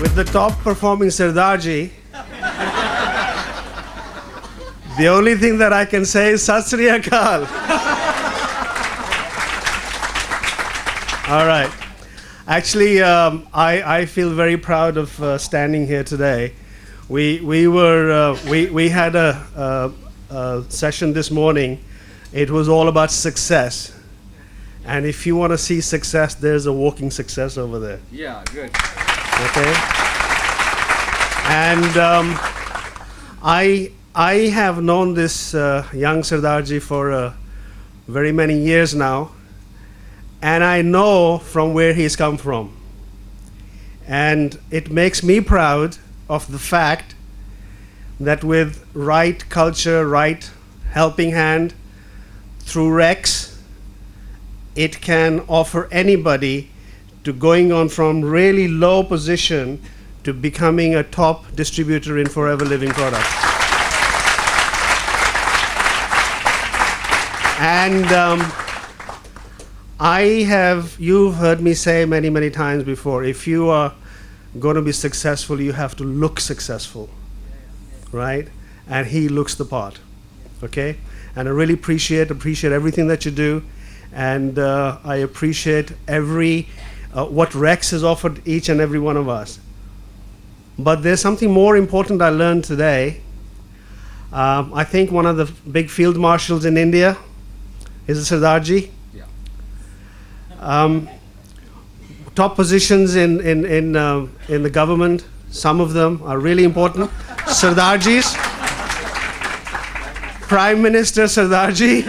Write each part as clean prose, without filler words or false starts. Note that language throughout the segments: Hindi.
with the top performing Sardarji, the only thing that I can say is Sat Sri Akal. All right. Actually, I feel very proud of standing here today. We had a session this morning. It was all about success. And if you want to see success, there's a walking success over there. Yeah, good. Okay. And I have known this young Sardarji for very many years now, and I know from where he's come from. And it makes me proud of the fact that with right culture, right helping hand, through Rex, it can offer anybody to going on from really low position to becoming a top distributor in Forever Living products. And you've heard me say many, many times before, if you are going to be successful, you have to look successful, right? And he looks the part, okay? And I really appreciate everything that you do. And I appreciate what Rex has offered each and every one of us. But there's something more important I learned today. I think one of the big field marshals in India is Sardarji. Yeah. Top positions in the government, some of them are really important. Sardarjis. Prime Minister Sardarji.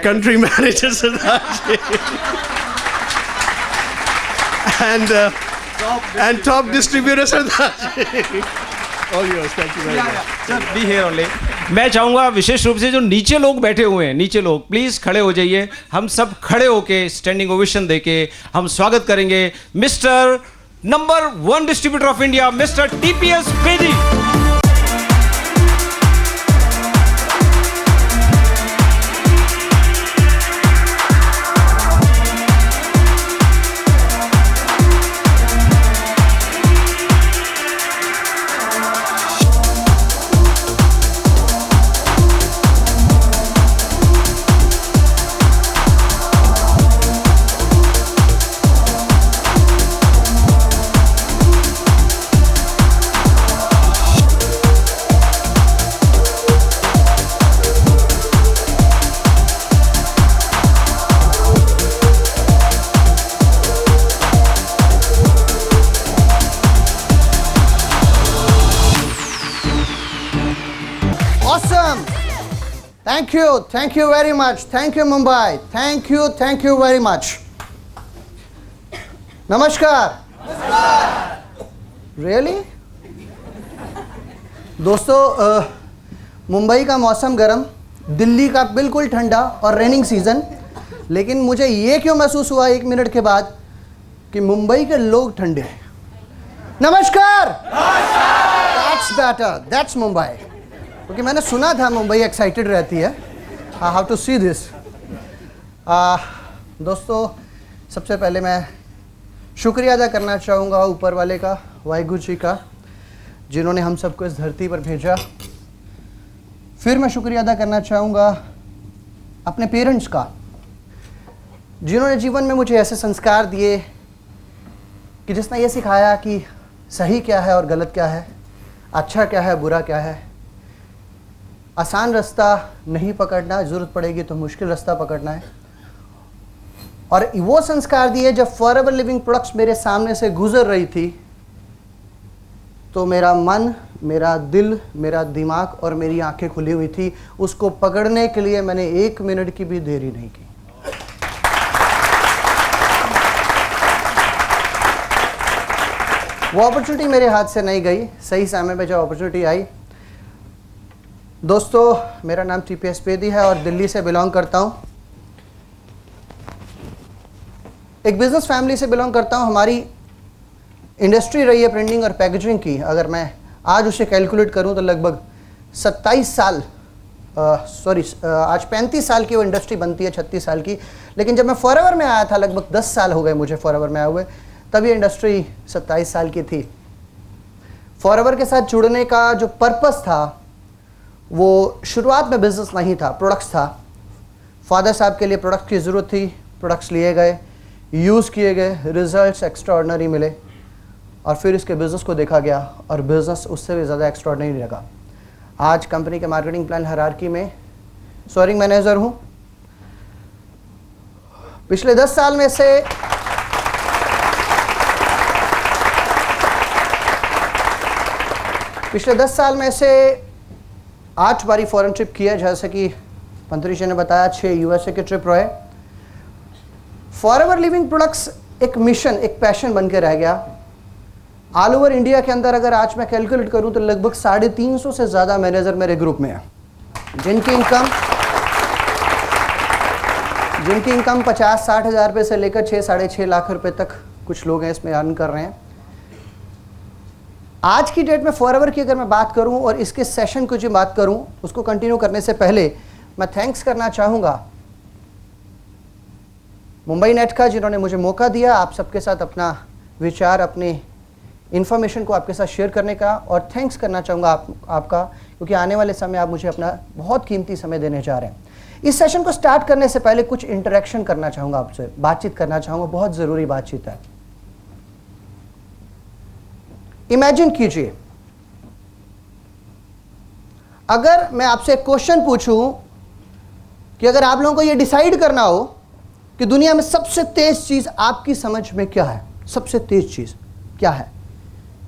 Country Manager Sardarji. and top distributor Sardarji. All yours. Thank you very much. Sir, be here only. मैं चाहूँगा विशेष रूप से जो नीचे लोग बैठे हुए हैं, नीचे लोग प्लीज़ खड़े हो जाइए. हम सब खड़े होके स्टैंडिंग ओवेशन देके हम स्वागत करेंगे mister number 1 distributor of India mister TPS Bedi. Thank you very much. Thank you Mumbai. Thank you very much. Namaskar. Really? दोस्तों मुंबई का मौसम गर्म, दिल्ली का बिल्कुल ठंडा और रेनिंग सीजन, लेकिन मुझे ये क्यों महसूस हुआ 1 मिनट के बाद कि मुंबई के लोग ठंडे हैं. नमस्कार. That's better. That's Mumbai. क्योंकि मैंने सुना था मुंबई एक्साइटेड रहती है. I have to see this. दोस्तों सबसे पहले मैं शुक्रिया अदा करना चाहूँगा ऊपर वाले का, वाहिगुरु जी का, जिन्होंने हम सबको इस धरती पर भेजा. फिर मैं शुक्रिया अदा करना चाहूँगा अपने पेरेंट्स का, जिन्होंने जीवन में मुझे ऐसे संस्कार दिए कि जिसने ये सिखाया कि सही क्या है और गलत क्या है, अच्छा क्या है बुरा क्या है, आसान रास्ता नहीं पकड़ना, ज़रूरत पड़ेगी तो मुश्किल रास्ता पकड़ना है. और वो संस्कार दिए जब फॉरएवर लिविंग प्रोडक्ट्स मेरे सामने से गुजर रही थी, तो मेरा मन, मेरा दिल, मेरा दिमाग और मेरी आंखें खुली हुई थी. उसको पकड़ने के लिए मैंने 1 मिनट की भी देरी नहीं की. वो अपॉर्चुनिटी मेरे हाथ से नहीं गई. सही समय पे जब अपॉर्चुनिटी आई. दोस्तों मेरा नाम टीपीएस बेदी है और दिल्ली से बिलोंग करता हूँ. एक बिज़नेस फैमिली से बिलोंग करता हूँ. हमारी इंडस्ट्री रही है प्रिंटिंग और पैकेजिंग की. अगर मैं आज उसे कैलकुलेट करूँ तो लगभग 27 साल, आज 35 साल की वो इंडस्ट्री बनती है, 36 साल की. लेकिन जब मैं फॉरएवर में आया था, लगभग 10 साल हो गए मुझे फॉरएवर में आए हुए, तब ये इंडस्ट्री 27 साल की थी। फॉरएवर के साथ जुड़ने का जो पर्पस था वो शुरुआत में बिजनेस नहीं था, प्रोडक्ट्स था। फादर साहब के लिए प्रोडक्ट की ज़रूरत थी, प्रोडक्ट्स लिए गए, यूज़ किए गए, रिजल्ट्स एक्स्ट्राऑर्डिनरी मिले और फिर इसके बिज़नेस को देखा गया और बिज़नेस उससे भी ज़्यादा एक्स्ट्राऑर्डिनरी लगा। आज कंपनी के मार्केटिंग प्लान हायरार्की में सोअरिंग मैनेजर हूँ। पिछले 10 साल में से पिछले 10 साल में से 8 बारी फॉरेन ट्रिप किया, जैसे कि मंत्री जी ने बताया 6 यूएसए के ट्रिप रहे। फॉरएवर लिविंग प्रोडक्ट्स एक मिशन, एक पैशन बन के रह गया। ऑल ओवर इंडिया के अंदर अगर आज मैं कैलकुलेट करूं तो लगभग 350 से ज़्यादा मैनेजर मेरे ग्रुप में हैं, जिनकी इनकम 50-60 हज़ार रुपये से लेकर 6-6.5 लाख रुपए तक कुछ लोग हैं इसमें अर्न कर रहे हैं। आज की डेट में फॉरएवर की अगर मैं बात करूं और इसके सेशन की जो बात करूं उसको कंटिन्यू करने से पहले मैं थैंक्स करना चाहूँगा मुंबई नेट का, जिन्होंने मुझे मौका दिया आप सबके साथ अपना विचार, अपनी इन्फॉर्मेशन को आपके साथ शेयर करने का, और थैंक्स करना चाहूँगा आपका, क्योंकि आने वाले समय आप मुझे अपना बहुत कीमती समय देने जा रहे हैं। इस सेशन को स्टार्ट करने से पहले कुछ इंटरेक्शन करना चाहूँगा आपसे, बातचीत करना चाहूँगा, बहुत ज़रूरी बातचीत है। इमेजिन कीजिए अगर मैं आपसे एक क्वेश्चन पूछूं कि अगर आप लोगों को यह डिसाइड करना हो कि दुनिया में सबसे तेज चीज आपकी समझ में क्या है, सबसे तेज चीज क्या है,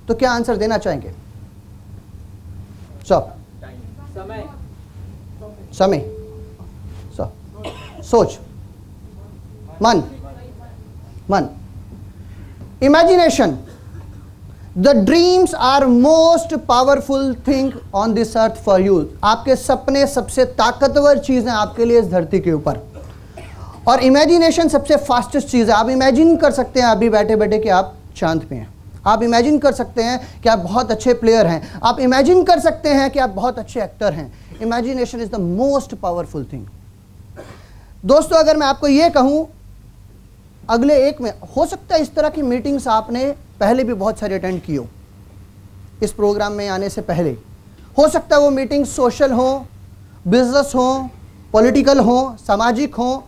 तो क्या आंसर देना चाहेंगे? समय, सोच, मन, imagination. The dreams are most powerful thing on this earth for you. आपके सपने सबसे ताकतवर चीज़ हैं आपके लिए इस धरती के ऊपर, और इमेजिनेशन सबसे फास्टेस्ट चीज़ है। आप इमेजिन कर सकते हैं अभी बैठे बैठे कि आप चांद पे हैं, आप इमेजिन कर सकते हैं कि आप बहुत अच्छे प्लेयर हैं, आप इमेजिन कर सकते हैं कि आप बहुत अच्छे एक्टर हैं। Imagination is the most powerful thing. दोस्तों अगर मैं आपको ये कहूँ अगले एक में, हो सकता है इस तरह की मीटिंग्स आपने पहले भी बहुत सारी अटेंड की हो, इस प्रोग्राम में आने से पहले हो सकता है वो मीटिंग सोशल हो, बिजनेस हो, पॉलिटिकल हो, सामाजिक हो,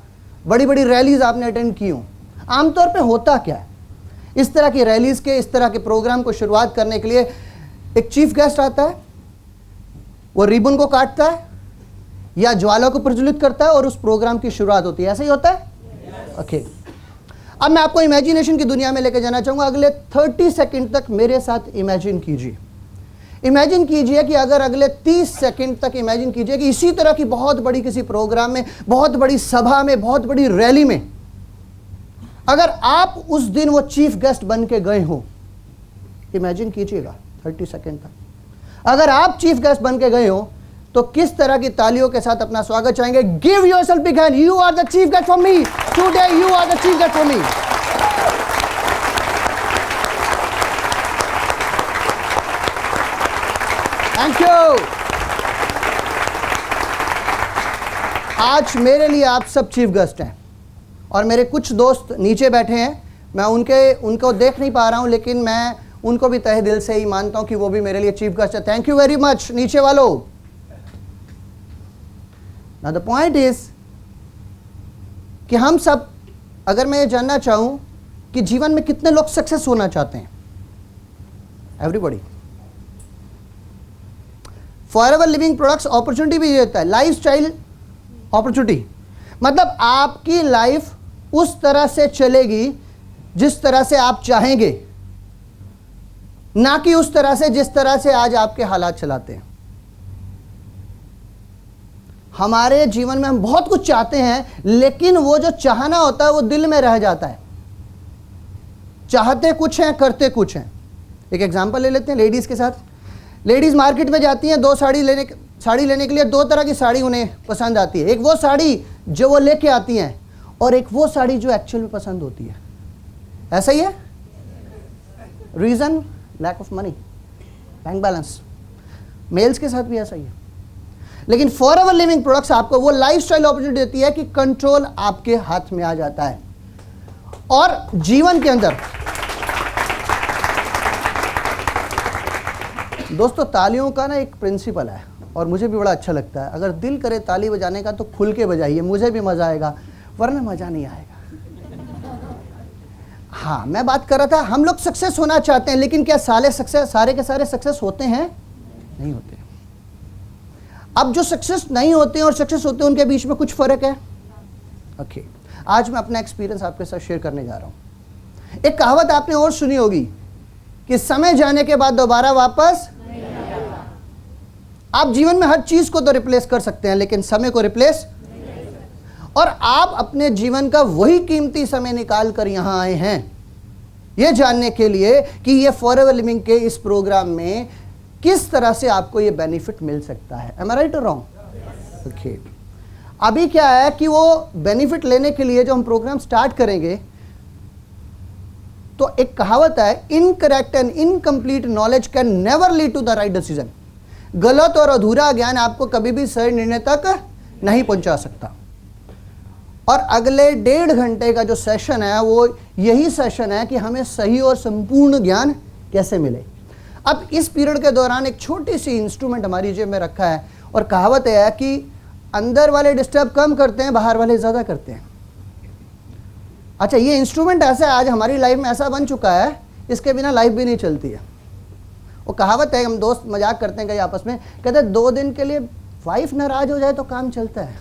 बड़ी बड़ी रैलीज आपने अटेंड की हो। आमतौर पे होता क्या है, इस तरह की रैलीज के, इस तरह के प्रोग्राम को शुरुआत करने के लिए एक चीफ गेस्ट आता है, वो रिबन को काटता है या ज्वाला को प्रज्वलित करता है और उस प्रोग्राम की शुरुआत होती है। ऐसा ही होता है? ओके। अब मैं आपको इमेजिनेशन की दुनिया में लेकर जाना चाहूँगा। अगले 30 सेकंड तक मेरे साथ इमेजिन कीजिए। इमेजिन कीजिए कि अगर अगले 30 सेकंड तक इमेजिन कीजिए कि इसी तरह की बहुत बड़ी किसी प्रोग्राम में, बहुत बड़ी सभा में, बहुत बड़ी रैली में अगर आप उस दिन वो चीफ गेस्ट बन के गए हो। इमेजिन कीजिएगा 30 सेकंड तक अगर आप चीफ गेस्ट बन के गए हो तो किस तरह की तालियों के साथ अपना स्वागत चाहेंगे? Give yourself big hand. You are the chief guest for me today, you are the chief guest for me. Thank you. आज मेरे लिए आप सब चीफ गेस्ट हैं और मेरे कुछ दोस्त नीचे बैठे हैं। मैं उनको देख नहीं पा रहा हूं, लेकिन मैं उनको भी तहे दिल से ही मानता हूं कि वो भी मेरे लिए चीफ गेस्ट है। थैंक यू वेरी मच नीचे वालों। Now the point is कि हम सब, अगर मैं ये जानना चाहूं कि जीवन में कितने लोग सक्सेस होना चाहते हैं? Everybody. Forever Living products opportunity भी देता है, लाइफस्टाइल अपॉर्चुनिटी। मतलब आपकी लाइफ उस तरह से चलेगी जिस तरह से आप चाहेंगे, ना कि उस तरह से जिस तरह से आज आपके हालात चलाते हैं। हमारे जीवन में हम बहुत कुछ चाहते हैं, लेकिन वो जो चाहना होता है वो दिल में रह जाता है। चाहते कुछ हैं, करते कुछ हैं। एक एग्जांपल ले लेते हैं लेडीज़ के साथ। लेडीज़ मार्केट में जाती हैं, साड़ी लेने के लिए दो तरह की साड़ी उन्हें पसंद आती है। एक वो साड़ी जो वो लेके आती हैं और एक वो साड़ी जो एक्चुअल में पसंद होती है। ऐसा ही है? Reason lack of money, bank balance. Males के साथ भी ऐसा ही है। लेकिन फॉरएवर लिविंग प्रोडक्ट्स आपको वो लाइफस्टाइल अपॉर्चुनिटी देती है कि कंट्रोल आपके हाथ में आ जाता है। और जीवन के अंदर दोस्तों तालियों का ना एक प्रिंसिपल है और मुझे भी बड़ा अच्छा लगता है। अगर दिल करे ताली बजाने का तो खुल के बजाइए, मुझे भी मज़ा आएगा, वरना मज़ा नहीं आएगा। हाँ, मैं बात कर रहा था, हम लोग सक्सेस होना चाहते हैं, लेकिन क्या सारे के सारे सक्सेस होते हैं? नहीं होते। अब जो सक्सेस नहीं होते हैं और सक्सेस होते हैं उनके बीच में कुछ फ़र्क है। ओके, आज मैं अपना एक्सपीरियंस आपके साथ शेयर करने जा रहा हूँ। एक कहावत आपने और सुनी होगी कि समय जाने के बाद दोबारा वापस नहीं आता। आप जीवन में हर चीज को तो रिप्लेस कर सकते हैं, लेकिन समय को रिप्लेस नहीं कर सकते। और आप अपने जीवन का वही कीमती समय निकाल कर यहां आए हैं यह जानने के लिए कि ये फॉरएवर लिविंग के इस प्रोग्राम में किस तरह से आपको ये बेनिफिट मिल सकता है। एम आई राइट और रॉन्ग? ओके, अभी क्या है कि वो बेनिफिट लेने के लिए जो हम प्रोग्राम स्टार्ट करेंगे, तो एक कहावत है, incorrect and incomplete knowledge can never lead to the right decision. गलत और अधूरा ज्ञान आपको कभी भी सही निर्णय तक नहीं पहुंचा सकता। और अगले 1.5 घंटे का जो सेशन है वो यही सेशन है कि हमें सही और संपूर्ण ज्ञान कैसे मिले। अब इस पीरियड के दौरान एक छोटी सी इंस्ट्रूमेंट हमारी जेब में रखा है और कहावत है कि अंदर वाले डिस्टर्ब कम करते हैं, बाहर वाले ज़्यादा करते हैं। अच्छा, ये इंस्ट्रूमेंट ऐसा है, आज हमारी लाइफ में ऐसा बन चुका है, इसके बिना लाइफ भी नहीं चलती है। वो कहावत है, हम दोस्त मजाक करते हैं कई आपस में, कहते हैं 2 दिन के लिए वाइफ नाराज हो जाए तो काम चलता है,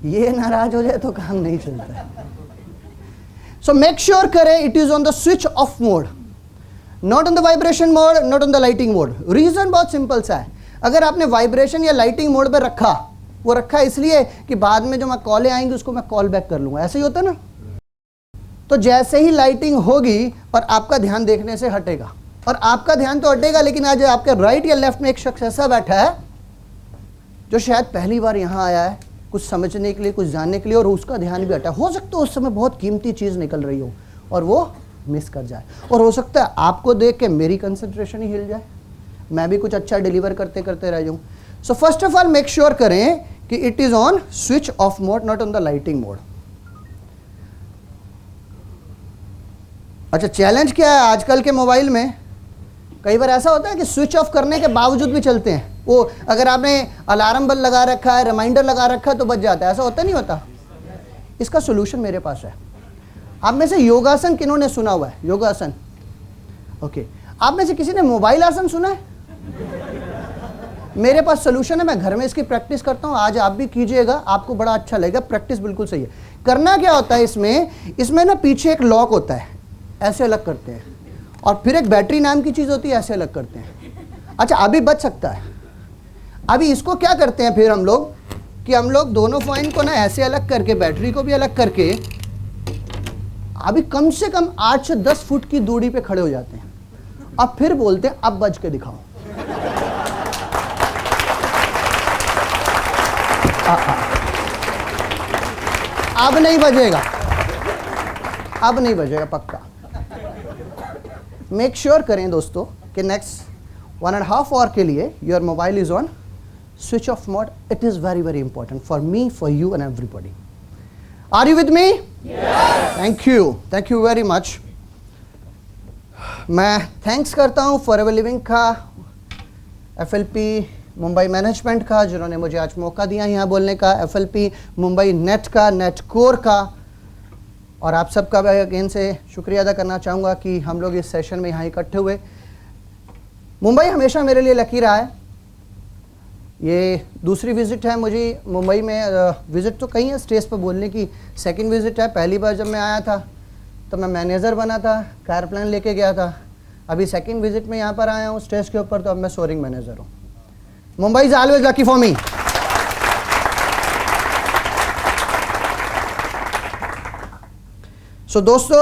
ये नाराज हो जाए तो काम नहीं चलता है। सो मेक श्योर करें it is on the switch off mode, not on the vibration mode, not on the lighting mode. Reason बहुत सिंपल सा है, अगर आपने वाइब्रेशन या लाइटिंग मोड पर रखा, वो रखा इसलिए कि बाद में जो मैं कॉलें आएंगी उसको मैं कॉल बैक कर लूंगा, ऐसे ही होता ना। तो जैसे ही लाइटिंग होगी और आपका ध्यान देखने से हटेगा, और आपका ध्यान तो हटेगा, लेकिन आज आपके राइट या लेफ्ट में एक शख्स ऐसा बैठा है जो शायद पहली बार यहाँ आया है कुछ समझने के लिए, कुछ जानने के लिए, और उसका ध्यान भी हटा। हो सकता है उस समय बहुत कीमती चीज़ निकल रही हो और वो मिस कर जाए, और हो सकता है आपको देख के मेरी कंसंट्रेशन ही हिल जाए, मैं भी कुछ अच्छा डिलीवर करते करते रह जाऊँ। So first of all make sure करें कि it is on switch off mode, not on the lighting mode. अच्छा, चैलेंज क्या है आजकल के मोबाइल में, कई बार ऐसा होता है कि स्विच ऑफ करने के बावजूद भी चलते हैं। वो अगर आपने अलार्म बल लगा रखा है, रिमाइंडर लगा रखा है तो बच जाता है, ऐसा होता नहीं होता। इसका सोल्यूशन मेरे पास है। आप में से योगासन किन्होंने सुना हुआ है? योगासन, ओके। आप में से किसी ने मोबाइल आसन सुना है? मेरे पास सोल्यूशन है, मैं घर में इसकी प्रैक्टिस करता हूँ, आज आप भी कीजिएगा, आपको बड़ा अच्छा लगेगा। प्रैक्टिस बिल्कुल सही है। करना क्या होता है इसमें ना पीछे एक लॉक होता है, ऐसे अलग करते हैं, और फिर एक बैटरी नाम की चीज़ होती है, ऐसे अलग करते हैं। अच्छा, अभी बच सकता है। अभी इसको क्या करते हैं फिर हम लोग दोनों पॉइंट को ना ऐसे अलग करके, बैटरी को भी अलग करके, अभी कम से कम 8 से 10 फुट की दूरी पे खड़े हो जाते हैं। अब फिर बोलते हैं अब बज के दिखाओ। अब नहीं बजेगा, अब नहीं बजेगा पक्का। मेक श्योर करें दोस्तों कि नेक्स्ट 1.5 आवर के लिए your mobile is on switch off mode. It is very very important for me, for you and everybody. Are you with me? Thank you very much. मैं थैंक्स करता हूँ फॉरएवर लिविंग का, FLP मुंबई मैनेजमेंट का, जिन्होंने मुझे आज मौका दिया यहाँ बोलने का, FLP मुंबई नेट का, नेट कोर का, और आप सबका मैं अगेन से शुक्रिया अदा करना चाहूँगा कि हम लोग इस सेशन में यहाँ इकट्ठे हुए। मुंबई हमेशा मेरे लिए लकी रहा है। ये दूसरी विज़िट है मुझे मुंबई में। विज़िट तो कहीं है स्टेज पर बोलने की, सेकंड विज़िट है। पहली बार जब मैं आया था तो मैं मैनेजर बना था, कार प्लान लेके गया था। अभी सेकंड विज़िट में यहाँ पर आया हूँ स्टेज के ऊपर, तो अब मैं सोरिंग मैनेजर हूँ। Mumbai is always lucky for me. So दोस्तों,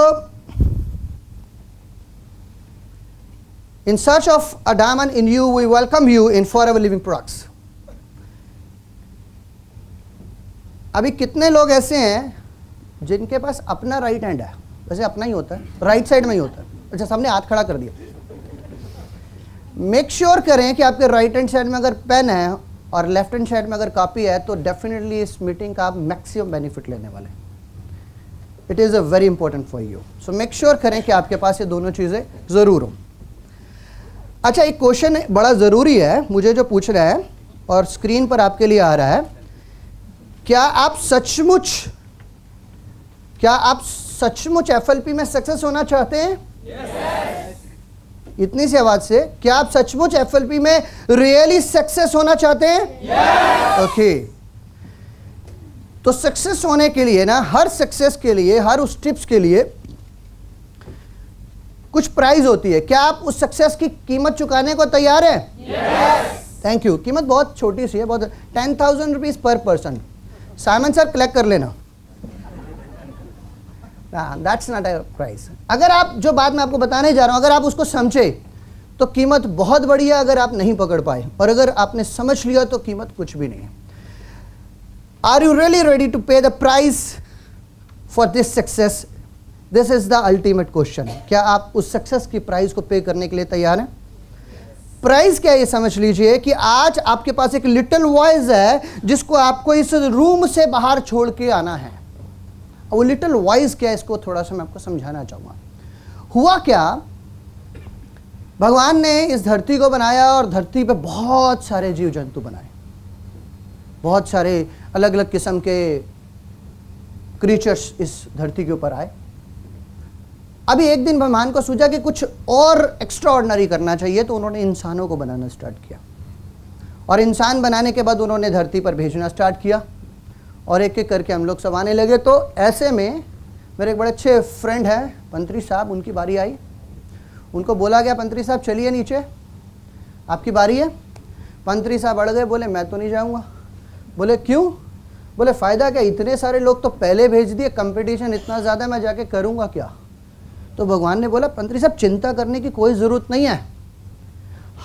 in search of a diamond in you, we welcome you in Forever Living Products. अभी कितने लोग ऐसे हैं जिनके पास अपना राइट हैंड है? वैसे अपना ही होता है, राइट साइड में ही होता है। अच्छा, सामने हाथ खड़ा कर दिया। मेक श्योर करें कि आपके राइट हैंड साइड में अगर पेन है और लेफ्ट हैंड साइड में अगर कॉपी है, तो डेफिनेटली इस मीटिंग का आप मैक्सिमम बेनिफिट लेने वाले हैं। It is a very important for you. So make sure करें कि आपके पास ये दोनों चीज़ें ज़रूर हों। अच्छा, एक क्वेश्चन बड़ा ज़रूरी है मुझे जो पूछना है और स्क्रीन पर आपके लिए आ रहा है। क्या आप सचमुच FLP में सक्सेस होना चाहते हैं? इतनी सी आवाज से, क्या आप सचमुच FLP में रियली सक्सेस होना चाहते हैं? ओके। तो सक्सेस होने के लिए ना, हर सक्सेस के लिए, हर उस टिप्स के लिए कुछ प्राइस होती है। क्या आप उस सक्सेस की कीमत चुकाने को तैयार हैं? Thank you. कीमत बहुत छोटी सी है, बहुत 10,000 rupees per person. Simon sir collect कर लेना। That's not a price. अगर आप, जो बात मैं आपको बताने जा रहा हूं, अगर आप उसको समझे तो कीमत बहुत बड़ी है। अगर आप नहीं पकड़ पाए और अगर आपने समझ लिया तो कीमत कुछ भी नहीं है। Are you really ready to pay the price for this success? This is the ultimate question. क्या आप उस सक्सेस की प्राइस को पे करने के लिए तैयार हैं? प्राइस क्या है ये समझ लीजिए कि आज आपके पास एक लिटिल वॉइस है जिसको आपको इस रूम से बाहर छोड़ के आना है। वो लिटिल वॉइस क्या है, इसको थोड़ा सा मैं आपको समझाना चाहूंगा। हुआ क्या, भगवान ने इस धरती को बनाया और धरती पे बहुत सारे जीव जंतु बनाए, बहुत सारे अलग अलग किस्म के क्रीचर्स इस धरती के ऊपर आए। अभी एक दिन भगवान को सूझा कि कुछ और एक्स्ट्रा ऑर्डिनरी करना चाहिए, तो उन्होंने इंसानों को बनाना स्टार्ट किया। और इंसान बनाने के बाद उन्होंने धरती पर भेजना स्टार्ट किया और एक एक करके हम लोग सब आने लगे। तो ऐसे में मेरे एक बड़े अच्छे फ्रेंड हैं पंत्री साहब, उनकी बारी आई। उनको बोला गया, पंत्री साहब चलिए नीचे, आपकी बारी है। पंत्री साहब अड़ गए, बोले मैं तो नहीं जाऊँगा। बोले क्यों? बोले फ़ायदा क्या, इतने सारे लोग तो पहले भेज दिए, कंपटीशन इतना ज़्यादा, मैं जाके करूँगा क्या? तो भगवान ने बोला, पंत्री साहब चिंता करने की कोई ज़रूरत नहीं है।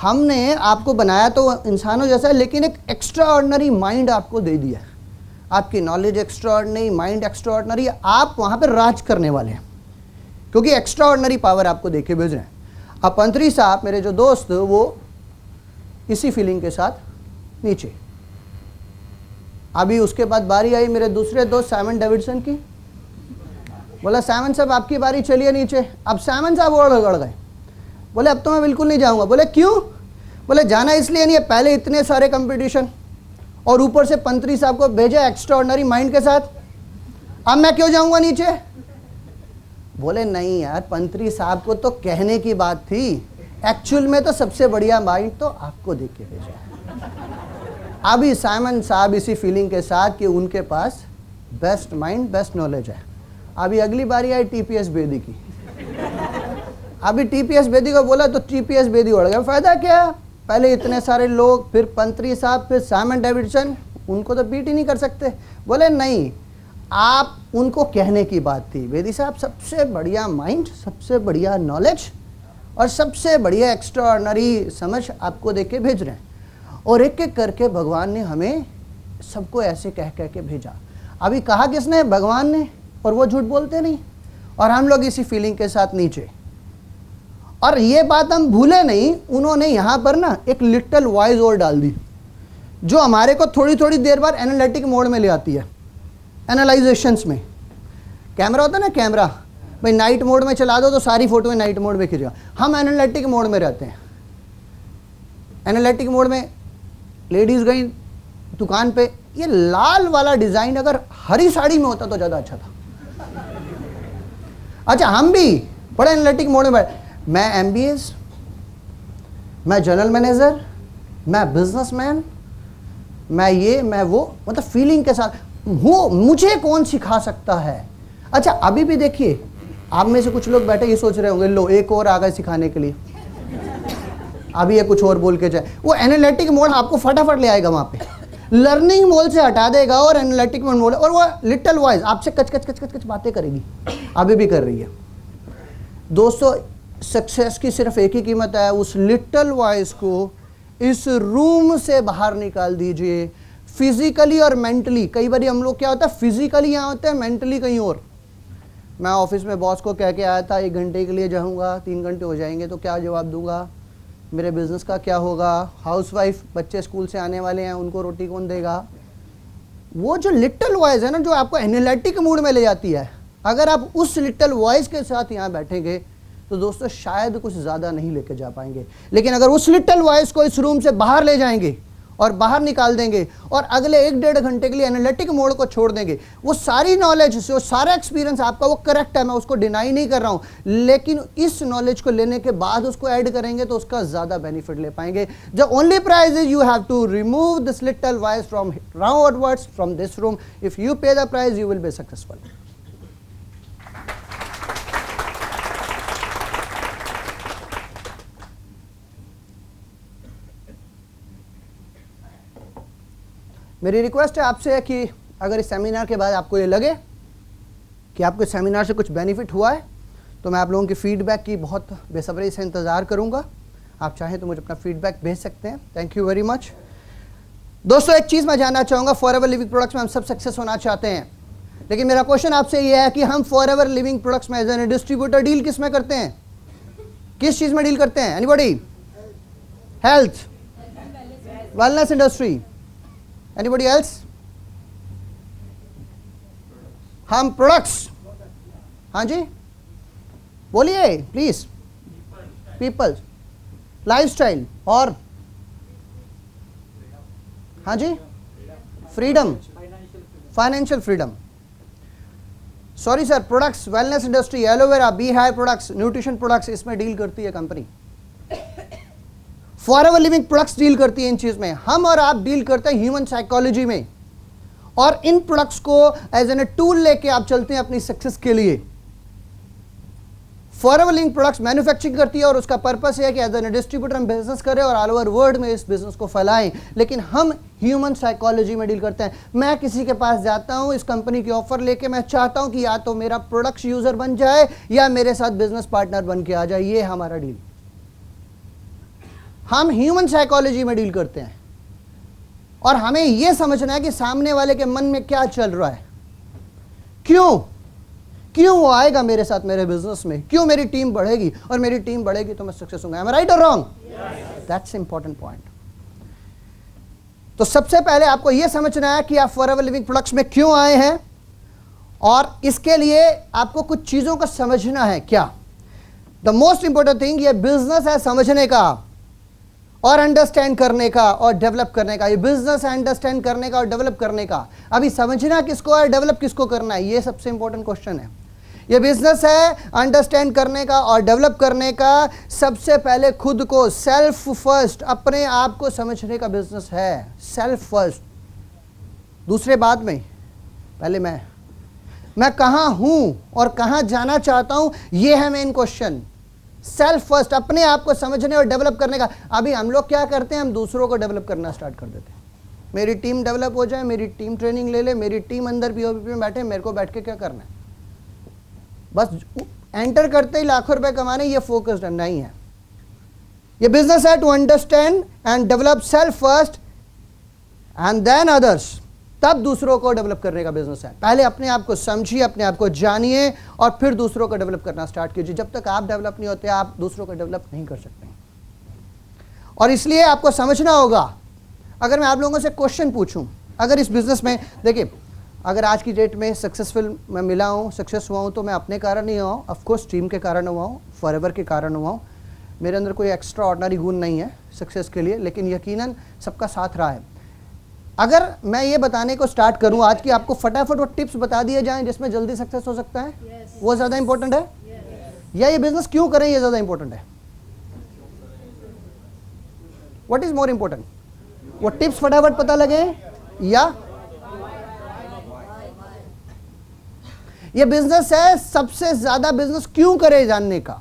हमने आपको बनाया तो इंसानों जैसा है, लेकिन एक एक्स्ट्रा ऑर्डिनरी माइंड आपको दे दिया। आपकी knowledge extra ordinary, mind extra ordinary, आप वहाँ पर राज करने वाले हैं, क्योंकि एक्स्ट्रा ऑर्डिनरी पावर आपको देके भेज रहे हैं। अब पंत्री साहब, मेरे जो दोस्त, वो इसी फीलिंग के साथ नीचे। अभी उसके बाद बारी आई मेरे दूसरे दोस्त साइमन डेविडसन की। बोला साइमन साहब आपकी बारी, चलिए नीचे। अब साइमन साहब और गए, बोले अब तो मैं बिल्कुल नहीं जाऊंगा। बोले क्यों? बोले जाना इसलिए नहीं है, पहले इतने सारे कंपटीशन और ऊपर से पंत्री साहब को भेजा एक्स्ट्रा ऑर्डिनरी माइंड के साथ, अब मैं क्यों जाऊंगा नीचे? बोले नहीं यार, पंत्री साहब को तो कहने की बात थी, एक्चुअल में तो सबसे बढ़िया माइंड तो आपको देख के भेजा। अभी साइमन साहब इसी फीलिंग के साथ कि उनके पास बेस्ट माइंड, बेस्ट नॉलेज है। अभी अगली बारी आई TPS बेदी की। अभी TPS बेदी को बोला तो TPS बेदी उड़ गया। फायदा क्या, पहले इतने सारे लोग, फिर पंत्री साहब, फिर साइमन डेविडसन, उनको तो बीट ही नहीं कर सकते। बोले नहीं, आप उनको कहने की बात थी, बेदी साहब सबसे बढ़िया माइंड, सबसे बढ़िया नॉलेज और सबसे बढ़िया एक्स्ट्रा ऑर्डिनरी समझ आपको देके भेज रहे हैं। और एक एक करके भगवान ने हमें सबको ऐसे कह कह के भेजा। अभी कहा किसने? भगवान ने। और वो झूठ बोलते नहीं, और हम लोग इसी फीलिंग के साथ नीचे। और ये बात हम भूले नहीं, उन्होंने यहाँ पर ना एक लिटिल वॉइस और डाल दी, जो हमारे को थोड़ी थोड़ी देर बाद एनालिटिक मोड में ले आती है। एनालाइजेशंस में कैमरा होता है ना, कैमरा भाई नाइट मोड में चला दो तो सारी फोटो नाइट मोड में खींचेगा। हम एनालिटिक मोड में रहते हैं। एनालिटिक मोड में लेडीज गई दुकान पे, ये लाल वाला डिजाइन अगर हरी साड़ी में होता तो ज़्यादा अच्छा था। अच्छा, हम भी बड़े एनालिटिक मोड में बैठे, मैं MBAs, मैं जनरल मैनेजर, मैं बिजनेसमैन, मैं ये मैं वो, मतलब फीलिंग के साथ हूँ, मुझे कौन सिखा सकता है। अच्छा, अभी भी देखिए, आप में से कुछ लोग बैठे ये सोच रहे होंगे, लो एक और आ गए सिखाने के लिए, अभी ये कुछ और बोल के जाए। वो एनालिटिक मोड आपको फटाफट ले आएगा वहाँ पे, लर्निंग मोड से हटा देगा और एनालिटिक मोड, और वो लिटिल वॉइस आपसे कच कच कच कच कच बातें करेगी, अभी भी कर रही है। दोस्तों, सक्सेस की सिर्फ एक ही कीमत है, उस लिटिल वॉइस को इस रूम से बाहर निकाल दीजिए, फिजिकली और मेंटली। कई बार हम लोग क्या होता है, फिजिकली यहाँ होते हैं, मेंटली कहीं और। मैं ऑफिस में बॉस को कह के आया था 1 घंटे के लिए जाऊँगा, 3 घंटे हो जाएंगे तो क्या जवाब दूंगा, मेरे बिजनेस का क्या होगा, हाउसवाइफ, बच्चे स्कूल से आने वाले हैं, उनको रोटी कौन देगा। वो जो लिटिल वॉइस है ना, जो आपको एनालिटिक मूड में ले जाती है, अगर आप उस लिटिल वॉइस के साथ यहाँ बैठेंगे तो दोस्तों शायद कुछ ज़्यादा नहीं लेके जा पाएंगे। लेकिन अगर उस लिटिल वॉइस को इस रूम से बाहर ले जाएंगे और बाहर निकाल देंगे और अगले 1-1.5 घंटे के लिए एनालिटिक मोड को छोड़ देंगे, वो सारी नॉलेज से, वो सारा एक्सपीरियंस आपका वो करेक्ट है, मैं उसको डिनाई नहीं कर रहा हूँ, लेकिन इस नॉलेज को लेने के बाद उसको ऐड करेंगे तो उसका ज़्यादा बेनिफिट ले पाएंगे। The only price is you have to remove this little voice from outwards from this room. If you pay the price you will be successful. मेरी रिक्वेस्ट है आपसे कि अगर इस सेमिनार के बाद आपको ये लगे कि आपको इस सेमिनार से कुछ बेनिफिट हुआ है तो मैं आप लोगों की फीडबैक की बहुत बेसब्री से इंतज़ार करूंगा। आप चाहें तो मुझे अपना फीडबैक भेज सकते हैं। Thank you very much. दोस्तों एक चीज़ मैं जानना चाहूँगा, फॉरएवर लिविंग प्रोडक्ट्स में हम सब सक्सेस होना चाहते हैं, लेकिन मेरा क्वेश्चन आपसे ये है कि हम फॉरएवर लिविंग प्रोडक्ट्स में एज एन डिस्ट्रीब्यूटर डील किस में करते हैं? किस चीज़ में डील करते हैं? Anybody? Health, wellness industry, anybody else? हम प्रोडक्ट्स, हाँ जी बोलिए प्लीज। पीपल, लाइफस्टाइल और हाँ जी freedom, financial freedom. Sorry sir, products, wellness industry, aloe vera, bee hive products, nutrition products, इसमें डील करती है company. Forever Living products deal करती है इन चीज में। हम और आप डील करते हैं ह्यूमन साइकोलॉजी में, और इन प्रोडक्ट्स को एज एन टूल लेके आप चलते हैं अपनी सक्सेस के लिए। फॉरएवर लिविंग प्रोडक्ट्स मैन्युफैक्चरिंग करती है और उसका पर्पस है कि एज एन डिस्ट्रीब्यूटर हम बिजनेस करें और ऑल ओवर वर्ल्ड में इस बिजनेस को फैलाएं। लेकिन हम ह्यूमन साइकोलॉजी में डील करते हैं। मैं किसी के पास जाता हूं इस कंपनी की ऑफर लेके, मैं चाहता हूं कि या तो मेरा प्रोडक्ट्स यूजर बन जाए या मेरे साथ बिजनेस पार्टनर बन के आ जाए। ये हमारा डील, हम ह्यूमन साइकोलॉजी में डील करते हैं और हमें यह समझना है कि सामने वाले के मन में क्या चल रहा है, क्यों वो आएगा मेरे साथ मेरे बिजनेस में, क्यों मेरी टीम बढ़ेगी, और मेरी टीम बढ़ेगी तो मैं सक्सेस होऊंगा। एम आई राइट और रॉन्ग? That's important point. तो सबसे पहले आपको यह समझना है कि आप फॉरएवर लिविंग प्रोडक्ट्स में क्यों आए हैं, और इसके लिए आपको कुछ चीजों को समझना है। क्या? द मोस्ट इंपॉर्टेंट थिंग, ये बिजनेस है समझने का और अंडरस्टैंड करने का और डेवलप करने का। ये बिजनेस है अंडरस्टैंड करने का और डेवलप करने का। अभी समझना किसको है, डेवलप किसको करना है, ये सबसे इंपॉर्टेंट क्वेश्चन है। ये बिजनेस है अंडरस्टैंड करने का और डेवलप करने का। सबसे पहले खुद को, सेल्फ फर्स्ट, अपने आप को समझने का बिजनेस है। सेल्फ फर्स्ट, दूसरे बाद में, पहले मैं कहां हूं और कहां जाना चाहता हूं, ये है मेन क्वेश्चन। सेल्फ फर्स्ट, अपने आप को समझने और डेवलप करने का। अभी हम लोग क्या करते हैं, हम दूसरों को डेवलप करना स्टार्ट कर देते हैं। मेरी टीम डेवलप हो जाए, मेरी टीम ट्रेनिंग ले ले, मेरी टीम अंदर पीओपी में बैठे, मेरे को बैठ के क्या करना है, बस एंटर करते ही लाखों रुपए कमाने, ये फोकस्ड नहीं है। ये बिजनेस है to understand and develop self first and then others, तब दूसरों को डेवलप करने का बिजनेस है। पहले अपने आप को समझिए, अपने आप को जानिए और फिर दूसरों को डेवलप करना स्टार्ट कीजिए। जब तक आप डेवलप नहीं होते आप दूसरों को डेवलप नहीं कर सकते। और इसलिए आपको समझना होगा। अगर मैं आप लोगों से क्वेश्चन पूछूं, अगर इस बिजनेस में, देखिए, अगर आज की डेट में सक्सेसफुल मैं मिला हूँ, सक्सेस हुआ हूँ, तो मैं अपने कारण नहीं हुआ हूँ, ऑफकोर्स टीम के कारण हुआ हूँ, फॉरएवर के कारण हुआ हूँ। मेरे अंदर कोई एक्स्ट्रा ऑर्डिनरी गुण नहीं है सक्सेस के लिए, लेकिन यकीनन सबका साथ रहा है। अगर मैं ये बताने को स्टार्ट करूं आज की, आपको फटाफट वो टिप्स बता दिए जाएं जिसमें जल्दी सक्सेस हो सकता है, वो ज़्यादा इंपॉर्टेंट है, या ये बिजनेस क्यों करें ये ज़्यादा इंपॉर्टेंट है? व्हाट इज मोर इंपॉर्टेंट, वो टिप्स फटाफट पता लगे या ये बिजनेस है सबसे ज़्यादा बिजनेस क्यों करे जानने का?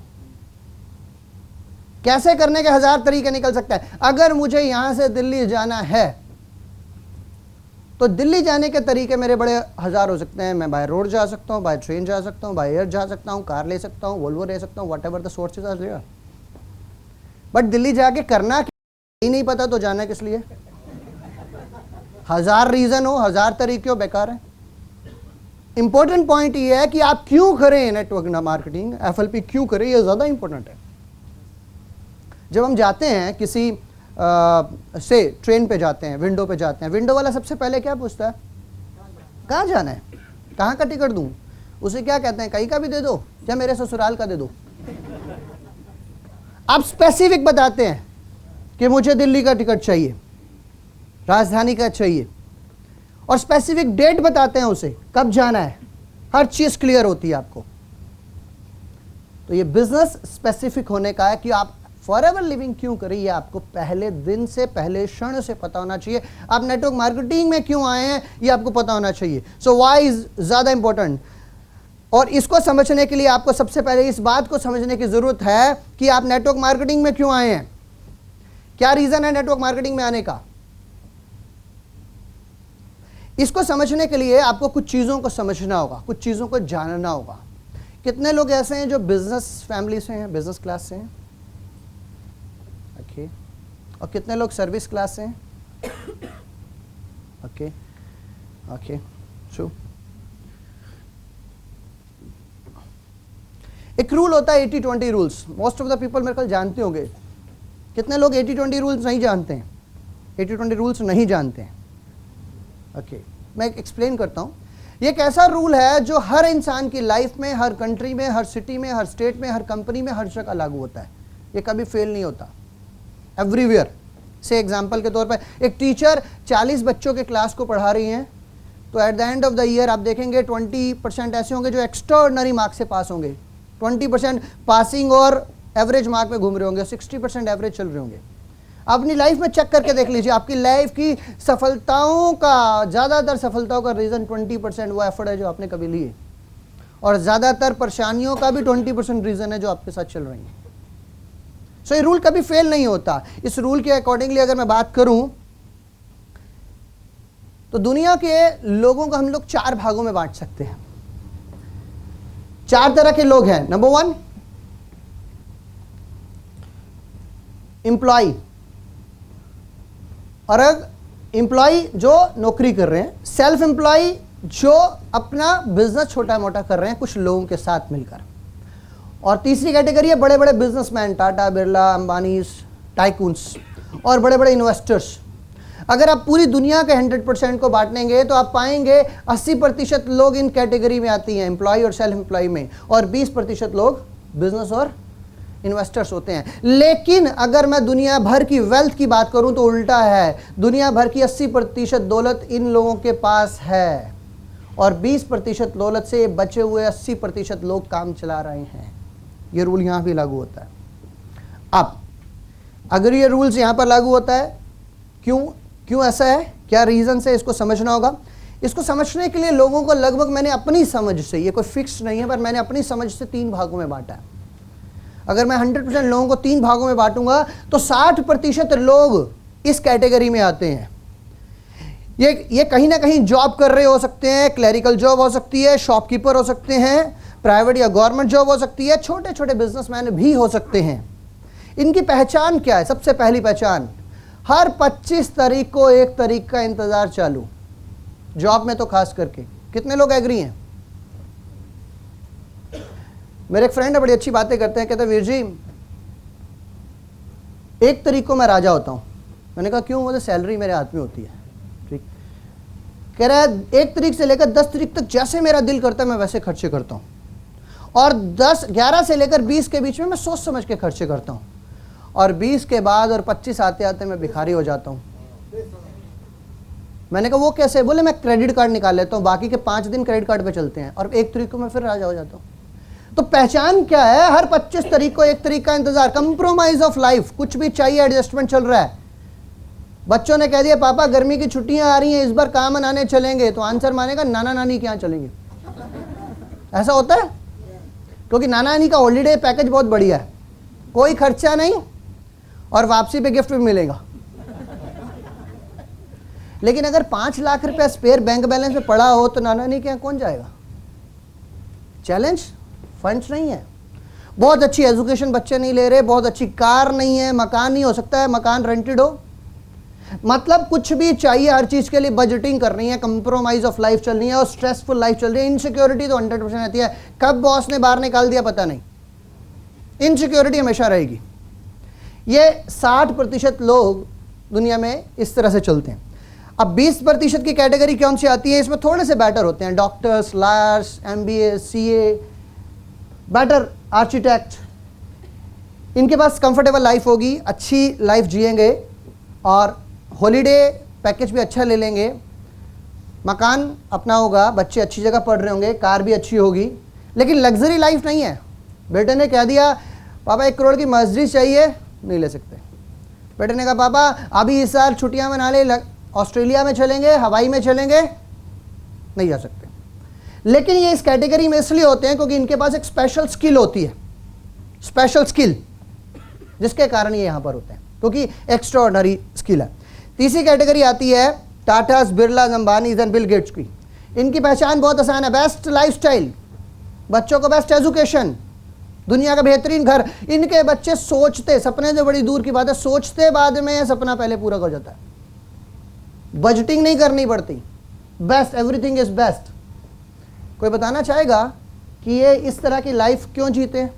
कैसे करने के 1000 तरीके निकल सकता है। अगर मुझे यहां से दिल्ली जाना है तो दिल्ली जाने के तरीके मेरे बड़े 1000 हो सकते हैं। मैं बाय रोड जा सकता हूँ, बाय ट्रेन जा सकता हूँ, बाय एयर जा सकता हूँ, कार ले सकता हूँ, वोल्वो ले सकता हूँ, whatever the sources are there. But Delhi जाके करना ही नहीं पता तो जाना किस लिए? 1000 रीजन हो, 1000 तरीके हो, बेकार है। इंपॉर्टेंट पॉइंट ये है कि आप क्यों करें नेटवर्क मार्केटिंग, एफएलपी क्यों करें, ये ज़्यादा इंपॉर्टेंट है। जब हम जाते हैं किसी से ट्रेन पे जाते हैं, विंडो पे जाते हैं, विंडो वाला सबसे पहले क्या पूछता है? कहाँ जाना है, कहाँ का टिकट दूँ? उसे क्या कहते हैं, कहीं का भी दे दो या मेरे ससुराल का दे दो? आप स्पेसिफिक बताते हैं कि मुझे दिल्ली का टिकट चाहिए, राजधानी का चाहिए, और स्पेसिफिक डेट बताते हैं उसे कब जाना है, हर चीज क्लियर होती है आपको। तो ये बिजनेस स्पेसिफिक होने का है कि आप फॉरएवर लिविंग क्यों करें, ये आपको पहले दिन से, पहले क्षण से पता होना चाहिए। आप नेटवर्क मार्केटिंग में क्यों आए हैं ये आपको पता होना चाहिए। सो व्हाई इज ज्यादा इंपॉर्टेंट। और इसको समझने के लिए आपको सबसे पहले इस बात को समझने की जरूरत है कि आप नेटवर्क मार्केटिंग में क्यों आए हैं, क्या रीजन है नेटवर्क मार्केटिंग में आने का। इसको समझने के लिए आपको कुछ चीजों को समझना होगा, कुछ चीजों को जानना होगा। कितने लोग ऐसे हैं जो बिजनेस फैमिली से हैं, बिजनेस क्लास से हैं, ओके, और कितने लोग सर्विस क्लास से हैं, ओके ओके ट्रू। एक रूल होता है 80-20 rules, most of the people मेरे ख्याल जानते होंगे। कितने लोग 80-20 रूल्स नहीं जानते हैं, 80-20 रूल्स नहीं जानते हैं, ओके मैं एक्सप्लेन करता हूं। ये एक ऐसा रूल है जो हर इंसान की लाइफ में, हर कंट्री में, हर सिटी में, हर स्टेट में, हर कंपनी में, हर जगह लागू होता है। ये कभी फेल नहीं होता, एवरीवेयर। से एग्जांपल के तौर पर एक टीचर 40 बच्चों के क्लास को पढ़ा रही हैं, तो at the end of the year आप देखेंगे 20% ऐसे होंगे जो एक्स्ट्राऑर्डिनरी मार्क्स से पास होंगे, 20% पासिंग और एवरेज मार्क में घूम रहे होंगे, 60% एवरेज चल रहे होंगे। अपनी लाइफ में चेक करके देख लीजिए, आपकी लाइफ की सफलताओं का, ज़्यादातर सफलताओं का रीज़न 20% वो एफर्ट है जो आपने कभी लिए, और ज़्यादातर परेशानियों का भी 20% रीज़न है जो आपके साथ चल रही है। सो ये रूल कभी फेल नहीं होता। इस रूल के अकॉर्डिंगली अगर मैं बात करूं तो दुनिया के लोगों को हम लोग 4 भागों में बांट सकते हैं। 4 तरह के लोग हैं। नंबर 1 एम्प्लॉय, और एम्प्लॉय जो नौकरी कर रहे हैं, सेल्फ एम्प्लॉय जो अपना बिजनेस छोटा मोटा कर रहे हैं कुछ लोगों के साथ मिलकर, और तीसरी कैटेगरी है बड़े बड़े बिजनेसमैन, टाटा, बिरला, अंबानी, टाइकून्स और बड़े बड़े इन्वेस्टर्स। अगर आप पूरी दुनिया के 100% को बांटेंगे तो आप पाएंगे 80% लोग इन कैटेगरी में आती हैं, एम्प्लॉय और सेल्फ एम्प्लॉय में, और 20% लोग बिजनेस और इन्वेस्टर्स होते हैं। लेकिन अगर मैं दुनिया भर की वेल्थ की बात करूं तो उल्टा है, दुनिया भर की 80% दौलत इन लोगों के पास है, और 20% दौलत से बचे हुए 80% लोग काम चला रहे हैं। ये रूल यहां भी लागू होता है। अब अगर ये रूल्स यहां पर लागू होता है, क्यों ऐसा है, क्या रीजन है, इसको समझना होगा। इसको समझने के लिए लोगों को लगभग मैंने अपनी समझ से, ये कोई फिक्स नहीं है, पर मैंने अपनी समझ से 3 भागों में बांटा है। अगर मैं 100% लोगों को 3 भागों में बांटूंगा तो 60% लोग इस कैटेगरी में आते हैं। ये कहीं ना कहीं जॉब कर रहे हो सकते हैं, क्लरिकल जॉब हो सकती है, शॉपकीपर हो सकते हैं, प्राइवेट या गवर्नमेंट जॉब हो सकती है, छोटे छोटे बिजनेसमैन भी हो सकते हैं। इनकी पहचान क्या है? सबसे पहली पहचान, हर 25 तारीख को 1 तारीख का इंतजार चालू, जॉब में तो खास करके। कितने लोग एग्री हैं? मेरे एक फ्रेंड है, बड़ी अच्छी बातें करते हैं, कहते हैं वीर जी 1 तारीख को मैं राजा होता हूं। मैंने कहा क्यों? बोले सैलरी मेरे हाथ में होती है। ठीक, कह रहा है 1 तारीख से लेकर 10 तारीख तक जैसे मेरा दिल करता है मैं वैसे खर्चे करता हूं, और 11 से लेकर 20 के बीच में मैं सोच समझ के खर्चे करता हूं, और 20 के बाद और 25 आते आते मैं भिखारी हो जाता हूं। मैंने कहा वो कैसे? बोले मैं क्रेडिट कार्ड निकाल लेता हूं, बाकी के 5 दिन क्रेडिट कार्ड पे चलते हैं, और 1 तारीख को मैं फिर राजा हो जाता हूं। तो पहचान क्या है? हर 25 तारीख को 1 तारीख का इंतजार, कंप्रोमाइज ऑफ लाइफ, कुछ भी चाहिए, एडजस्टमेंट चल रहा है। बच्चों ने कह दिया पापा गर्मी की छुट्टियां आ रही हैं, इस बार कहां मनाने चलेंगे? तो आंसर मानेगा नाना नानी के यहाँ चलेंगे। ऐसा होता है, क्योंकि नाना नानी का हॉलीडे पैकेज बहुत बढ़िया है, कोई खर्चा नहीं और वापसी पे गिफ्ट भी मिलेगा। लेकिन अगर 5 लाख रुपया स्पेयर बैंक बैलेंस में पड़ा हो तो नाना नानी के यहाँ कौन जाएगा? चैलेंज, फंड्स नहीं है, बहुत अच्छी एजुकेशन बच्चे नहीं ले रहे, बहुत अच्छी कार नहीं है, मकान नहीं, हो सकता है मकान रेंटेड हो, मतलब कुछ भी चाहिए, हर चीज के लिए बजटिंग करनी है, कंप्रोमाइज ऑफ लाइफ चलनी है, और स्ट्रेसफुल लाइफ चल रही है। इनसिक्योरिटी तो 100% रहती है, कब बॉस ने बाहर निकाल दिया पता नहीं, इनसिक्योरिटी हमेशा रहेगी। ये 60% लोग दुनिया में इस तरह से चलते हैं। अब 20% की कैटेगरी कौन सी आती है? इसमें थोड़े से बेटर होते हैं, doctors, lawyers, MBA, CA, better architect. इनके पास कंफर्टेबल लाइफ होगी, अच्छी लाइफ जिएंगे और हॉलीडे पैकेज भी अच्छा ले लेंगे, मकान अपना होगा, बच्चे अच्छी जगह पढ़ रहे होंगे, कार भी अच्छी होगी, लेकिन लग्जरी लाइफ नहीं है। बेटे ने कह दिया पापा 1 करोड़ की मर्सिडीज चाहिए, नहीं ले सकते। बेटे ने कहा पापा अभी इस साल छुट्टियां मना ले, ऑस्ट्रेलिया में चलेंगे, हवाई में चलेंगे, नहीं जा सकते। लेकिन ये इस कैटेगरी में इसलिए होते हैं क्योंकि इनके पास एक स्पेशल स्किल होती है, स्पेशल स्किल, जिसके कारण ये यहां पर होते हैं, क्योंकि एक्स्ट्राऑर्डिनरी स्किल है। तीसरी कैटेगरी आती है Tatas, Birlas, Ambanis and Bill Gates की। इनकी पहचान बहुत आसान है, बेस्ट लाइफस्टाइल, बच्चों को बेस्ट एजुकेशन, दुनिया का बेहतरीन घर। इनके बच्चे सोचते, सपने जो बड़ी दूर की बात है, सोचते बाद में सपना पहले पूरा हो जाता है, बजटिंग नहीं करनी पड़ती, बेस्ट, एवरीथिंग इज बेस्ट। कोई बताना चाहेगा कि ये इस तरह की लाइफ क्यों जीते?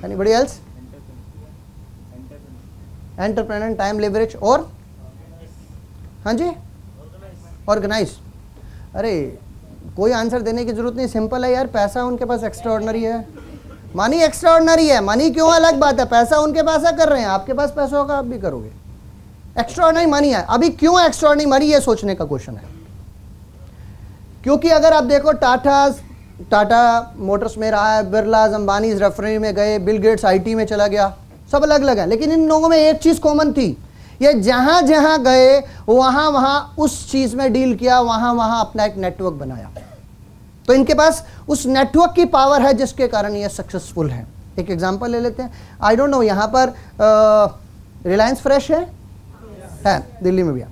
Anybody else? Entrepreneur, time leverage और हाँ जी ऑर्गेनाइज। अरे कोई आंसर देने की जरूरत नहीं, सिंपल है यार, पैसा उनके पास एक्स्ट्राऑर्डिनरी है, मनी एक्स्ट्राऑर्डिनरी है। मनी क्यों अलग बात है, पैसा उनके पास है, कर रहे हैं, आपके पास पैसा होगा आप भी करोगे। एक्स्ट्राऑर्डिनरी मनी है। अभी क्यों एक्स्ट्राऑर्डिनरी मनी, ये सोचने का क्वेश्चन है। क्योंकि अगर आप देखो टाटा मोटर्स में रहा है, बिरलास, अंबानी रेफाइनरी में गए, बिल गेट्स आईटी में चला गया, सब अलग अलग है, लेकिन इन लोगों में एक चीज कॉमन थी, ये जहां जहां गए वहां वहां उस चीज में डील किया, वहां वहां अपना एक नेटवर्क बनाया। तो इनके पास उस नेटवर्क की पावर है जिसके कारण ये सक्सेसफुल है। एक एग्जांपल ले लेते हैं, आई डोंट नो यहां पर रिलायंस फ्रेश है दिल्ली में भी।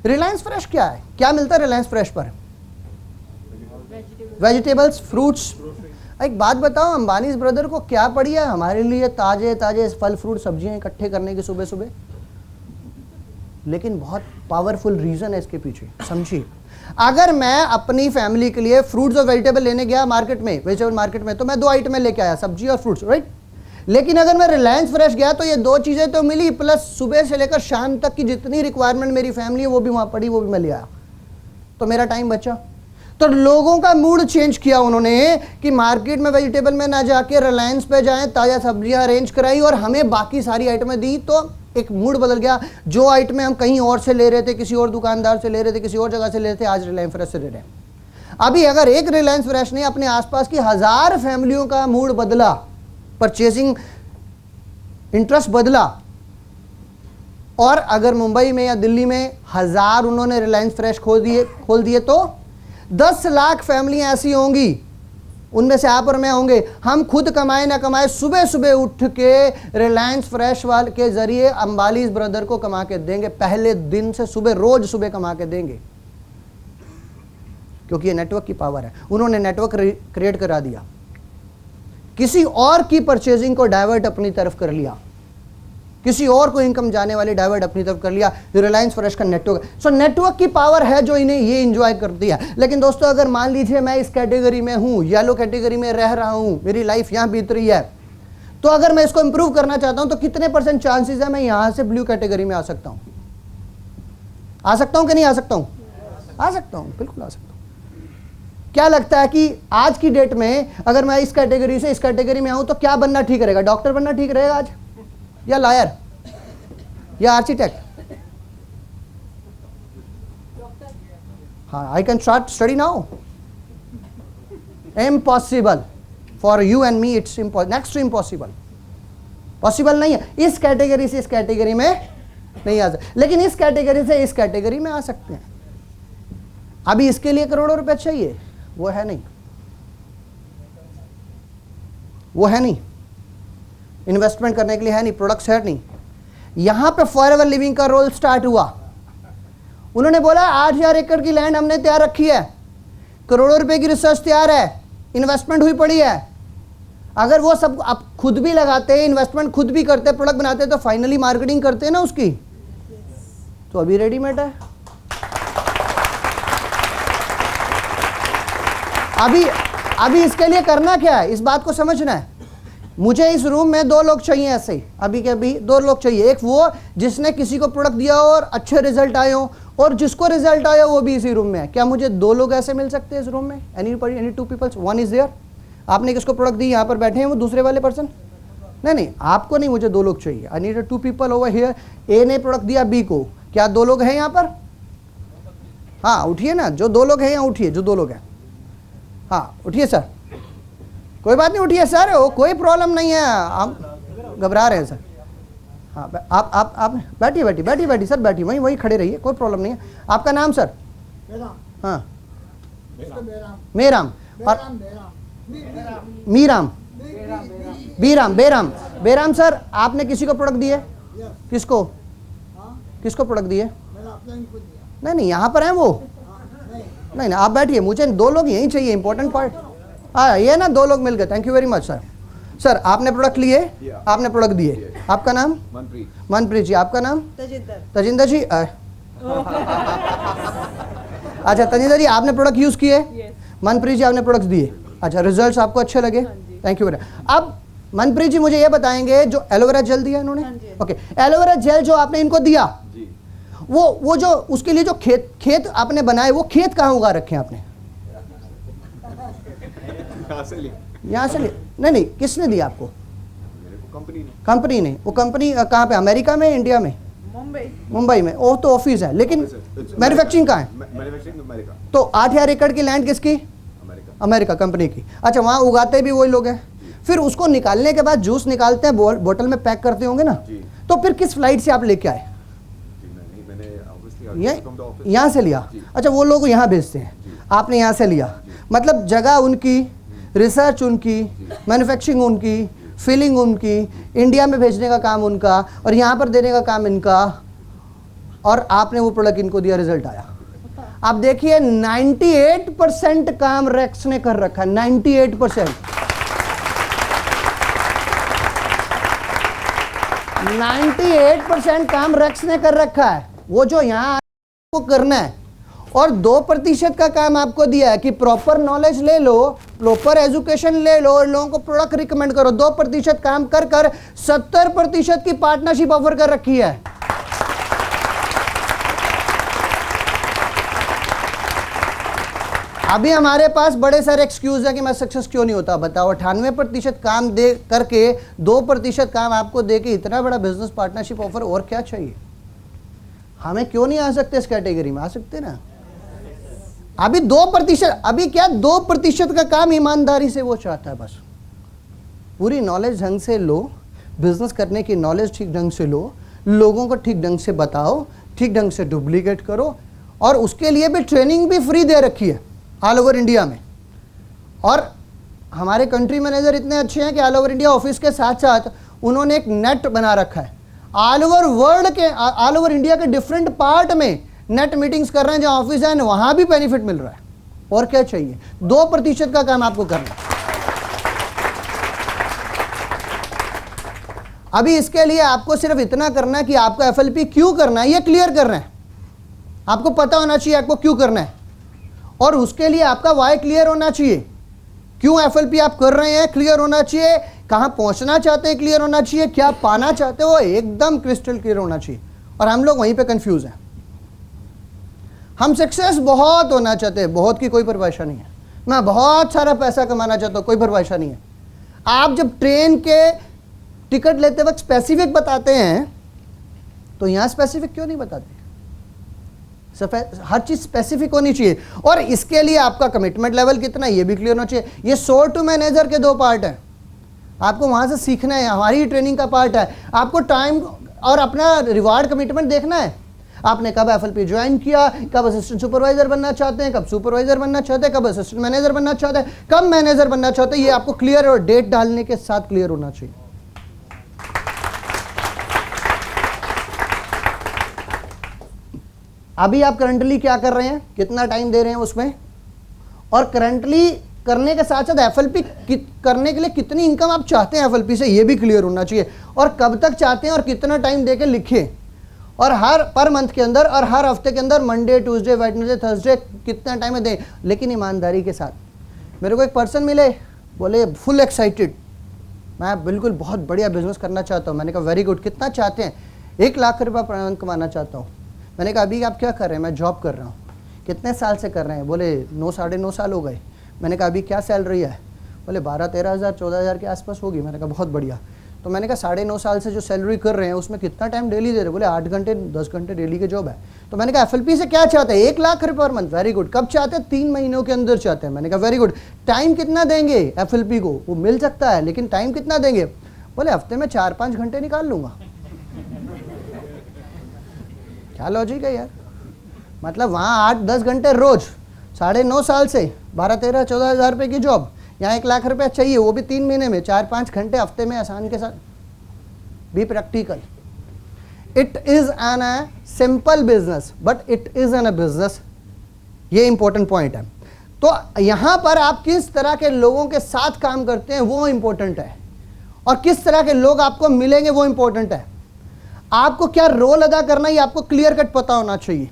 रिलायंस फ्रेश क्या है, क्या मिलता है रिलायंस फ्रेश पर? Vegetables, fruits. एक बात बताओ, अंबानी ब्रदर को क्या पड़ी है हमारे लिए ताजे ताजे फल फ्रूट सब्जियां इकट्ठे करने की सुबह सुबह? लेकिन बहुत पावरफुल रीजन है इसके पीछे, समझिए। अगर मैं अपनी फैमिली के लिए फ्रूट्स और वेजिटेबल लेने गया मार्केट में, वेजिटेबल मार्केट में, तो मैं 2 आइटमें लेके आया, सब्जी और फ्रूट्स, राइट। लेकिन अगर मैं रिलायंस फ्रेश गया तो ये 2 चीजें तो मिली, प्लस सुबह से लेकर शाम तक की जितनी रिक्वायरमेंट मेरी फैमिली है वो भी वहां पड़ी, वो भी मैं ले आया, तो मेरा टाइम बचा। तो लोगों का मूड चेंज किया उन्होंने कि मार्केट में वेजिटेबल में ना जाके रिलायंस पे जाएं, ताजा सब्जियां अरेंज कराई और हमें बाकी सारी आइटमें दी, तो एक मूड बदल गया। जो आइटमें हम कहीं और से ले रहे थे, किसी और दुकानदार से ले रहे थे, किसी और जगह से ले रहे थे, आज रिलायंस फ्रेश से ले रहे हैं। अभी अगर एक रिलायंस फ्रेश ने अपने आसपास की 1000 फैमिलियों का मूड बदला, परचेसिंग इंटरेस्ट बदला, और अगर मुंबई में या दिल्ली में 1000 उन्होंने रिलायंस फ्रेश खोल दिए तो 10 लाख फैमिलियां ऐसी होंगी, उनमें से आप और मैं होंगे। हम खुद कमाए ना कमाए, सुबह सुबह उठ के रिलायंस फ्रेश वाले के जरिए अंबानी ब्रदर को कमा के देंगे, पहले दिन से सुबह, रोज सुबह कमा के देंगे, क्योंकि ये नेटवर्क की पावर है। उन्होंने नेटवर्क क्रिएट करा दिया, किसी और की परचेजिंग को डाइवर्ट अपनी तरफ कर लिया, किसी और को इनकम जाने वाली डाइवर्ट अपनी तरफ कर लिया। रिलायंस फ्रेश का नेटवर्क, सो नेटवर्क की पावर है जो इन्हें ये एंजॉय करती है। लेकिन दोस्तों अगर मान लीजिए मैं इस कैटेगरी में हूं, येलो कैटेगरी में रह रहा हूं, मेरी लाइफ यहां बीत रही है, तो अगर मैं इसको इंप्रूव करना चाहता हूं तो कितने % चांसेस है मैं यहां से ब्लू कैटेगरी में आ सकता हूं? आ सकता हूं कि नहीं आ सकता हूं? आ सकता हूं, बिल्कुल आ सकता हूं। क्या लगता है कि आज की डेट में अगर मैं इस कैटेगरी से इस कैटेगरी में आऊं तो क्या बनना ठीक रहेगा? डॉक्टर बनना ठीक रहेगा आज, या लायर, या आर्किटेक्ट? हाँ, I can start study now. Impossible for you and me, it's next to impossible, possible नहीं है। इस कैटेगरी से इस कैटेगरी में नहीं आ सकते, लेकिन इस कैटेगरी से इस कैटेगरी में आ सकते हैं। अभी इसके लिए करोड़ों रुपए चाहिए, वो है नहीं, वो है नहीं, इन्वेस्टमेंट करने के लिए है नहीं, प्रोडक्ट्स है नहीं। यहां पे फॉरएवर लिविंग का रोल स्टार्ट हुआ। उन्होंने बोला 8000 एकड़ की लैंड हमने तैयार रखी है, करोड़ों रुपए की रिसर्च तैयार है, इन्वेस्टमेंट हुई पड़ी है। अगर वो सब आप खुद भी लगाते हैं, इन्वेस्टमेंट खुद भी करते, प्रोडक्ट बनाते, तो फाइनली मार्केटिंग करते हैं ना उसकी, तो अभी रेडीमेड है। अभी इसके लिए करना क्या है, इस बात को समझना है। मुझे इस रूम में 2 लोग चाहिए ऐसे, अभी के अभी 2 लोग चाहिए। एक वो जिसने किसी को प्रोडक्ट दिया हो और अच्छे रिजल्ट आए हो, और जिसको रिजल्ट आया वो भी इसी रूम में है। क्या मुझे 2 लोग ऐसे मिल सकते हैं इस रूम में? Any 2 peoples? 1 इज देयर, आपने किसको प्रोडक्ट दी? यहाँ पर बैठे हैं वो दूसरे वाले पर्सन? नहीं, आपको नहीं, मुझे 2 लोग चाहिए। I need 2 people over here. A ने प्रोडक्ट दिया बी को, क्या 2 लोग हैं यहाँ पर? हाँ उठिए ना, जो 2 लोग हैं यहाँ उठिए, जो 2 लोग हैं। हाँ उठिए सर, कोई बात नहीं, उठिए सर, वो कोई प्रॉब्लम नहीं है, हम घबरा रहे हैं सर। हाँ आप बैठिए बैठिए बैठिए बैठिए सर, बैठिए, वहीं खड़े रहिए, कोई प्रॉब्लम नहीं है। आपका नाम सर? हाँ मेराम और मीराम, बेराम। बेराम सर, आपने किसी को प्रोडक्ट दिए? किसको प्रोडक्ट दिए? नहीं, यहाँ पर हैं वो। नहीं, आप बैठिए, मुझे 2 लोग यहीं चाहिए, इंपॉर्टेंट पार्ट। हाँ ये ना 2 लोग मिल गए, thank you very much sir. Sir आपने प्रोडक्ट लिए, आपने प्रोडक्ट दिए। आपका नाम? मनप्रीत जी। आपका नाम? तजिंदर जी। अच्छा तजिंदर जी, आपने प्रोडक्ट यूज किए? मनप्रीत जी आपने प्रोडक्ट दिए। अच्छा, रिजल्ट्स आपको अच्छे लगे? Thank you very much. अब मनप्रीत जी मुझे ये बताएंगे, जो एलोवेरा जेल दिया इन्होंने, ओके, एलोवेरा जेल जो आपने इनको दिया, वो जो उसके लिए जो खेत आपने बनाए, वो खेत कहाँ उगा रखे हैं आपने? यहाँ से लिए? नहीं, किसने दिया आपको? कंपनी ने। वो कंपनी कहाँ पे? अमेरिका में, इंडिया में? मुंबई में। वो तो ऑफिस है, लेकिन मैन्युफैक्चरिंग कहाँ है? अमेरिका। तो 8,000 एकड़ की लैंड किसकी? अमेरिका कंपनी की। अच्छा, वहाँ उगाते भी वही लोग हैं। फिर उसको निकालने के बाद जूस निकालते हैं, बोतल में पैक करते होंगे ना, तो फिर किस फ्लाइट से आप लेके आए? यहाँ से लिया? अच्छा, वो लोग यहाँ भेजते हैं, आपने यहाँ से लिया, मतलब जगह उनकी, रिसर्च उनकी, मैन्युफैक्चरिंग उनकी, फिलिंग उनकी, इंडिया में भेजने का काम उनका, और यहाँ पर देने का काम इनका, और आपने वो प्रोडक्ट इनको दिया, रिजल्ट आया। आप देखिए 98% काम रेक्स ने कर रखा है, 98%। 98% काम रेक्स ने कर रखा है। वो जो यहाँ आपको करना है, और 2% का काम आपको दिया है कि प्रॉपर नॉलेज ले लो, प्रॉपर एजुकेशन ले लो, और लोगों को प्रोडक्ट रिकमेंड करो। 2% काम कर 70% की पार्टनरशिप ऑफर कर रखी है। अभी हमारे पास बड़े सारे एक्सक्यूज है कि मैं सक्सेस क्यों नहीं होता। बताओ, 98% काम दे करके 2% काम आपको दे के इतना बड़ा बिजनेस पार्टनरशिप ऑफर, और क्या चाहिए? हमें क्यों नहीं आ सकते इस कैटेगरी में? आ सकते ना। अभी 2%, अभी क्या 2% का काम ईमानदारी से वो चाहता है। बस पूरी नॉलेज ढंग से लो, बिजनेस करने की नॉलेज ठीक ढंग से लो, लोगों को ठीक ढंग से बताओ, ठीक ढंग से डुप्लीकेट करो, और उसके लिए भी ट्रेनिंग भी फ्री दे रखी है ऑल ओवर इंडिया में। और हमारे कंट्री मैनेजर इतने अच्छे हैं कि ऑल ओवर इंडिया ऑफिस के साथ साथ उन्होंने एक नेट बना रखा है, ऑल ओवर वर्ल्ड के, ऑल ओवर इंडिया के डिफरेंट पार्ट में नेट मीटिंग्स कर रहे हैं, जहां ऑफिस है वहां भी बेनिफिट मिल रहा है। और क्या चाहिए? 2% का काम आपको करना है। अभी इसके लिए आपको सिर्फ इतना करना है कि आपको FLP क्यों करना है, ये क्लियर करना है। आपको पता होना चाहिए आपको क्यों करना है, और उसके लिए आपका वाई क्लियर होना चाहिए। क्यों FLP आप कर रहे हैं क्लियर होना चाहिए, कहां पहुंचना चाहते हैं क्लियर होना चाहिए, क्या पाना चाहते हो एकदम क्रिस्टल क्लियर होना चाहिए। और हम लोग वहीं पे कंफ्यूज हैं। हम सक्सेस बहुत होना चाहते हैं, बहुत की कोई परिभाषा नहीं है। मैं बहुत सारा पैसा कमाना चाहता हूं, कोई परिभाषा नहीं है। आप जब ट्रेन के टिकट लेते वक्त स्पेसिफिक बताते हैं, तो यहां स्पेसिफिक क्यों नहीं बताते? हर चीज स्पेसिफिक होनी चाहिए। और इसके लिए आपका कमिटमेंट लेवल कितना है ये भी क्लियर होना चाहिए। ये सोर टू मैनेजर के 2 पार्ट हैं, आपको वहां से सीखना है, हमारी ही ट्रेनिंग का पार्ट है। आपको टाइम और अपना रिवार्ड कमिटमेंट देखना है। आपने कब FLP ज्वाइन किया, कब असिस्टेंट सुपरवाइजर बनना चाहते हैं, कब सुपरवाइजर बनना चाहते हैं, कब असिस्टेंट मैनेजर बनना चाहते हैं, कब मैनेजर बनना चाहते हैं, ये आपको क्लियर और डेट डालने के साथ क्लियर होना चाहिए। अभी आप करंटली क्या कर रहे हैं, कितना टाइम दे रहे हैं उसमें, और करंटली करने के साथ साथ FLP करने के लिए कितनी इनकम आप चाहते हैं FLP से, ये भी क्लियर होना चाहिए। और कब तक चाहते हैं और कितना टाइम देके लिखें, और हर पर मंथ के अंदर और हर हफ्ते के अंदर मंडे, ट्यूसडे, वेडनेसडे, थर्सडे कितना टाइम दें, लेकिन ईमानदारी के साथ। मेरे को एक पर्सन मिले, बोले फुल एक्साइटेड, मैं बिल्कुल बहुत बढ़िया बिजनेस करना चाहता हूँ। मैंने कहा वेरी गुड, कितना चाहते हैं? 1 लाख रुपये पर मंथ कमाना चाहता हूँ। मैंने कहा अभी आप क्या कर रहे हैं? मैं जॉब कर रहा हूँ। कितने साल से कर रहे हैं? बोले 9 साढ़े 9 साल हो गए। मैंने कहा अभी क्या सैलरी है? बोले 12-13 हज़ार 14 हज़ार के आसपास होगी। मैंने कहा बहुत बढ़िया। तो मैंने कहा 9.5 साल से जो सैलरी कर रहे हैं उसमें कितना टाइम डेली दे रहे? बोले 8 घंटे 10 घंटे डेली की जॉब है। तो मैंने कहा FLP से क्या चाहते हैं? 1 लाख रुपये पर मंथ। Very good. कब चाहते हैं? 3 महीनों के अंदर चाहते हैं। मैंने कहा वेरी गुड। टाइम कितना देंगे FLP को? वो मिल सकता है लेकिन टाइम कितना देंगे? बोले हफ्ते में 4-5 घंटे निकाल लूंगा। क्या लॉजिक है यार? मतलब वहाँ 8-10 घंटे रोज 9.5 साल से 12-13-14 हज़ार रुपये की जॉब, यहाँ 1 लाख रुपया चाहिए, वो भी 3 महीने में, 4-5 घंटे हफ्ते में आसान के साथ। Be practical. It is an a simple business but it is an a business. ये इंपॉर्टेंट पॉइंट है। तो यहां पर आप किस तरह के लोगों के साथ काम करते हैं वो इंपॉर्टेंट है, और किस तरह के लोग आपको मिलेंगे वो इंपॉर्टेंट है। आपको क्या रोल अदा करना है आपको क्लियर कट पता होना चाहिए।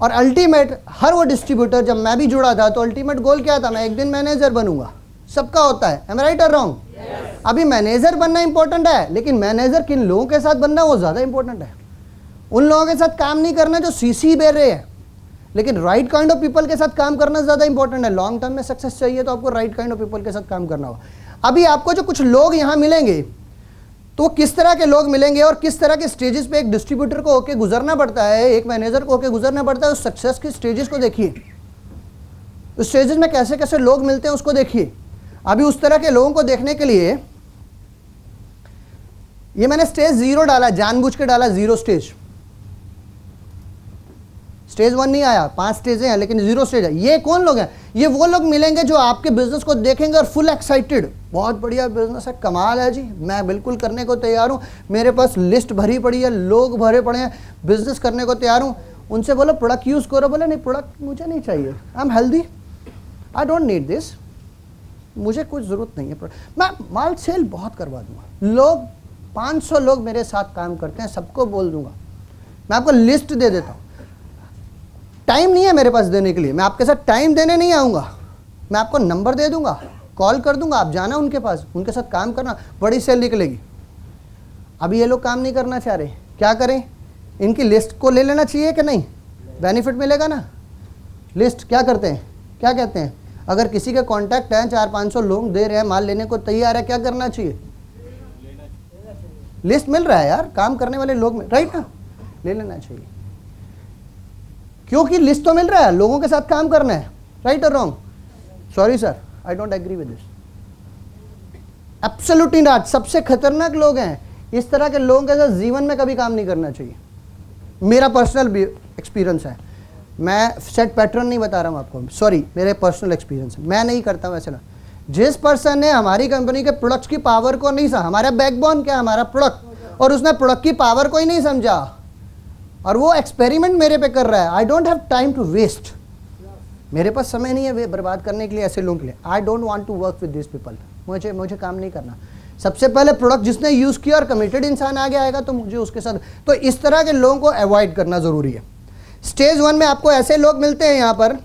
और अल्टीमेट हर वो डिस्ट्रीब्यूटर, जब मैं भी जुड़ा था तो अल्टीमेट गोल क्या था? मैं एक दिन मैनेजर बनूंगा। सबका होता है, एम आई राइट और रॉन्ग? अभी मैनेजर बनना इंपॉर्टेंट है, लेकिन मैनेजर किन लोगों के साथ बनना वो ज्यादा इंपॉर्टेंट है। उन लोगों के साथ काम नहीं करना जो सीसी बेर रहे हैं, लेकिन राइट काइंड ऑफ पीपल के साथ काम करना ज्यादा इंपॉर्टेंट है। लॉन्ग टर्म में सक्सेस चाहिए तो आपको राइट काइंड ऑफ पीपल के साथ काम करना होगा। अभी आपको जो कुछ लोग यहाँ मिलेंगे तो किस तरह के लोग मिलेंगे और किस तरह के स्टेजेस पे एक डिस्ट्रीब्यूटर को होके गुजरना पड़ता है, एक मैनेजर को होके गुजरना पड़ता है, उस सक्सेस के स्टेजेस को देखिए। उस स्टेजेस में कैसे कैसे लोग मिलते हैं उसको देखिए। अभी उस तरह के लोगों को देखने के लिए ये मैंने स्टेज 0 डाला, जानबूझ के डाला 0 स्टेज। स्टेज 1 नहीं आया, 5 स्टेज हैं लेकिन 0 स्टेज है। ये कौन लोग हैं? ये वो लोग मिलेंगे जो आपके बिजनेस को देखेंगे और फुल एक्साइटेड, बहुत बढ़िया बिजनेस है, कमाल है जी, मैं बिल्कुल करने को तैयार हूँ, मेरे पास लिस्ट भरी पड़ी है, लोग भरे पड़े हैं, बिजनेस करने को तैयार हूँ। उनसे बोलो प्रोडक्ट यूज करो, बोले नहीं प्रोडक्ट मुझे नहीं चाहिए, I am healthy, I don't need this, मुझे कुछ जरूरत नहीं है, मैं माल सेल बहुत करवा दूंगा। लोग 500 लोग मेरे साथ काम करते हैं, सबको बोल दूंगा, मैं आपको लिस्ट दे देता हूँ। टाइम नहीं है मेरे पास देने के लिए, मैं आपके साथ टाइम देने नहीं आऊँगा, मैं आपको नंबर दे दूंगा, कॉल कर दूंगा, आप जाना उनके पास, उनके साथ काम करना, बड़ी सेल निकलेगी। अभी ये लोग काम नहीं करना चाह रहे, क्या करें? इनकी लिस्ट को ले लेना चाहिए कि नहीं? बेनिफिट मिलेगा ना। लिस्ट क्या करते हैं, क्या कहते हैं? अगर किसी के कॉन्टैक्ट हैं, 400-500 लोग दे रहे हैं, माल लेने को तैयार है, क्या करना चाहिए? लिस्ट मिल रहा है यार, काम करने वाले लोग, राइट ना, ले लेना चाहिए, क्योंकि लिस्ट तो मिल रहा है, लोगों के साथ काम करना है, राइट और wrong? Sorry sir, I don't agree with this, absolutely not. सबसे खतरनाक लोग हैं, इस तरह के लोगों के साथ जीवन में कभी काम नहीं करना चाहिए। मेरा पर्सनल एक्सपीरियंस है, मैं सेट पैटर्न नहीं बता रहा हूँ आपको, सॉरी, मेरे पर्सनल एक्सपीरियंस है, मैं नहीं करता वैसे ना। जिस पर्सन ने हमारी कंपनी के प्रोडक्ट्स की पावर को नहीं समझा, हमारा बैकबोन क्या है, हमारा प्रोडक्ट, और उसने प्रोडक्ट की पावर को ही नहीं समझा और वो एक्सपेरिमेंट मेरे पे कर रहा है, I don't have time to waste, मेरे पास समय नहीं है वे बर्बाद करने के लिए ऐसे लोगों के लिए। I don't want to work with this people, मुझे काम नहीं करना। सबसे पहले प्रोडक्ट जिसने यूज़ किया और कमिटेड इंसान आगे आएगा तो मुझे उसके साथ, तो इस तरह के लोगों को अवॉइड करना ज़रूरी है। स्टेज 1 में आपको ऐसे लोग मिलते हैं यहाँ पर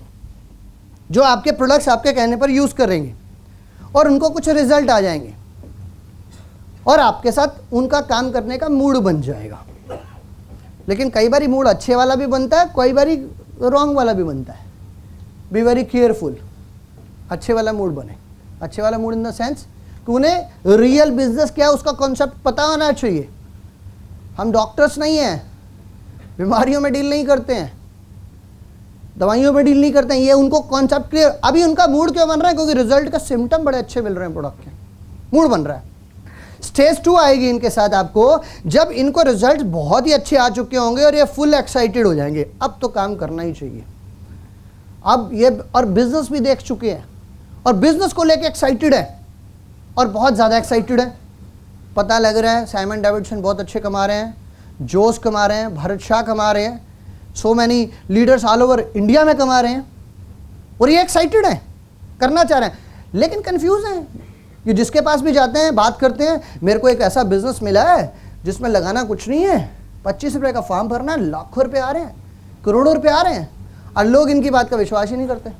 जो आपके प्रोडक्ट्स आपके कहने पर यूज़ करेंगे और उनको कुछ रिजल्ट आ जाएंगे और आपके साथ उनका काम करने का मूड बन जाएगा। लेकिन कई बार मूड अच्छे वाला भी बनता है, कई बार रॉन्ग वाला भी बनता है। बी वेरी केयरफुल, अच्छे वाला मूड बने, अच्छे वाला मूड इन द सेंस कि उन्हें रियल बिजनेस क्या है उसका कॉन्सेप्ट पता होना चाहिए। हम डॉक्टर्स नहीं हैं, बीमारियों में डील नहीं करते हैं, दवाइयों में डील नहीं करते हैं, ये उनको कॉन्सेप्ट क्लियर। अभी उनका मूड क्यों बन रहा है? क्योंकि रिजल्ट का सिम्टम बड़े अच्छे मिल रहे हैं, प्रोडक्ट के मूड बन रहा है। स्टेज 2 आएगी इनके साथ आपको, जब इनको रिजल्ट बहुत ही अच्छे आ चुके होंगे और ये फुल एक्साइटेड हो जाएंगे, अब तो काम करना ही चाहिए। अब ये और बिजनेस भी देख चुके हैं और बिजनेस को लेके एक्साइटेड है और बहुत ज़्यादा एक्साइटेड है। पता लग रहा है साइमन डेविडसन बहुत अच्छे कमा रहे हैं, जोस कमा रहे हैं, भरत शाह कमा रहे हैं, so many leaders all over India में कमा रहे हैं और ये एक्साइटेड हैं, करना चाह रहे हैं, लेकिन कंफ्यूज हैं। कि जिसके पास भी जाते हैं बात करते हैं, मेरे को एक ऐसा बिजनेस मिला है जिसमें लगाना कुछ नहीं है, 25 रुपये का फॉर्म भरना है, लाखों रुपये आ रहे हैं, करोड़ों रुपये आ रहे हैं, और लोग इनकी बात का विश्वास ही नहीं करते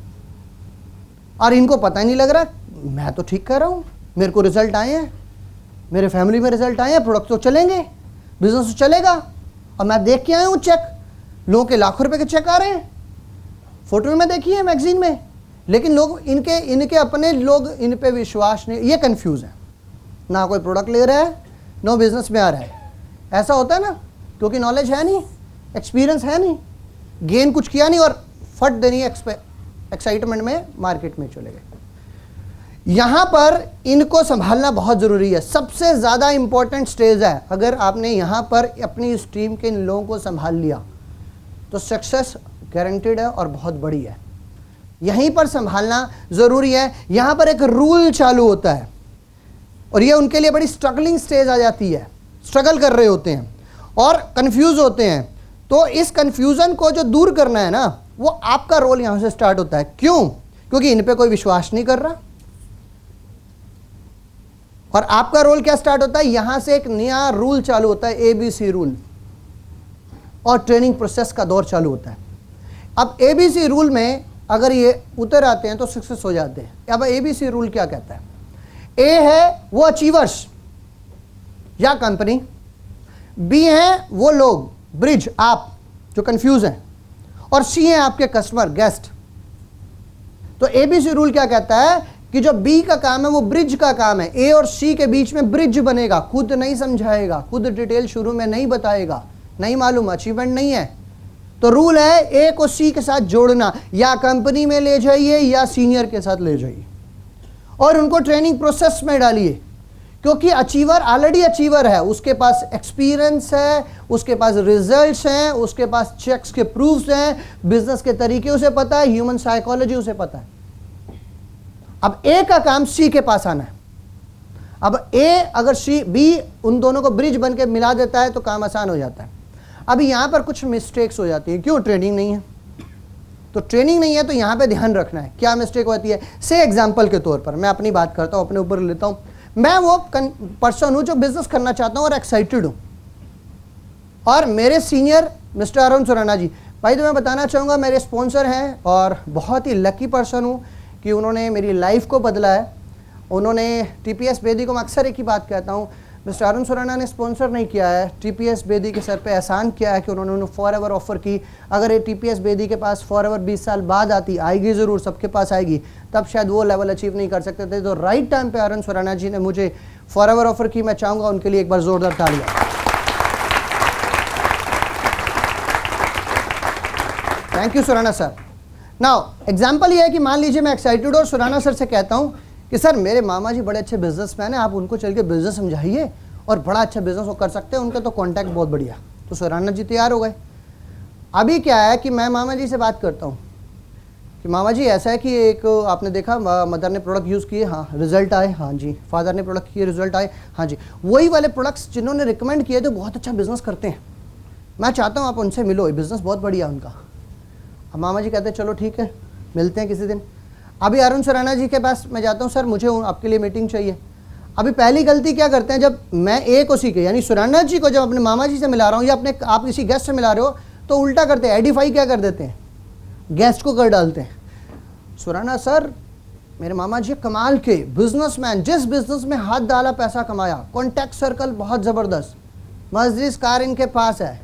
और इनको पता ही नहीं लग रहा मैं तो ठीक कर रहा हूँ, मेरे को रिजल्ट आए हैं, मेरे फैमिली में रिजल्ट आए हैं, प्रोडक्ट तो चलेंगे, बिजनेस तो चलेगा। और मैं देख के आया हूँ चेक, लोगों के लाखों रुपए के चेक आ रहे हैं, फोटो में देखिए मैगजीन में, लेकिन लोग इनके अपने लोग इन पे विश्वास नहीं, ये कंफ्यूज है, ना कोई प्रोडक्ट ले रहा है, नो बिजनेस में आ रहा है। ऐसा होता है ना, क्योंकि नॉलेज है नहीं, एक्सपीरियंस है नहीं, गेन कुछ किया नहीं और फट देनी एक्साइटमेंट में मार्केट में चले गए। यहां पर इनको संभालना बहुत जरूरी है, सबसे ज्यादा इंपॉर्टेंट स्टेज है। अगर आपने यहां पर अपनी इस टीम के इन लोगों को संभाल लिया तो सक्सेस गारंटेड है और बहुत बड़ी है। यहीं पर संभालना जरूरी है। यहां पर एक रूल चालू होता है और ये उनके लिए बड़ी स्ट्रगलिंग स्टेज आ जाती है, स्ट्रगल कर रहे होते हैं और कंफ्यूज होते हैं। तो इस कंफ्यूजन को जो दूर करना है ना, वो आपका रोल यहां से स्टार्ट होता है। क्यों? क्योंकि इन पे कोई विश्वास नहीं कर रहा। और आपका रोल क्या स्टार्ट होता है? यहां से एक नया रूल चालू होता है, ABC रूल, और ट्रेनिंग प्रोसेस का दौर चालू होता है। अब ABC रूल में अगर ये उतर आते हैं तो सक्सेस हो जाते हैं। अब ABC रूल क्या कहता है? A है वो अचीवर्स या कंपनी, B है वो लोग, ब्रिज, आप जो कंफ्यूज हैं, और C है आपके कस्टमर, गेस्ट। तो ABC रूल क्या कहता है कि जो B का काम है वो ब्रिज का काम है। A और C के बीच में ब्रिज बनेगा, खुद नहीं समझाएगा, खुद डिटेल शुरू में नहीं बताएगा, नहीं मालूम, अचीवमेंट नहीं है। तो रूल है A को C के साथ जोड़ना, या कंपनी में ले जाइए या सीनियर के साथ ले जाइए और उनको ट्रेनिंग प्रोसेस में डालिए। क्योंकि अचीवर ऑलरेडी अचीवर है, उसके पास एक्सपीरियंस है, उसके पास रिजल्ट्स हैं, उसके पास चेक्स के प्रूफ्स हैं, बिजनेस के तरीके उसे पता है, ह्यूमन साइकोलॉजी उसे पता है। अब A का काम C के पास आना है। अब A अगर B उन दोनों को ब्रिज बन के मिला देता है तो काम आसान हो जाता है। अभी यहां पर कुछ मिस्टेक्स हो जाती है। क्यों? ट्रेनिंग नहीं है। तो ट्रेनिंग नहीं है तो यहां पे ध्यान रखना है क्या मिस्टेक होती है। से एग्जांपल के तौर पर मैं अपनी बात करता हूं, अपने ऊपर लेता हूं। मैं वो पर्सन हूं जो बिजनेस करना चाहता हूं और एक्साइटेड हूं, और मेरे सीनियर मिस्टर अरुण सुराना जी, भाई तो मैं बताना चाहूँगा मेरे स्पॉन्सर हैं और बहुत ही लकी पर्सन हूँ कि उन्होंने मेरी लाइफ को बदला है। उन्होंने TPS बेदी को, मैं अक्सर एक ही बात कहता हूँ, मिस्टर अरुण सुराना ने स्पॉन्सर नहीं किया है, TPS बेदी के सर पे एहसान किया है कि उन्होंने फॉर एवर ऑफर की। अगर ये TPS बेदी के पास फॉर एवर 20 साल बाद आती, आएगी ज़रूर, सबके पास आएगी, तब शायद वो लेवल अचीव नहीं कर सकते थे। तो राइट टाइम पे अरुण सुराना जी ने मुझे फॉर एवर ऑफर की। मैं चाहूँगा उनके लिए एक बार ज़ोरदार तालियाँ। Thank you Surana sir. Now example ये है कि मान लीजिए मैं एक्साइटेड और सुराना सर से कहता हूँ कि सर मेरे मामा जी बड़े अच्छे बिजनेसमैन हैं, आप उनको चल के बिजनेस समझाइए और बड़ा अच्छा बिजनेस वो कर सकते हैं, उनके तो कॉन्टैक्ट बहुत बढ़िया। तो सुराना जी तैयार हो गए। अभी क्या है कि मैं मामा जी से बात करता हूँ कि मामा जी ऐसा है कि एक आपने देखा मदर ने प्रोडक्ट यूज़ किए, हाँ रिजल्ट आए, हाँ जी, फादर ने प्रोडक्ट किए, रिजल्ट आए, हाँ जी, वही वाले प्रोडक्ट्स जिन्होंने रिकमेंड किए तो बहुत अच्छा बिजनेस करते हैं, मैं चाहता हूँ आप उनसे मिलो, बिजनेस बहुत बढ़िया उनका। अब मामा जी कहते हैं चलो ठीक है, मिलते हैं किसी दिन। अभी अरुण सुराना जी के पास मैं जाता हूँ, सर मुझे आपके लिए मीटिंग चाहिए। अभी पहली गलती क्या करते हैं, जब मैं A को C के यानी सुराना जी को जब अपने मामा जी से मिला रहा हूँ या अपने आप किसी गेस्ट से मिला रहे हो तो उल्टा करते हैं, एडिफाई क्या कर देते हैं, गेस्ट को कर डालते हैं। सुराना सर मेरे मामा जी कमाल के बिजनेसमैन, जिस बिजनेस में हाथ डाला पैसा कमाया, कॉन्टैक्ट सर्कल बहुत ज़बरदस्त, मर्सिडीज कार इनके पास है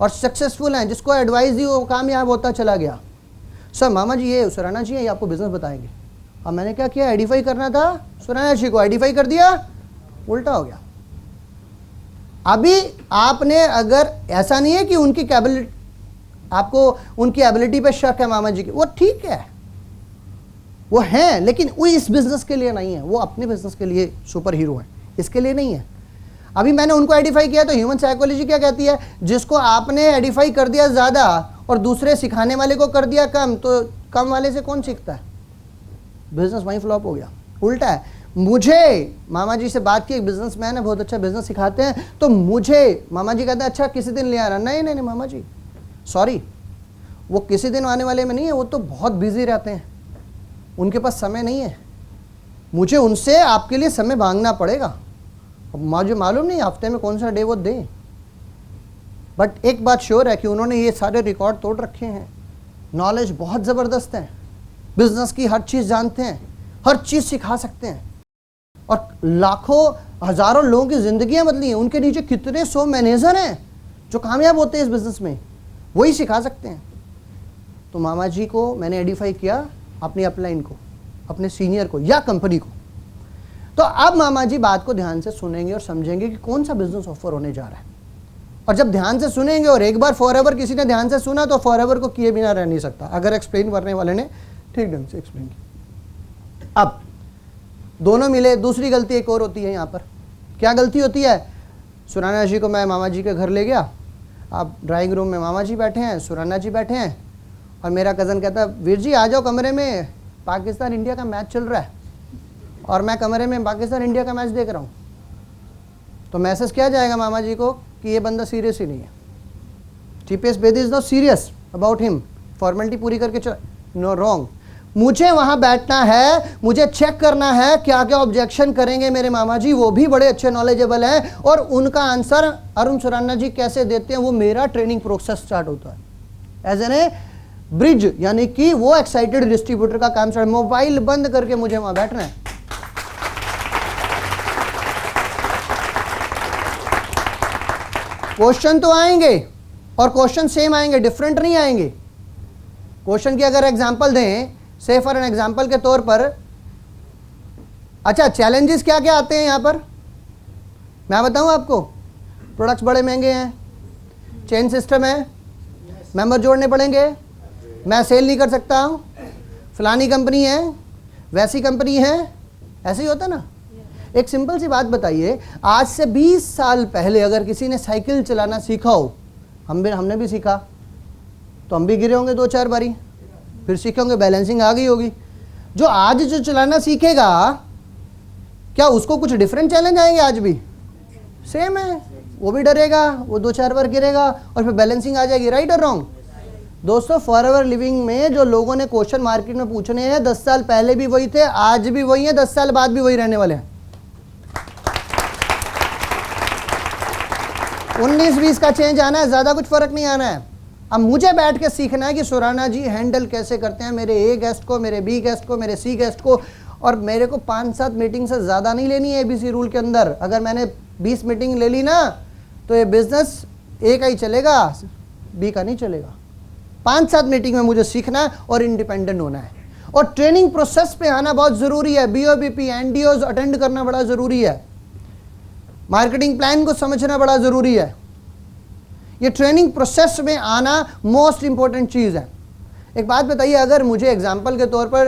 और सक्सेसफुल हैं, जिसको एडवाइस दी वो कामयाब होता चला गया। सर मामा जी ये सुराना जी है, ये आपको बिजनेस बताएंगे। अब मैंने क्या किया, एडिफाई करना था सुराना जी को, एडिफाई कर दिया, उल्टा हो गया। अभी आपने अगर ऐसा नहीं है कि उनकी कैपेबिलिटी, आपको उनकी एबिलिटी पे शक है मामा जी की, वो ठीक है, वो हैं, लेकिन वो इस बिजनेस के लिए नहीं है, वो अपने बिजनेस के लिए सुपर हीरो है, इसके लिए नहीं है। अभी मैंने उनको एडिफाई किया तो ह्यूमन साइकोलॉजी क्या कहती है, जिसको आपने एडिफाई कर दिया ज़्यादा और दूसरे सिखाने वाले को कर दिया कम, तो कम वाले से कौन सीखता है, बिजनेस वहीं फ्लॉप हो गया। उल्टा है, मुझे मामा जी से बात की, एक बिजनेसमैन है, बहुत अच्छा बिजनेस सिखाते हैं, तो मुझे मामा जी कहते हैं अच्छा किसी दिन ले आना। नहीं नहीं नहीं मामा जी सॉरी, वो किसी दिन आने वाले में नहीं है, वो तो बहुत बिजी रहते हैं, उनके पास समय नहीं है, मुझे उनसे आपके लिए समय मांगना पड़ेगा। अब मुझे मालूम नहीं हफ्ते में कौन सा डे वो दें, बट एक बात श्योर है कि उन्होंने ये सारे रिकॉर्ड तोड़ रखे हैं, नॉलेज बहुत ज़बरदस्त है, बिजनेस की हर चीज़ जानते हैं, हर चीज़ सिखा सकते हैं, और लाखों हज़ारों लोगों की ज़िंदगियां बदली हैं। उनके नीचे कितने 100 मैनेजर हैं जो कामयाब होते हैं इस बिज़नेस में, वही सिखा सकते हैं। तो मामा जी को मैंने एडिफाई किया अपनी अपलाइन को, अपने सीनियर को या कंपनी को। तो अब मामा जी बात को ध्यान से सुनेंगे और समझेंगे कि कौन सा बिजनेस ऑफर होने जा रहा है। और जब ध्यान से सुनेंगे, और एक बार फॉरएवर किसी ने ध्यान से सुना तो फॉरएवर को किए बिना रह नहीं सकता, अगर एक्सप्लेन करने वाले ने ठीक ढंग से एक्सप्लेन किया। अब दोनों मिले, दूसरी गलती एक और होती है यहाँ पर। क्या गलती होती है? सुराना जी को मैं मामा जी के घर ले गया, अब ड्राइंग रूम में मामा जी बैठे हैं, सुराना जी बैठे हैं, और मेरा कज़न कहता है वीर जी आ जाओ कमरे में, पाकिस्तान इंडिया का मैच चल रहा है, और मैं कमरे में पाकिस्तान इंडिया का मैच देख रहा हूँ। तो मैसेज क्या जाएगा मामा जी को कि ये बंदा सीरियस ही नहीं है, TPS Bedi is not serious about him, formality पूरी करके चला। No, wrong. मुझे वहाँ बैठना है, मुझे चेक करना है क्या क्या ऑब्जेक्शन करेंगे मेरे मामा जी, वो भी बड़े अच्छे नॉलेजेबल हैं, और उनका आंसर अरुण सुराना जी कैसे देते हैं, वो मेरा ट्रेनिंग प्रोसेस स्टार्ट होता है। एज एन ए ब्रिज, यानी कि वो एक्साइटेड डिस्ट्रीब्यूटर का काम स्टार्ट। मोबाइल बंद करके मुझे वहाँ बैठना है। क्वेश्चन तो आएंगे, और क्वेश्चन सेम आएंगे, डिफरेंट नहीं आएंगे। क्वेश्चन की अगर एग्जांपल दें, से फॉर एन एग्जांपल के तौर पर, अच्छा चैलेंजेस क्या क्या आते हैं यहाँ पर मैं बताऊँ आपको। प्रोडक्ट्स बड़े महंगे हैं, चेन सिस्टम है, मेंबर जोड़ने पड़ेंगे, मैं सेल नहीं कर सकता हूँ, फलानी कंपनी है, वैसी कंपनी है, ऐसे ही होता है ना। एक सिंपल सी बात बताइए, आज से 20 साल पहले अगर किसी ने साइकिल चलाना सीखा हो, हमने भी सीखा, तो हम भी गिरे होंगे 2-4 बारी, फिर सीखे होंगे, बैलेंसिंग आ गई होगी। जो आज जो चलाना सीखेगा, क्या उसको कुछ डिफरेंट चैलेंज आएंगे? आज भी सेम है, वो भी डरेगा, वो 2-4 बार गिरेगा और फिर बैलेंसिंग आ जाएगी। राइट और रॉन्ग? दोस्तों, फॉरएवर लिविंग में जो लोगों ने क्वेश्चन मार्केट में पूछने हैं, 10 साल पहले भी वही थे, आज भी वही है, 10 साल बाद भी वही रहने वाले हैं। 19-20 का चेंज आना है, ज़्यादा कुछ फ़र्क नहीं आना है। अब मुझे बैठ के सीखना है कि सुराना जी हैंडल कैसे करते हैं मेरे A गेस्ट को, मेरे B गेस्ट को, मेरे C गेस्ट को, और मेरे को 5-7 मीटिंग से ज़्यादा नहीं लेनी है ABC रूल के अंदर। अगर मैंने 20 मीटिंग ले ली ना, तो ये बिजनेस A का ही चलेगा, B का नहीं चलेगा। 5-7 मीटिंग में मुझे सीखना है और इंडिपेंडेंट होना है, और ट्रेनिंग प्रोसेस पे आना बहुत ज़रूरी है। BOBP NDOs अटेंड करना बड़ा ज़रूरी है, मार्केटिंग प्लान को समझना बड़ा ज़रूरी है। ये ट्रेनिंग प्रोसेस में आना मोस्ट इंपॉर्टेंट चीज़ है। एक बात बताइए, अगर मुझे एग्जांपल के तौर पर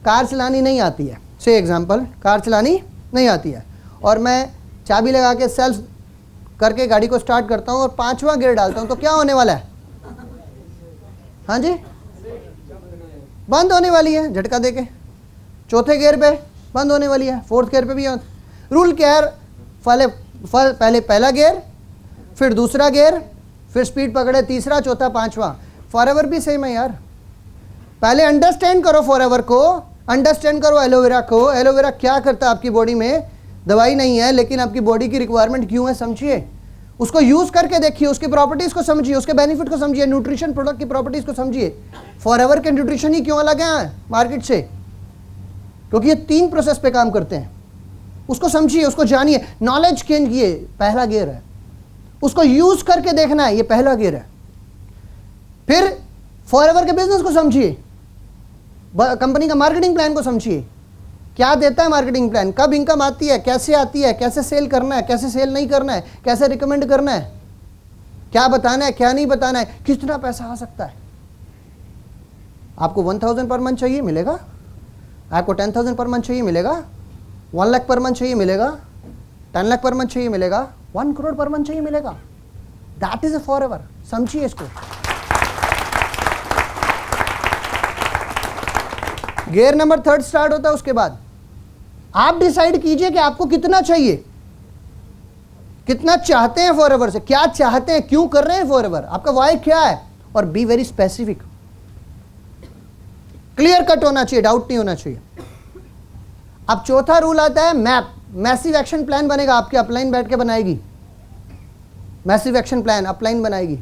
कार चलानी नहीं आती है, से एग्जांपल कार चलानी नहीं आती है, और मैं चाबी लगा के सेल्फ करके गाड़ी को स्टार्ट करता हूँ और 5वां गियर डालता हूँ, तो क्या होने वाला है? हाँ जी, बंद होने वाली है झटका देके। चौथे गियर पे बंद होने वाली है, 4th गियर पे भी। रूल क्या है? पहले पहला गियर, फिर दूसरा गियर, फिर स्पीड पकड़े, तीसरा, चौथा, 5वां। फॉरएवर भी सेम है यार। पहले अंडरस्टैंड करो फॉरएवर को, अंडरस्टैंड करो एलोवेरा को। एलोवेरा क्या करता है आपकी बॉडी में? दवाई नहीं है, लेकिन आपकी बॉडी की रिक्वायरमेंट क्यों है समझिए, उसको यूज करके देखिए, उसकी प्रॉपर्टीज को समझिए, उसके बेनिफिट को समझिए, न्यूट्रिशन प्रोडक्ट की प्रॉपर्टीज को समझिए। फॉरएवर के न्यूट्रिशन ही क्यों अलग है मार्केट से? क्योंकि ये 3 प्रोसेस पे काम करते हैं। उसको समझिए, उसको जानिए, नॉलेज गेन किए, पहला गियर है, उसको यूज करके देखना है, ये पहला गियर है। फिर फॉरएवर के बिजनेस को समझिए, कंपनी का मार्केटिंग प्लान को समझिए, क्या देता है मार्केटिंग प्लान, कब इनकम आती है, कैसे सेल करना है, कैसे सेल नहीं करना है, कैसे रिकमेंड करना है, क्या बताना है, क्या नहीं बताना है, कितना पैसा आ सकता है। आपको 1000 पर मंथ चाहिए, मिलेगा। आपको 10,000 पर मंथ चाहिए, मिलेगा। 1 लाख पर मंथ चाहिए, मिलेगा। 10 लाख पर मंथ चाहिए, मिलेगा। 1 करोड़ पर मंथ चाहिए, मिलेगा। That is a forever. समझिए इसको। गियर नंबर 3 स्टार्ट होता है। उसके बाद आप डिसाइड कीजिए कि आपको कितना चाहिए, कितना चाहते हैं फॉरएवर से, क्या चाहते हैं, क्यों कर रहे हैं फॉरएवर, आपका वाई क्या है, और be very specific. Clear cut होना चाहिए, डाउट नहीं होना चाहिए। अब चौथा रूल आता है मैप, मैसिव एक्शन प्लान बनेगा। आपकी अपलाइन बैठ के बनाएगी मैसिव एक्शन प्लान, अपलाइन बनाएगी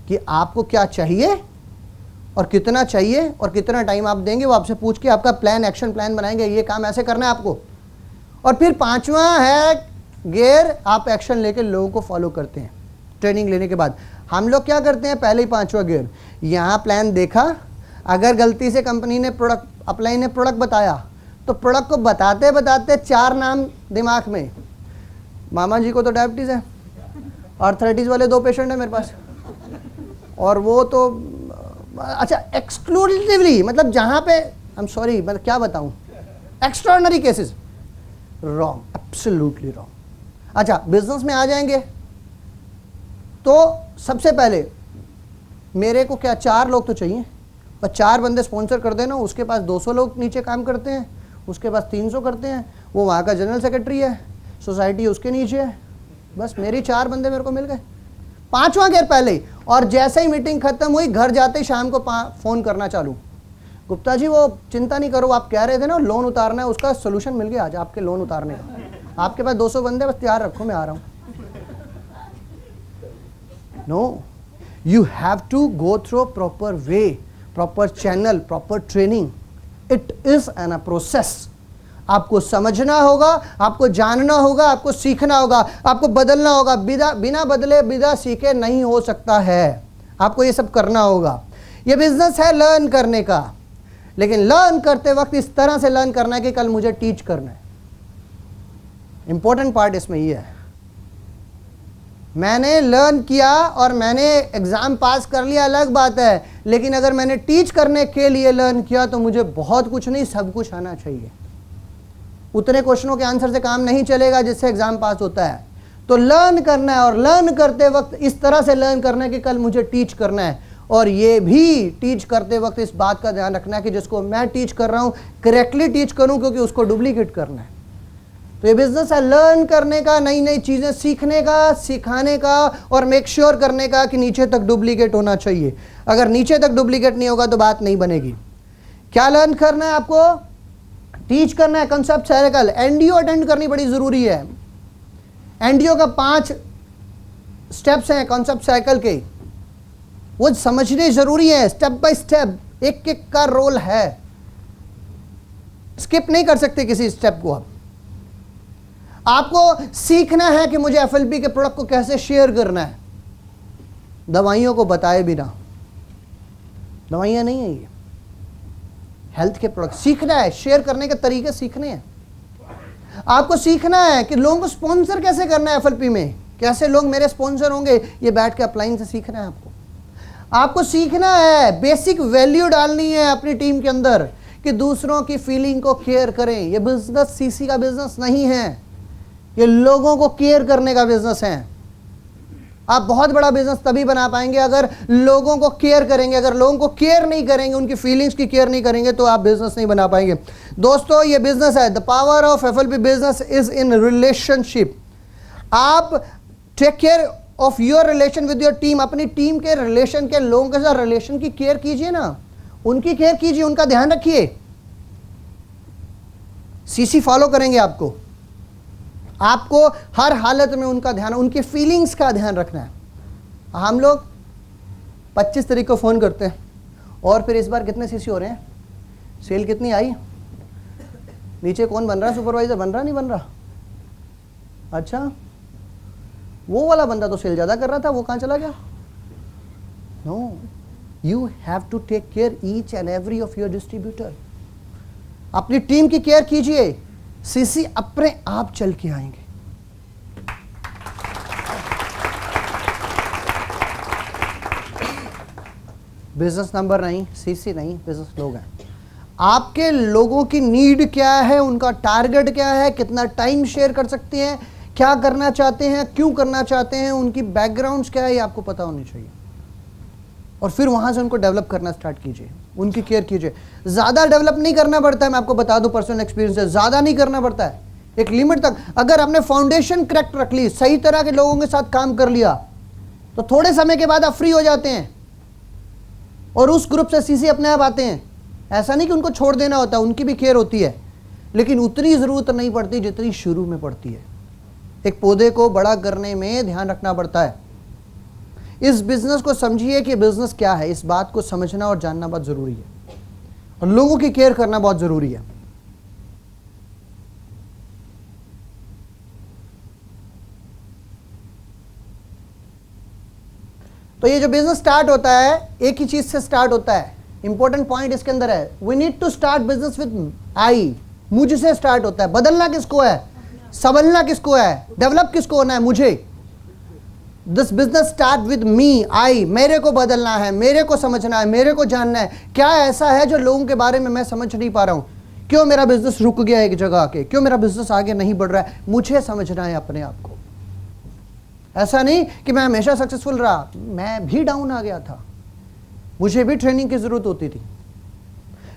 कि आपको क्या चाहिए और कितना चाहिए और कितना टाइम आप देंगे, वो आपसे पूछ के आपका प्लान, एक्शन प्लान बनाएंगे, ये काम ऐसे करना है आपको। और फिर 5वां है गियर, आप एक्शन लेके लोगों को फॉलो करते हैं ट्रेनिंग लेने के बाद। हम लोग क्या करते हैं, पहले ही 5वां गियर, यहाँ प्लान देखा, अगर गलती से कंपनी ने प्रोडक्ट अपलाइन ने प्रोडक्ट बताया तो प्रोडक्ट को बताते बताते 4 नाम दिमाग में, मामा जी को तो डायबिटीज़ है, आर्थराइटिस वाले 2 पेशेंट हैं मेरे पास, और वो तो अच्छा एक्सक्लूसिवली, मतलब जहाँ पे आई एम सॉरी मतलब क्या बताऊँ, extraordinary cases, wrong, absolutely wrong. अच्छा बिजनेस में आ जाएंगे तो सबसे पहले मेरे को क्या 4 लोग तो चाहिए, और 4 बंदे स्पॉन्सर कर देना, उसके पास 200 लोग नीचे काम करते हैं, उसके पास 300 करते हैं, वो वहाँ का जनरल सेक्रेटरी है, सोसाइटी उसके नीचे है, बस मेरी 4 बंदे मेरे को मिल गए। 5वां गेयर पहले ही, और जैसे ही मीटिंग खत्म हुई घर जाते ही शाम को फ़ोन करना चालू, गुप्ता जी वो चिंता नहीं करो, आप कह रहे थे ना लोन उतारना है, उसका सोल्यूशन मिल गया आज आपके लोन उतारने का, आपके पास 200 बंदे बस तैयार रखो, मैं आ रहा हूँ। No, you have to go through proper way, proper channel, proper training, it is an a process. आपको समझना होगा, आपको जानना होगा, आपको सीखना होगा, आपको बदलना होगा, बिना बदले बिना सीखे नहीं हो सकता है, आपको ये सब करना होगा। ये बिजनेस है लर्न करने का, लेकिन लर्न करते वक्त इस तरह से लर्न करना है कि कल मुझे टीच करना है। इंपॉर्टेंट पार्ट इसमें ये है, मैंने लर्न किया और मैंने एग्जाम पास कर लिया अलग बात है, लेकिन अगर मैंने टीच करने के लिए लर्न किया तो मुझे बहुत कुछ नहीं सब कुछ आना चाहिए। उतने क्वेश्चनों के आंसर से काम नहीं चलेगा जिससे एग्जाम पास होता है। तो लर्न करना है, और लर्न करते वक्त इस तरह से लर्न करना है कि कल मुझे टीच करना है, और ये भी टीच करते वक्त इस बात का ध्यान रखना है कि जिसको मैं टीच कर रहा हूँ करेक्टली टीच करूँ, क्योंकि उसको डुप्लीकेट करना है। तो ये बिजनेस है लर्न करने का, नई नई चीज़ें सीखने का, सिखाने का, और मेक श्योर करने का कि नीचे तक डुप्लीकेट होना चाहिए। अगर नीचे तक डुप्लीकेट नहीं होगा तो बात नहीं बनेगी। क्या लर्न करना है आपको? टीच करना है कंसेप्ट साइकिल। एनडीओ अटेंड करनी बड़ी ज़रूरी है। एनडीओ का 5 स्टेप्स हैं कॉन्सेप्ट साइकिल के, वो समझने जरूरी है, स्टेप बाय स्टेप, एक एक का रोल है, स्किप नहीं कर सकते किसी स्टेप को। आपको सीखना है कि मुझे एफएलपी के प्रोडक्ट को कैसे शेयर करना है, दवाइयों को बताए बिना। दवाइयां नहीं है ये, हेल्थ के प्रोडक्ट सीखना है, शेयर करने के तरीके सीखने हैं। आपको सीखना है कि लोगों को स्पॉन्सर कैसे करना है, एफएलपी में कैसे लोग मेरे स्पॉन्सर होंगे, ये बैठ के अपलाइन से सीखना है आपको सीखना है, बेसिक वैल्यू डालनी है अपनी टीम के अंदर कि दूसरों की फीलिंग को केयर करें। ये बिजनेस सीसी का बिजनेस नहीं है, ये लोगों को केयर करने का बिजनेस है। आप बहुत बड़ा बिजनेस तभी बना पाएंगे अगर लोगों को केयर करेंगे। अगर लोगों को केयर नहीं करेंगे, उनकी फीलिंग्स की केयर नहीं करेंगे, तो आप बिजनेस नहीं बना पाएंगे। दोस्तों ये बिजनेस है, the power of FLP business is in relationship. आप take care of your relation with your team. अपनी टीम के रिलेशन के लोगों के साथ रिलेशन की केयर कीजिए ना, उनकी केयर कीजिए, उनका ध्यान रखिए। सीसी फॉलो करेंगे आपको हर हालत में उनका ध्यान, उनकी फीलिंग्स का ध्यान रखना है। हम लोग 25 तारीख को फ़ोन करते हैं और फिर इस बार कितने सीसी हो रहे हैं, सेल कितनी आई, नीचे कौन बन रहा है, सुपरवाइजर बन रहा नहीं बन रहा, अच्छा वो वाला बंदा तो सेल ज़्यादा कर रहा था, वो कहाँ चला गया। No, you have to take care each and every of your distributor. अपनी टीम की केयर कीजिए, सीसी अपने आप चल के आएंगे। बिजनेस नंबर नहीं, सीसी नहीं, बिजनेस लोग हैं। आपके लोगों की नीड क्या है, उनका टारगेट क्या है, कितना टाइम शेयर कर सकते हैं, क्या करना चाहते हैं, क्यों करना चाहते हैं, उनकी बैकग्राउंड्स क्या है, ये आपको पता होनी चाहिए। और फिर वहाँ से उनको डेवलप करना स्टार्ट कीजिए, उनकी केयर कीजिए। ज़्यादा डेवलप नहीं करना पड़ता है, मैं आपको बता दूं पर्सनल एक्सपीरियंस से, ज़्यादा नहीं करना पड़ता है, एक लिमिट तक। अगर आपने फाउंडेशन करेक्ट रख ली, सही तरह के लोगों के साथ काम कर लिया, तो थोड़े समय के बाद आप फ्री हो जाते हैं और उस ग्रुप से सीसी अपने आप आते हैं। ऐसा नहीं कि उनको छोड़ देना होता है, उनकी भी केयर होती है, लेकिन उतनी ज़रूरत नहीं पड़ती जितनी शुरू में पड़ती है। एक पौधे को बड़ा करने में ध्यान रखना पड़ता है। इस बिजनेस को समझिए कि बिजनेस क्या है, इस बात को समझना और जानना बहुत जरूरी है, और लोगों की केयर करना बहुत जरूरी है। तो ये जो बिजनेस स्टार्ट होता है, एक ही चीज से स्टार्ट होता है, इंपॉर्टेंट पॉइंट इसके अंदर है, we need to start business with I, मुझसे स्टार्ट होता है। बदलना किसको है, संभलना किसको है, डेवलप किसको होना है, मुझे। This business start with me, I, मेरे को बदलना है, मेरे को समझना है, मेरे को जानना है क्या ऐसा है जो लोगों के बारे में मैं समझ नहीं पा रहा हूं, क्यों मेरा बिजनेस रुक गया एक जगह आके, क्यों मेरा बिजनेस आगे नहीं बढ़ रहा है, मुझे समझना है अपने आप को। ऐसा नहीं कि मैं हमेशा सक्सेसफुल रहा, मैं भी डाउन आ गया था, मुझे भी ट्रेनिंग की जरूरत होती थी।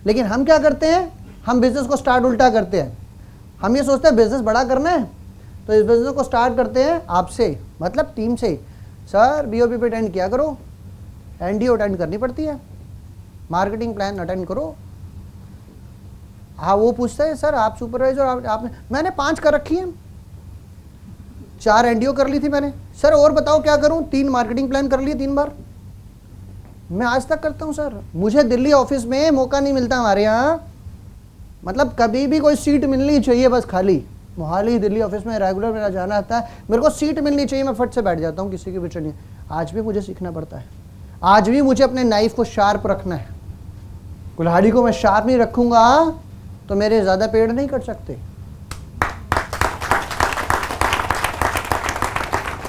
लेकिन हम क्या करते हैं, हम बिजनेस को स्टार्ट उल्टा करते हैं। हम ये सोचते हैं बिजनेस बड़ा करना है तो इस बिजनेस को स्टार्ट करते हैं आपसे, मतलब टीम से। सर बीओपी पे अटेंड किया करो, एनडीओ अटेंड करनी पड़ती है, मार्केटिंग प्लान अटेंड करो। हाँ, वो पूछता है सर आप सुपरवाइजर आपने, मैंने 5 कर रखी हैं, 4 एनडीओ कर ली थी मैंने। सर और बताओ क्या करूं, 3 मार्केटिंग प्लान कर लिए 3 बार। मैं आज तक करता हूं सर, मुझे दिल्ली ऑफिस में मौका नहीं मिलता हमारे यहाँ, मतलब कभी भी कोई सीट मिलनी चाहिए बस खाली। मोहाली दिल्ली ऑफिस में रेगुलर मेरा जाना आता है, मेरे को सीट मिलनी चाहिए, मैं फट से बैठ जाता हूँ, किसी की भी नहीं। आज भी मुझे सीखना पड़ता है, आज भी मुझे अपने नाइफ को शार्प रखना है। कुल्हाड़ी को मैं शार्प नहीं रखूंगा तो मेरे ज्यादा पेड़ नहीं कट सकते।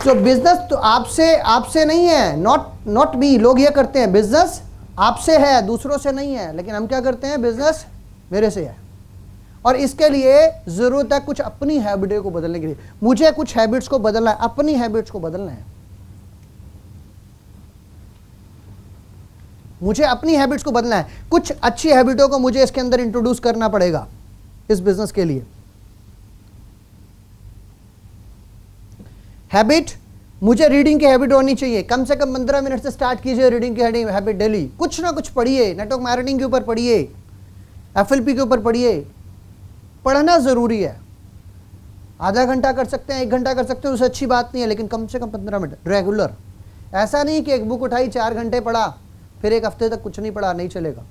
तो बिजनेस तो आपसे नहीं है, नॉट मी। लोग ये करते हैं बिजनेस आपसे है, दूसरों से नहीं है। लेकिन हम क्या करते हैं, बिजनेस मेरे से है। और इसके लिए जरूरत है कुछ अपनी हैबिट को बदलने के लिए। मुझे कुछ हैबिट्स को बदलना है, अपनी हैबिट्स को बदलना है। मुझे अपनी हैबिट्स को बदलना है, कुछ अच्छी हैबिटों को मुझे इसके अंदर इंट्रोड्यूस करना पड़ेगा इस बिजनेस के लिए। हैबिट, मुझे रीडिंग की हैबिट होनी चाहिए, कम से कम 15 मिनट से स्टार्ट कीजिए रीडिंग की हैबिट डेली। कुछ ना कुछ पढ़िए, नेटवर्क मार्केटिंग के ऊपर पढ़िए, एफएलपी के ऊपर पढ़िए। पढ़ना जरूरी है, आधा घंटा कर सकते हैं, 1 घंटा कर सकते हैं, उससे अच्छी बात नहीं है, लेकिन कम से कम 15 मिनट रेगुलर। ऐसा नहीं कि एक बुक उठाई 4 घंटे पढ़ा फिर 1 हफ्ते तक कुछ नहीं पढ़ा, नहीं चलेगा।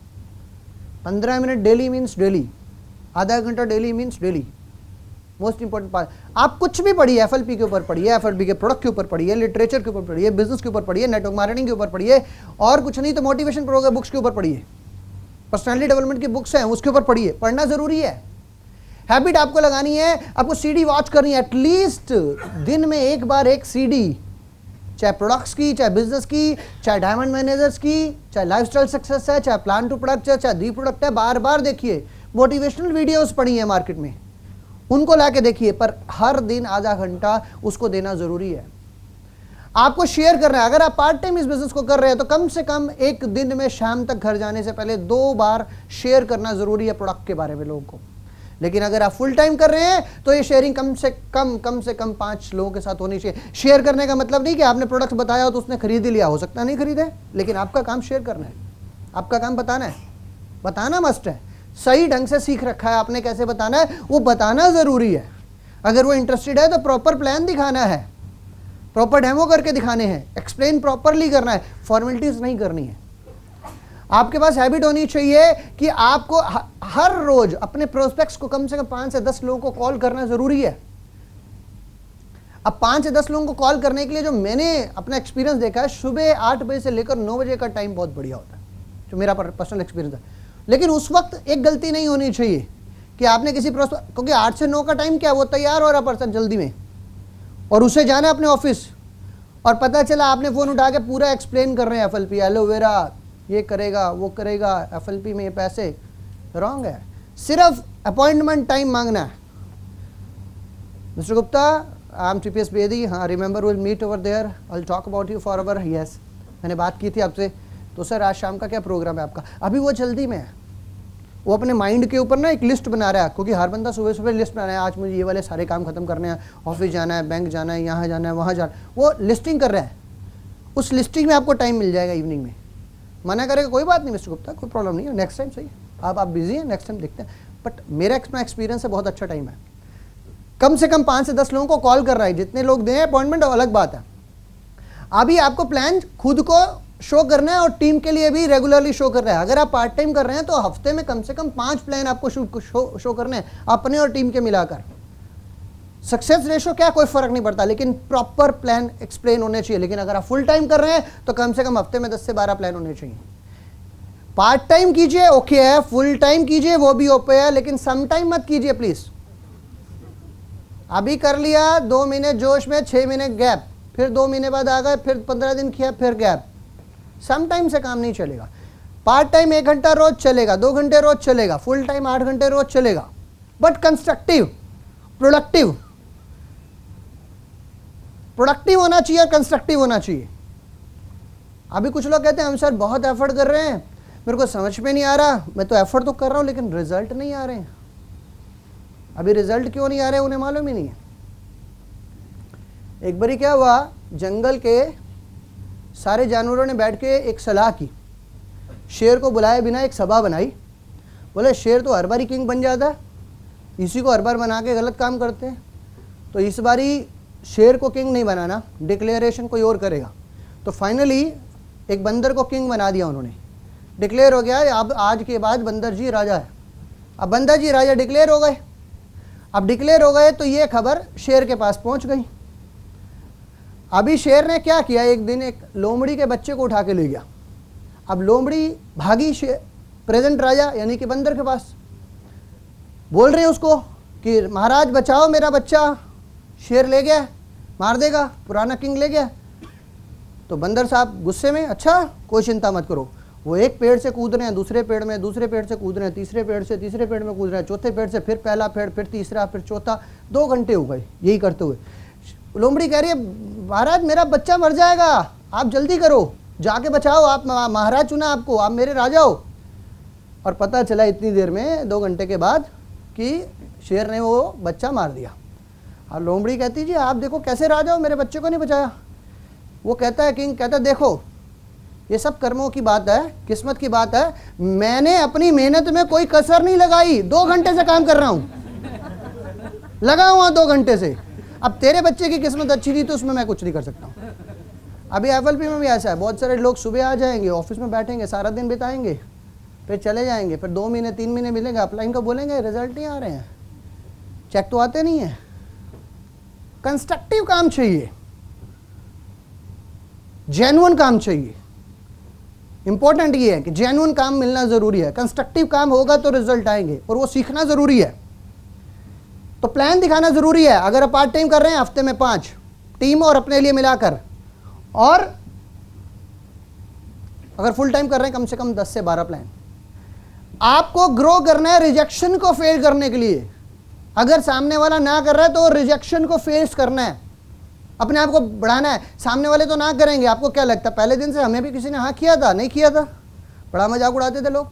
15 मिनट डेली मीन्स डेली, आधा घंटा daily means daily. Most important part, आप कुछ भी पढ़िए, एफएलपी के ऊपर पढ़िए, एफएलपी के प्रोडक्ट के ऊपर पढ़िए, लिटरेचर के ऊपर पढ़िए, बिजनेस के ऊपर पढ़िए, नेटवर्क मार्केटिंग के ऊपर पढ़िए, और कुछ नहीं तो मोटिवेशन प्रोग्राम बुक्स के ऊपर पढ़िए, पर्सनालिटी डेवलपमेंट की बुक्स हैं उसके ऊपर पढ़िए। पढ़ना जरूरी है। हैबिट आपको लगानी है, आपको सीडी वॉच करनी है, एटलीस्ट दिन में 1 बार 1 सीडी, चाहे प्रोडक्ट्स की, चाहे बिजनेस की, चाहे डायमंड मैनेजर्स की, चाहे लाइफस्टाइल सक्सेस है, चाहे प्लान टू प्रोडक्ट है, चाहे दी प्रोडक्ट है, बार बार देखिए। मोटिवेशनल वीडियोस पढ़िए मार्केट में, उनको लाके देखिए, पर हर दिन आधा घंटा उसको देना जरूरी है। आपको शेयर करना है। अगर आप पार्ट टाइम इस बिजनेस को कर रहे हैं तो कम से कम एक दिन में शाम तक घर जाने से पहले 2 बार शेयर करना जरूरी है प्रोडक्ट के बारे में लोगों को। लेकिन अगर आप फुल टाइम कर रहे हैं तो ये शेयरिंग कम से कम 5 लोगों के साथ होनी चाहिए। शेयर करने का मतलब नहीं कि आपने प्रोडक्ट बताया हो तो उसने खरीद ही लिया, हो सकता नहीं खरीदे, लेकिन आपका काम शेयर करना है, आपका काम बताना है, बताना मस्ट है। सही ढंग से सीख रखा है आपने कैसे बताना है, वो बताना जरूरी है। अगर वो इंटरेस्टेड है तो प्रॉपर प्लान दिखाना है, प्रॉपर डेमो करके दिखाने हैं, एक्सप्लेन प्रॉपरली करना है, फॉर्मेलिटीज नहीं करनी है। आपके पास हैबिट होनी चाहिए कि आपको हर रोज अपने प्रोस्पेक्ट्स को कम से कम 5 से 10 लोगों को कॉल करना जरूरी है। अब 5 से 10 लोगों को कॉल करने के लिए जो मैंने अपना एक्सपीरियंस देखा है, सुबह 8 बजे से लेकर 9 बजे का टाइम बहुत बढ़िया होता है, जो मेरा पर्सनल एक्सपीरियंस है। लेकिन उस वक्त एक गलती नहीं होनी चाहिए कि आपने किसी प्रोस्पेक्ट, क्योंकि 8 से 9 का टाइम क्या, वो तैयार हो रहा पर्सन जल्दी में और उसे जाना है अपने ऑफिस, और पता चला आपने फोन उठा के पूरा एक्सप्लेन कर रहे हैं एफएलपी, एलोवेरा ये करेगा वो करेगा, एफएलपी में ये पैसे, रॉन्ग है। सिर्फ अपॉइंटमेंट टाइम मांगना है। Mister Gupta, I am TPS Bedi, हाँ remember will meet over there, I will talk about you for hour. Yes, मैंने बात की थी आपसे, तो सर आज शाम का क्या प्रोग्राम है आपका? अभी वो जल्दी में है, वो अपने माइंड के ऊपर ना एक लिस्ट बना रहा है, क्योंकि हर बंदा सुबह सुबह लिस्ट बना रहा है, आज मुझे ये वाले सारे काम खत्म करने हैं, ऑफिस जाना है, बैंक जाना है, यहाँ जाना है, वहाँ जाना है, वो लिस्टिंग कर रहा है। उस लिस्टिंग में आपको टाइम मिल जाएगा इवनिंग में। मना करेगा कोई बात नहीं मिस्टर गुप्ता, कोई प्रॉब्लम नहीं है, नेक्स्ट टाइम सही, आप बिजी हैं, नेक्स्ट टाइम देखते हैं। बट मेरा एक्सपीरियंस है बहुत अच्छा टाइम है। कम से कम 5 से 10 लोगों को कॉल कर रहा है, जितने लोग दें अपॉइंटमेंट अलग बात है। अभी आपको प्लान खुद को शो करना है और टीम के लिए भी रेगुलरली शो करना है। अगर आप पार्ट टाइम कर रहे हैं तो हफ्ते में कम से कम 5 प्लान आपको शो करने हैं, अपने और टीम के मिलाकर। सक्सेस रेशो क्या, कोई फर्क नहीं पड़ता, लेकिन प्रॉपर प्लान एक्सप्लेन होने चाहिए। लेकिन अगर आप फुल टाइम कर रहे हैं तो कम से कम हफ्ते में 10 से 12 प्लान होने चाहिए। पार्ट टाइम कीजिए ओके है, फुल टाइम कीजिए वो भी ओके है, लेकिन सम टाइम मत कीजिए प्लीज। अभी कर लिया 2 महीने जोश में, 6 महीने गैप, फिर 2 महीने बाद आ गए, फिर 15 दिन किया, फिर गैप। सम टाइम से काम नहीं चलेगा। पार्ट टाइम 1 घंटा रोज चलेगा, 2 घंटे रोज चलेगा, फुल टाइम 8 घंटे रोज चलेगा, बट कंस्ट्रक्टिव, प्रोडक्टिव। प्रोडक्टिव होना चाहिए और कंस्ट्रक्टिव होना चाहिए। अभी कुछ लोग कहते हैं हम सर बहुत एफर्ट कर रहे हैं, मेरे को समझ में नहीं आ रहा, मैं तो एफर्ट तो कर रहा हूं लेकिन रिजल्ट नहीं आ रहे हैं। अभी रिजल्ट क्यों नहीं आ रहे उन्हें मालूम ही नहीं है। एक बारी क्या हुआ, जंगल के सारे जानवरों ने बैठ के एक सलाह की, शेर को बुलाए बिना एक सभा बनाई। बोले शेर तो हर बारी किंग बन जाता है, इसी को हर बार बना के गलत काम करते हैं, तो इस बारी शेर को किंग नहीं बनाना, डिक्लेरेशन कोई और करेगा। तो फाइनली एक बंदर को किंग बना दिया उन्होंने, डिक्लेयर हो गया अब आज के बाद बंदर जी राजा है। अब बंदर जी राजा डिक्लेयर हो गए। अब डिक्लेयर हो गए तो ये खबर शेर के पास पहुंच गई। अभी शेर ने क्या किया, एक दिन एक लोमड़ी के बच्चे को उठा के ले गया। अब लोमड़ी भागी प्रेजेंट राजा यानी कि बंदर के पास, बोल रहे हैं उसको कि महाराज बचाओ मेरा बच्चा, शेर ले गया, मार देगा, पुराना किंग ले गया। तो बंदर साहब गुस्से में, अच्छा कोई चिंता मत करो। वो एक पेड़ से कूद रहे हैं, दूसरे पेड़ में, दूसरे पेड़ से कूद रहे हैं, तीसरे पेड़ से तीसरे पेड़ में कूद रहे हैं, चौथे पेड़ से फिर पहला पेड़, फिर तीसरा, फिर चौथा। 2 घंटे हो गए यही करते हुए। लोमड़ी कह रही है महाराज मेरा बच्चा मर जाएगा, आप जल्दी करो, जाके बचाओ, आप महाराज चुना आपको, आप मेरे राजा हो। और पता चला इतनी देर में 2 घंटे के बाद कि शेर ने वो बच्चा मार दिया। और लोमड़ी कहती जी आप देखो कैसे राजा हो, मेरे बच्चे को नहीं बचाया। वो कहता है किंग कहता है देखो ये सब कर्मों की बात है, किस्मत की बात है, मैंने अपनी मेहनत में कोई कसर नहीं लगाई, 2 घंटे से काम कर रहा हूं, लगा हुआ 2 घंटे से। अब तेरे बच्चे की किस्मत अच्छी थी तो उसमें मैं कुछ नहीं कर सकता हूं। अभी FLP में भी ऐसा है, बहुत सारे लोग सुबह आ जाएंगे, ऑफिस में बैठेंगे, सारा दिन बिताएंगे, फिर चले जाएंगे, फिर 2 महीने 3 महीने मिलेगा, अपलाइन को बोलेंगे रिजल्ट नहीं आ रहे हैं, चेक तो आते नहीं है। कंस्ट्रक्टिव काम चाहिए, जेन्युइन काम चाहिए। इंपॉर्टेंट ये है कि जेन्युइन काम मिलना जरूरी है, कंस्ट्रक्टिव काम होगा तो रिजल्ट आएंगे, और वो सीखना जरूरी है। तो प्लान दिखाना जरूरी है। अगर आप पार्ट टाइम कर रहे हैं हफ्ते में 5 टीम और अपने लिए मिलाकर, और अगर फुल टाइम कर रहे हैं कम से कम 10 से 12 प्लान। आपको ग्रो करना है रिजेक्शन को फेल करने के लिए। अगर सामने वाला ना कर रहा है तो रिजेक्शन को फेस करना है, अपने आप को बढ़ाना है। सामने वाले तो ना करेंगे, आपको क्या लगता है पहले दिन से हमें भी किसी ने हाँ किया था, नहीं किया था, बड़ा मजाक उड़ाते थे लोग,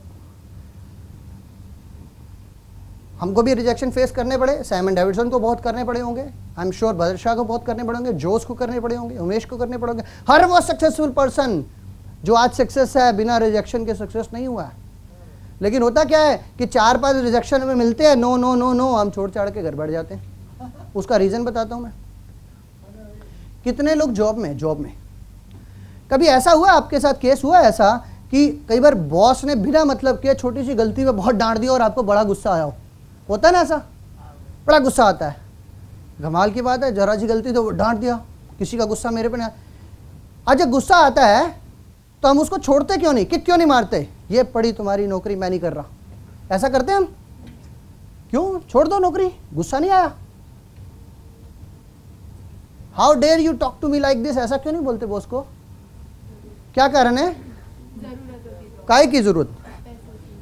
हमको भी रिजेक्शन फेस करने पड़े। साइमन डेविडसन को बहुत करने पड़े होंगे, आई एम श्योर भद्र शाह को बहुत करने पड़े होंगे, जोश को करने पड़े होंगे, उमेश को करने पड़े होंगे। हर वो सक्सेसफुल पर्सन जो आज सक्सेस है बिना रिजेक्शन के सक्सेस नहीं हुआ है। लेकिन होता क्या है कि 4-5 रिजेक्शन हमें मिलते हैं, नो नो नो नो, हम छोड़ छाड़ के घर बैठ जाते हैं। उसका रीजन बताता हूं मैं। कितने लोग जॉब में कभी ऐसा हुआ आपके साथ, केस हुआ ऐसा कि कई बार बॉस ने बिना मतलब के छोटी सी गलती पे बहुत डांट दिया और आपको बड़ा गुस्सा आया हो? होता है ना ऐसा, बड़ा गुस्सा आता है। कमाल की बात है, जरा सी गलती तो डांट दिया, किसी का गुस्सा मेरे पे नहीं। आज जब गुस्सा आता है तो हम उसको छोड़ते क्यों नहीं, किक क्यों नहीं मारते? ये पड़ी तुम्हारी नौकरी, मैं नहीं कर रहा, ऐसा करते हम? क्यों? छोड़ दो नौकरी, गुस्सा नहीं आया। How dare you talk to me like this, ऐसा क्यों नहीं बोलते बॉस को? क्या कारण है? काय की जरूरत?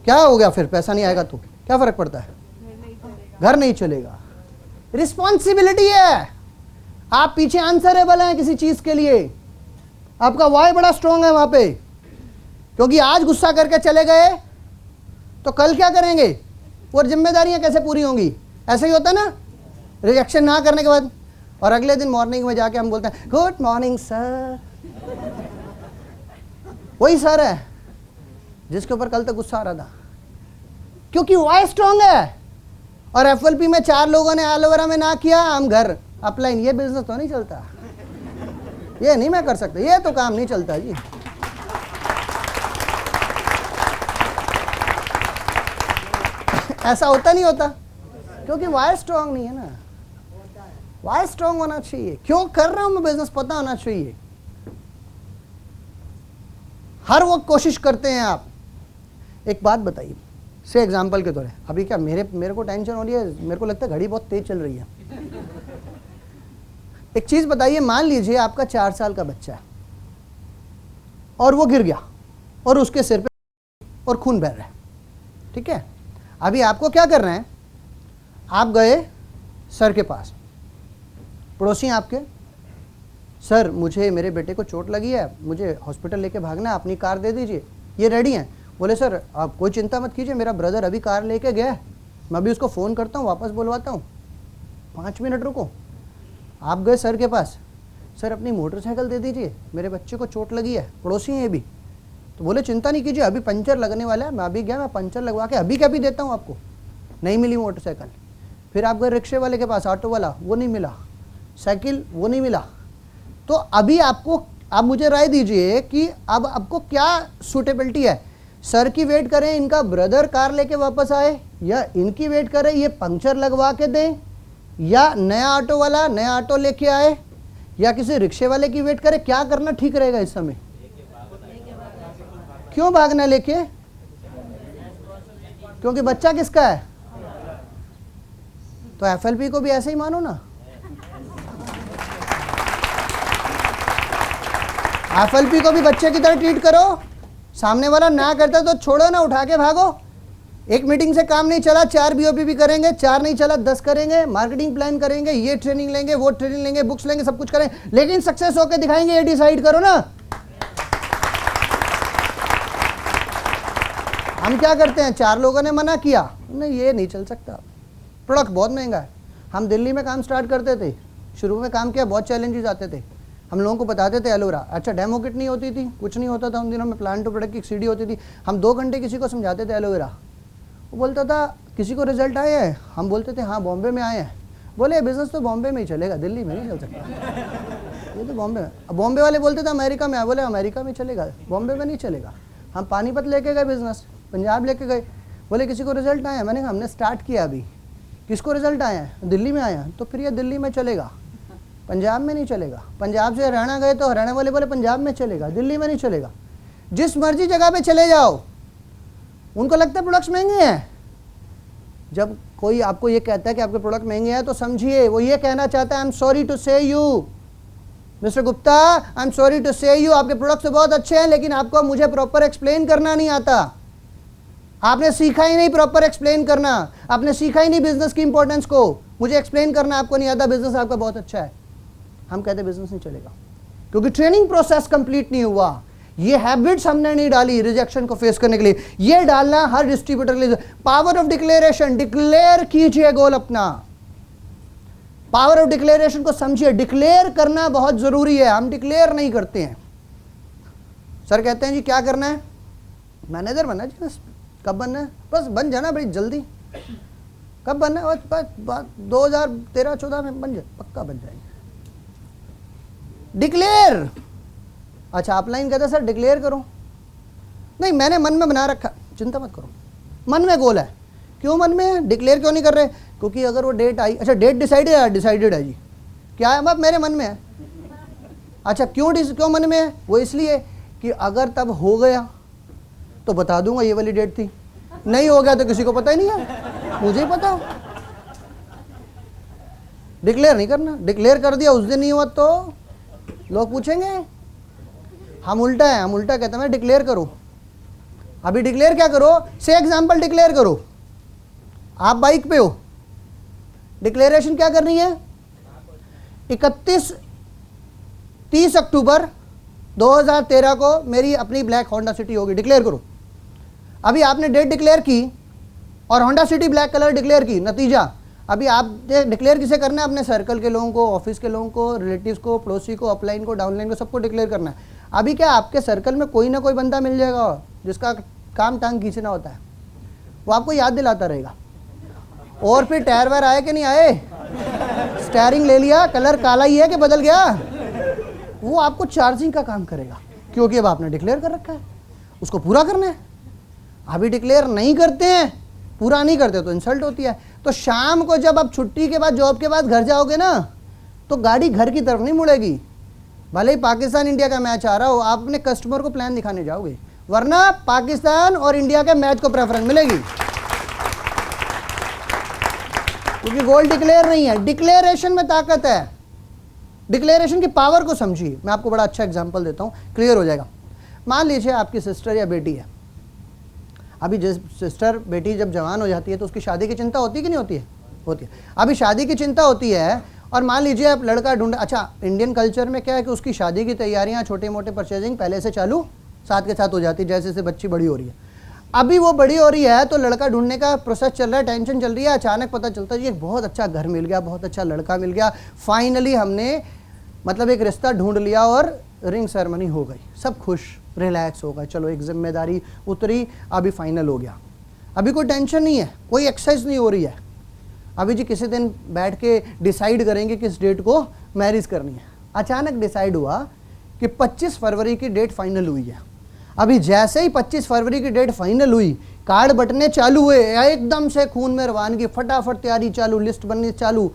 क्या हो गया फिर? पैसा नहीं आएगा तो क्या फर्क पड़ता है? घर नहीं चलेगा। रिस्पॉन्सिबिलिटी है, आप पीछे आंसरेबल हैं किसी चीज के लिए, आपका वाई बड़ा स्ट्रांग है वहां पे। क्योंकि आज गुस्सा करके चले गए तो कल क्या करेंगे, और जिम्मेदारियां कैसे पूरी होंगी? ऐसे ही होता है ना, रिजेक्शन ना करने के बाद, और अगले दिन मॉर्निंग में जाके हम बोलते हैं गुड मॉर्निंग सर। वही सर है जिसके ऊपर कल तक गुस्सा आ रहा था, क्योंकि वाई स्ट्रांग है। और FLP में 4 लोगों ने एलोवेरा में ना किया, हम घर अपलाइन। ये बिजनेस तो नहीं चलता, ये नहीं मैं कर सकता, ये तो काम नहीं चलता जी। ऐसा होता नहीं होता, क्योंकि वाई स्ट्रांग नहीं है ना। वाई स्ट्रांग होना चाहिए, क्यों कर रहा हूं मैं बिजनेस पता होना चाहिए। हर वक्त कोशिश करते हैं आप, एक बात बताइए, से एग्जाम्पल के तौर अभी क्या मेरे को टेंशन हो रही है, मेरे को लगता है घड़ी बहुत तेज चल रही है। एक चीज बताइए, मान लीजिए आपका 4 साल का बच्चा है और वो गिर गया और उसके सिर पे और खून बह रहा है, ठीक है। अभी आपको क्या करना है, आप गए सर के पास, पड़ोसी आपके, सर मुझे मेरे बेटे को चोट लगी है, मुझे हॉस्पिटल लेके भागना है, अपनी कार दे दीजिए, ये रेडी हैं। बोले सर आप कोई चिंता मत कीजिए, मेरा ब्रदर अभी कार लेके गया है, मैं अभी उसको फ़ोन करता हूँ, वापस बुलवाता हूँ, 5 मिनट रुको। आप गए सर के पास, सर अपनी मोटरसाइकिल दे दीजिए, मेरे बच्चे को चोट लगी है, पड़ोसी हैं ये भी। तो बोले चिंता नहीं कीजिए, अभी पंचर लगने वाला है, मैं अभी गया, मैं पंचर लगवा के अभी क्या भी देता हूँ आपको। नहीं मिली मोटरसाइकिल। फिर आप गए रिक्शे वाले के पास, ऑटो वाला, वो नहीं मिला, साइकिल वो नहीं मिला। तो अभी आपको, आप मुझे राय दीजिए कि अब आपको क्या सूटेबिलिटी है, सर की वेट करें इनका ब्रदर कार लेके वापस आए, या इनकी वेट करें ये पंक्चर लगवा के दें, या नया ऑटो वाला नया ऑटो लेके आए, या किसी रिक्शे वाले की वेट करें? क्या करना ठीक रहेगा इस समय? क्यों भागना लेके? क्योंकि बच्चा किसका है? तो एफएलपी को भी ऐसे ही मानो ना। एफएलपी को भी बच्चे की तरह ट्रीट करो। सामने वाला ना करता तो छोड़ो ना, उठा के भागो। एक मीटिंग से काम नहीं चला, 4 बीओपी भी करेंगे, 4 नहीं चला 10 करेंगे, मार्केटिंग प्लान करेंगे, ये ट्रेनिंग लेंगे, वो ट्रेनिंग लेंगे, बुक्स लेंगे, सब कुछ करेंगे, लेकिन सक्सेस होकर दिखाएंगे, ये डिसाइड करो ना। हम क्या करते हैं, 4 लोगों ने मना किया, नहीं ये नहीं चल सकता, प्रोडक्ट बहुत महंगा है। हम दिल्ली में काम स्टार्ट करते थे, शुरू में काम किया, बहुत चैलेंजेस आते थे। हम लोगों को बताते थे एलोवेरा, अच्छा डेमो किट नहीं होती थी, कुछ नहीं होता था उन दिनों में, प्लान टू प्रोडक्ट की सीडी होती थी। हम 2 घंटे किसी को समझाते थे एलोवेरा, वो बोलता था किसी को रिजल्ट आए हैं? हम बोलते थे हाँ बॉम्बे में आए हैं। बोले बिजनेस तो बॉम्बे में ही चलेगा, दिल्ली में नहीं चल सकता, ये तो बॉम्बे में। अब बॉम्बे वाले बोलते थे अमेरिका में आए, बोले अमेरिका में चलेगा, बॉम्बे में नहीं चलेगा। हम पानीपत लेके गए बिजनेस, पंजाब लेके गए, बोले किसी को रिजल्ट आए हैं? मैंने कहा हमने स्टार्ट किया अभी, किसको रिजल्ट आए हैं? दिल्ली में आए हैं। तो फिर ये दिल्ली में चलेगा, पंजाब में नहीं चलेगा। पंजाब से हरियाणा गए तो हरियाणा वाले बोले पंजाब में चलेगा, दिल्ली में नहीं चलेगा। जिस मर्जी जगह पे चले जाओ, उनको लगता है प्रोडक्ट्स महंगे हैं। जब कोई आपको ये कहता है कि आपके प्रोडक्ट महंगे हैं, तो समझिए वो ये कहना चाहता है I am sorry to say you Mister Gupta, I am sorry to say you, आपके प्रोडक्ट्स तो बहुत अच्छे हैं, लेकिन आपको मुझे प्रॉपर एक्सप्लेन करना नहीं आता। आपने सीखा ही नहीं प्रॉपर एक्सप्लेन करना, आपने सीखा ही नहीं बिजनेस की इंपॉर्टेंस को। मुझे एक्सप्लेन करना आपको नहीं आता, बिजनेस आपका बहुत अच्छा है। हम कहते बिजनेस नहीं चलेगा, क्योंकि ट्रेनिंग प्रोसेस कंप्लीट नहीं हुआ। ये हैबिट्स हमने नहीं डाली रिजेक्शन को फेस करने के लिए। ये डालना हर डिस्ट्रीब्यूटर के लिए। पावर ऑफ डिक्लेरेशन, डिक्लेयर कीजिए गोल अपना। पावर ऑफ डिक्लेरेशन को समझिए, डिक्लेयर करना बहुत जरूरी है। हम डिक्लेयर नहीं करते हैं। सर कहते हैं जी क्या करना है? मैनेजर बनना जी, बस। कब बनना है? बस बन जाना बड़ी जल्दी। कब बनना है? बस 2013-14 में बन जाए, पक्का बन जाएंगे। डिक्लेयर। अच्छा अपलाइन कहता है सर डिक्लेयर करो। नहीं मैंने मन में बना रखा, चिंता मत करो, मन में गोल है। क्यों मन में है? डिक्लेयर क्यों नहीं कर रहे? क्योंकि अगर वो डेट आई, अच्छा डेट डिसाइडेड है जी, क्या है? अब मेरे मन में है। अच्छा क्यों मन में है? वो इसलिए कि अगर तब हो गया तो बता दूंगा ये वाली डेट थी, नहीं हो गया तो किसी को पता ही नहीं है, मुझे ही पता। डिक्लेयर नहीं करना। डिक्लेयर कर दिया, उस दिन नहीं हुआ तो लोग पूछेंगे। हम उल्टा है, हम उल्टा कहते हैं डिक्लेयर करो। अभी डिक्लेयर क्या करो? से एग्जांपल डिक्लेयर करो, आप बाइक पे हो, डिक्लेरेशन क्या करनी है? 30 अक्टूबर 2013 को मेरी अपनी ब्लैक होंडा सिटी होगी, डिक्लेयर करो। अभी आपने डेट डिक्लेयर की और Honda city black colour declare की, नतीजा अभी आप डिक्लेयर किसे करना है? अपने सर्कल के लोगों को, ऑफिस के लोगों को, रिलेटिव्स को, पड़ोसी को, अपलाइन को, डाउनलाइन को, सबको डिक्लेयर करना है। अभी क्या आपके सर्कल में कोई ना कोई बंदा मिल जाएगा जिसका काम टांग खींचना होता है, वो आपको याद दिलाता रहेगा। और फिर टायर वायर आए कि नहीं आए, स्टेयरिंग ले लिया, कलर काला ही है कि बदल गया, वो आपको चार्जिंग का काम करेगा, क्योंकि अब आपने डिक्लेयर कर रखा है, उसको पूरा करना है। अभी डिक्लेयर नहीं करते हैं, पूरा नहीं करते तो इंसल्ट होती है। तो शाम को जब आप छुट्टी के बाद, जॉब के बाद घर जाओगे ना, तो गाड़ी घर की तरफ नहीं मुड़ेगी। भले ही पाकिस्तान इंडिया का मैच आ रहा हो, आप अपने कस्टमर को प्लान दिखाने जाओगे, वरना पाकिस्तान और इंडिया के मैच को प्रेफरेंस मिलेगी, क्योंकि गोल डिक्लेयर नहीं है। डिक्लेरेशन में ताकत है, डिक्लेरेशन की पावर को समझिए। मैं आपको बड़ा अच्छा एग्जांपल देता हूँ, क्लियर हो जाएगा। मान लीजिए आपकी सिस्टर या बेटी है, अभी जिस सिस्टर बेटी जब जवान हो जाती है तो उसकी शादी की चिंता होती है कि नहीं होती है? होती है। अभी शादी की चिंता होती है और मान लीजिए आप लड़का ढूंढ, अच्छा इंडियन कल्चर में क्या है कि उसकी शादी की तैयारियां, छोटे मोटे परचेजिंग पहले से चालू साथ के साथ हो जाती है, जैसे जैसे बच्ची बड़ी हो रही है। अभी वो बड़ी हो रही है तो लड़का ढूंढने का प्रोसेस चल रहा है, टेंशन चल रही है। अचानक पता चलता है जी एक बहुत अच्छा घर मिल गया, बहुत अच्छा लड़का मिल गया, फाइनली हमने मतलब एक रिश्ता ढूंढ लिया और रिंग सेरेमनी हो गई, सब खुश रिलैक्स हो गए, चलो एक जिम्मेदारी उतरी, अभी फाइनल हो गया। अभी कोई टेंशन नहीं है, कोई एक्सरसाइज नहीं हो रही है। अभी जी किसी दिन बैठ के डिसाइड करेंगे किस डेट को मैरिज करनी है। अचानक डिसाइड हुआ कि 25 फरवरी की डेट फाइनल हुई है। अभी जैसे ही 25 फरवरी की डेट फाइनल हुई, कार्ड बटने चालू हुए, एकदम से खून में रवानगी, फटाफट तैयारी चालू, लिस्ट बननी चालू,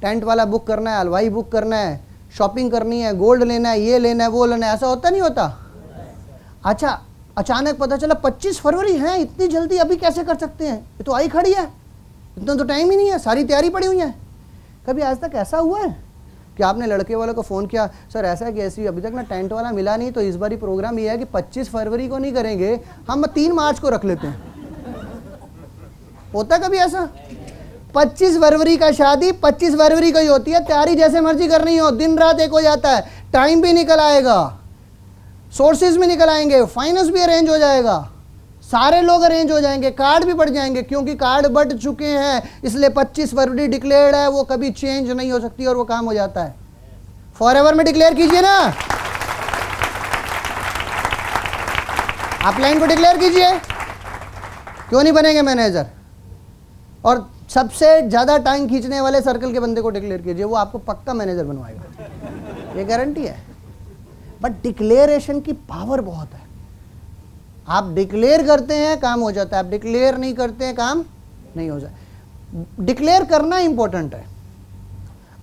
टेंट वाला बुक करना है, हलवाई बुक करना है, शॉपिंग करनी है, गोल्ड लेना है, ये लेना है, वो लेना है। ऐसा होता नहीं होता? अच्छा, अचानक पता चला 25 फरवरी है, इतनी जल्दी अभी कैसे कर सकते हैं, ये तो आई खड़ी है, इतना तो टाइम ही नहीं है, सारी तैयारी पड़ी हुई है। कभी आज तक ऐसा हुआ है कि आपने लड़के वालों को फ़ोन किया, सर ऐसा है कि ऐसी अभी तक ना टेंट वाला मिला नहीं, तो इस बार प्रोग्राम ये है कि 25 फरवरी को नहीं करेंगे, हम 3 मार्च को रख लेते हैं। होता कभी ऐसा? 25 फरवरी का शादी 25 फरवरी को ही होती है, तैयारी जैसे मर्जी करनी हो, दिन रात एक हो जाता है, टाइम भी निकल आएगा, सोर्सेज भी निकल आएंगे, फाइनेंस भी अरेंज हो जाएगा, सारे लोग अरेंज हो जाएंगे, कार्ड भी बढ़ जाएंगे, क्योंकि कार्ड बढ़ चुके हैं, इसलिए 25 फरवरी डिक्लेयर्ड है, वो कभी चेंज नहीं हो सकती और वो काम हो जाता है। फॉरएवर में डिक्लेयर कीजिए ना, अपलाइन को डिक्लेयर कीजिए, क्यों नहीं बनेंगे मैनेजर? और सबसे ज्यादा टाइम खींचने वाले सर्कल के बंदे को डिक्लेयर कीजिए, वो आपको पक्का मैनेजर बनवाएगा, ये गारंटी है। बट डिक्लेरेशन की पावर बहुत है। आप डिक्लेयर करते हैं काम हो जाता है, आप डिक्लेयर नहीं करते हैं काम नहीं हो जाता। डिक्लेयर करना इंपॉर्टेंट है।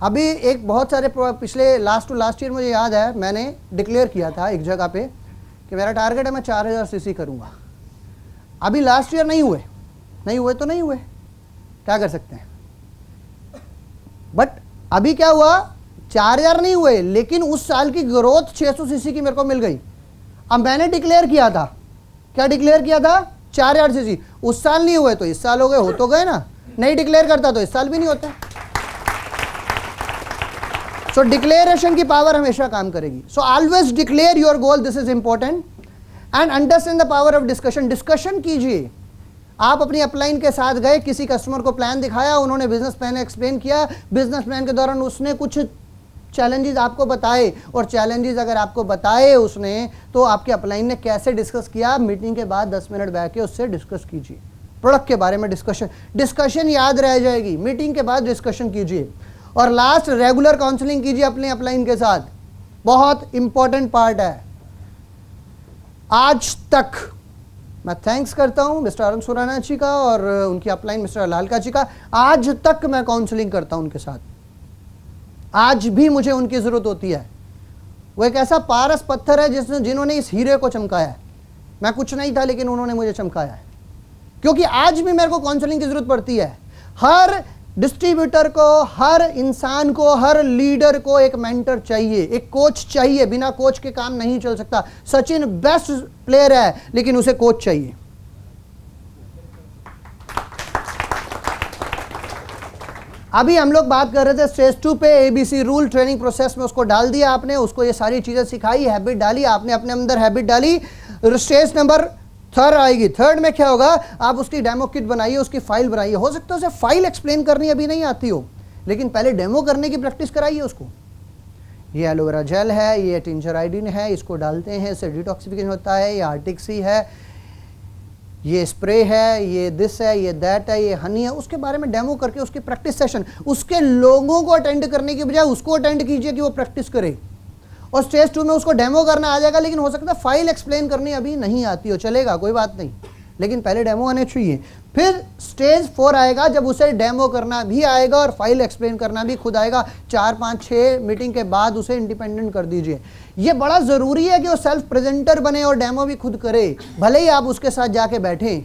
अभी एक बहुत सारे पिछले लास्ट ईयर मुझे याद है, मैंने डिक्लेयर किया था एक जगह पे कि मेरा टारगेट है मैं 4000 सीसी करूंगा। अभी लास्ट ईयर नहीं हुए तो नहीं हुए, क्या कर सकते हैं। बट अभी क्या हुआ, 4000 नहीं हुए, लेकिन उस साल की ग्रोथ 600 सीसी की मेरे को मिल गई। अब मैंने डिक्लेयर किया था, क्या डिक्लेयर किया था? 4000 सीसी। उस साल नहीं हुए तो इस साल हो गए, हो तो गए ना। नहीं डिक्लेयर करता तो इस साल भी नहीं होता। सो डिक्लेरेशन की पावर हमेशा काम करेगी। So always declare your goal, this is important. And understand the power of discussion. Discussion कीजिए। आप अपनी अपलाइन के साथ गए, किसी कस्टमर को प्लान दिखाया, उन्होंने बिजनेस प्लान एक्सप्लेन किया, बिजनेस प्लान के दौरान उसने कुछ चैलेंजेस आपको बताए, और चैलेंजेस अगर आपको बताए उसने, तो आपके अपलाइन ने कैसे डिस्कस किया, मीटिंग के बाद 10 मिनट बैठ के उससे डिस्कस कीजिए। प्रोडक्ट के बारे में डिस्कशन याद रह जाएगी, मीटिंग के बाद डिस्कशन कीजिए। और लास्ट, रेगुलर काउंसलिंग कीजिए अपने अपलाइन के साथ, बहुत इंपॉर्टेंट पार्ट है। आज तक मैं थैंक्स करता हूं मिस्टर अरुण सुराना जी का और उनकी अपलाइन मिस्टर लालका जी का। आज तक मैं काउंसलिंग करता हूं उनके साथ, आज भी मुझे उनकी जरूरत होती है। वो एक ऐसा पारस पत्थर है जिन्होंने इस हीरे को चमकाया है। मैं कुछ नहीं था लेकिन उन्होंने मुझे चमकाया है, क्योंकि आज भी मेरे को काउंसलिंग की जरूरत पड़ती है। हर डिस्ट्रीब्यूटर को, हर इंसान को, हर लीडर को एक मेंटर चाहिए, एक कोच चाहिए। बिना कोच के काम नहीं चल सकता। सचिन बेस्ट प्लेयर है लेकिन उसे कोच चाहिए। अभी हम लोग बात कर रहे थे स्टेज 2 पे, एबीसी रूल ट्रेनिंग प्रोसेस में उसको डाल दिया आपने, उसको ये सारी चीजें सिखाई, हैबिट डाली आपने, अपने अंदर हैबिट डाली। स्टेज नंबर 3 आएगी। 3rd में क्या होगा, आप उसकी डेमो किट बनाइए, उसकी फाइल बनाइए। हो सकता है उसे फाइल एक्सप्लेन करनी अभी नहीं आती हो, लेकिन पहले डेमो करने की प्रैक्टिस कराइए उसको। ये एलोवेरा जेल है, ये टिंचर आयोडीन है, इसको डालते हैं, इससे डिटॉक्सिफिकेशन होता है, ये आर्टिक सी है, ये स्प्रे है, ये दिस है, ये दैट है, ये हनी है। उसके बारे में डेमो करके उसकी प्रैक्टिस सेशन, उसके लोगों को अटेंड करने की बजाय उसको अटेंड कीजिए कि वो प्रैक्टिस करे। और स्टेज 2 में उसको डेमो करना आ जाएगा, लेकिन हो सकता है फाइल एक्सप्लेन करनी अभी नहीं आती हो, चलेगा, कोई बात नहीं। लेकिन पहले डेमो आने चाहिए। फिर स्टेज 4 आएगा जब उसे डेमो करना भी आएगा और फाइल एक्सप्लेन करना भी खुद आएगा। 4 5 6 मीटिंग के बाद उसे इंडिपेंडेंट कर दीजिए। ये बड़ा ज़रूरी है कि वो सेल्फ प्रेजेंटर बने और डेमो भी खुद करे, भले ही आप उसके साथ जाके बैठें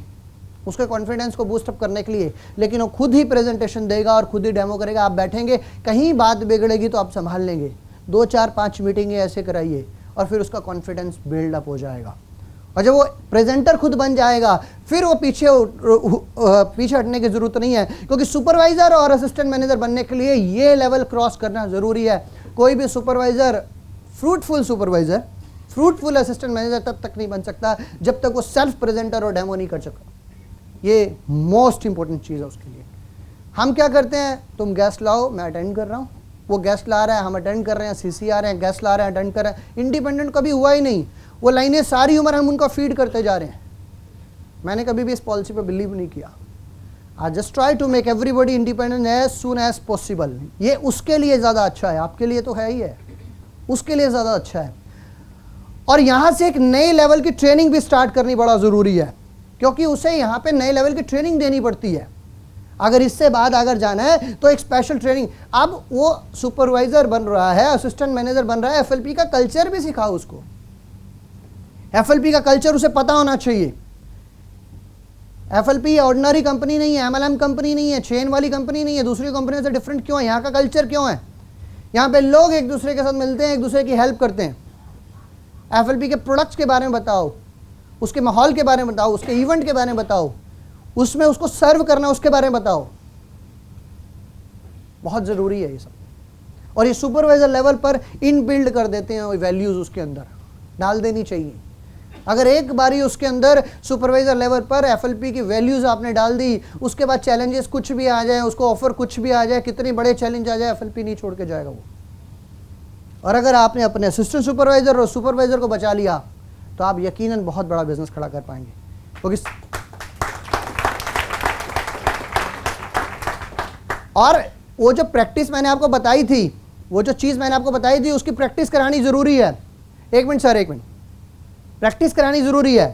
उसके कॉन्फिडेंस को बूस्टअप करने के लिए, लेकिन वो खुद ही प्रेजेंटेशन देगा और खुद ही डेमो करेगा। आप बैठेंगे, कहीं बात बिगड़ेगी तो आप संभाल लेंगे। 2 4 5 मीटिंगें ऐसे कराइए और फिर उसका कॉन्फिडेंस बिल्डअप हो जाएगा। और जब वो प्रेजेंटर खुद बन जाएगा फिर वो पीछे हटने की जरूरत नहीं है, क्योंकि सुपरवाइजर और असिस्टेंट मैनेजर बनने के लिए ये लेवल क्रॉस करना जरूरी है। कोई भी सुपरवाइजर, फ्रूटफुल असिस्टेंट मैनेजर तब तक नहीं बन सकता जब तक वो सेल्फ प्रेजेंटर और डेमो नहीं कर सकता। ये मोस्ट इंपॉर्टेंट चीज़ है उसके लिए। हम क्या करते हैं, तुम गेस्ट लाओ, मैं अटेंड कर रहा हूँ, वो गेस्ट ला रहा है, हम अटेंड कर रहे हैं, सीसी आ रहे हैं, गेस्ट ला रहे हैं, अटेंड कर रहे हैं। इंडिपेंडेंट कभी हुआ ही नहीं। वो लाइनें सारी उम्र हम उनको फीड करते जा रहे हैं। मैंने कभी भी इस पॉलिसी पर बिलीव नहीं किया। I just try to make everybody independent as soon as possible. ये उसके लिए ज़्यादा अच्छा है, आपके लिए तो है ही है, उसके लिए ज़्यादा अच्छा है। और यहाँ से एक नए लेवल की ट्रेनिंग भी स्टार्ट करनी बड़ा ज़रूरी है, क्योंकि उसे यहाँ पे नए लेवल की ट्रेनिंग देनी पड़ती है। अगर इससे बाद अगर जाना है तो एक स्पेशल ट्रेनिंग। अब वो सुपरवाइजर बन रहा है, असिस्टेंट मैनेजर बन रहा है, एफएलपी का कल्चर भी सिखाओ उसको। एफएलपी का कल्चर उसे पता होना चाहिए। एफएलपी ऑर्डिनरी कंपनी नहीं है, एमएलएम कंपनी नहीं है, चेन वाली कंपनी नहीं है, दूसरी कंपनियों से डिफरेंट क्यों है? यहाँ का कल्चर क्यों है? यहाँ पे लोग एक दूसरे के साथ मिलते हैं, एक दूसरे की हेल्प करते हैं। एफएलपी के प्रोडक्ट्स के बारे में बताओ, उसके माहौल के बारे में बताओ, उसके इवेंट के बारे में बताओ, उसमें उसको सर्व करना उसके बारे में बताओ। बहुत ज़रूरी है ये सब। और ये सुपरवाइजर लेवल पर इन बिल्ड कर देते हैं वैल्यूज़, उसके अंदर डाल देनी चाहिए। अगर एक बारी उसके अंदर सुपरवाइजर लेवल पर एफएलपी की वैल्यूज़ आपने डाल दी, उसके बाद चैलेंजेस कुछ भी आ जाए, उसको ऑफर कुछ भी आ जाए, कितने बड़े चैलेंज आ जाए, एफएलपी नहीं छोड़ के जाएगा वो। और अगर आपने अपने असिस्टेंट सुपरवाइजर और सुपरवाइजर को बचा लिया तो आप यकीनन बहुत बड़ा बिजनेस खड़ा कर पाएंगे। क्योंकि और वो जो प्रैक्टिस मैंने आपको बताई थी, वो जो चीज़ मैंने आपको बताई थी, उसकी प्रैक्टिस करानी ज़रूरी है। एक मिनट सर, एक मिनट, प्रैक्टिस करानी ज़रूरी है।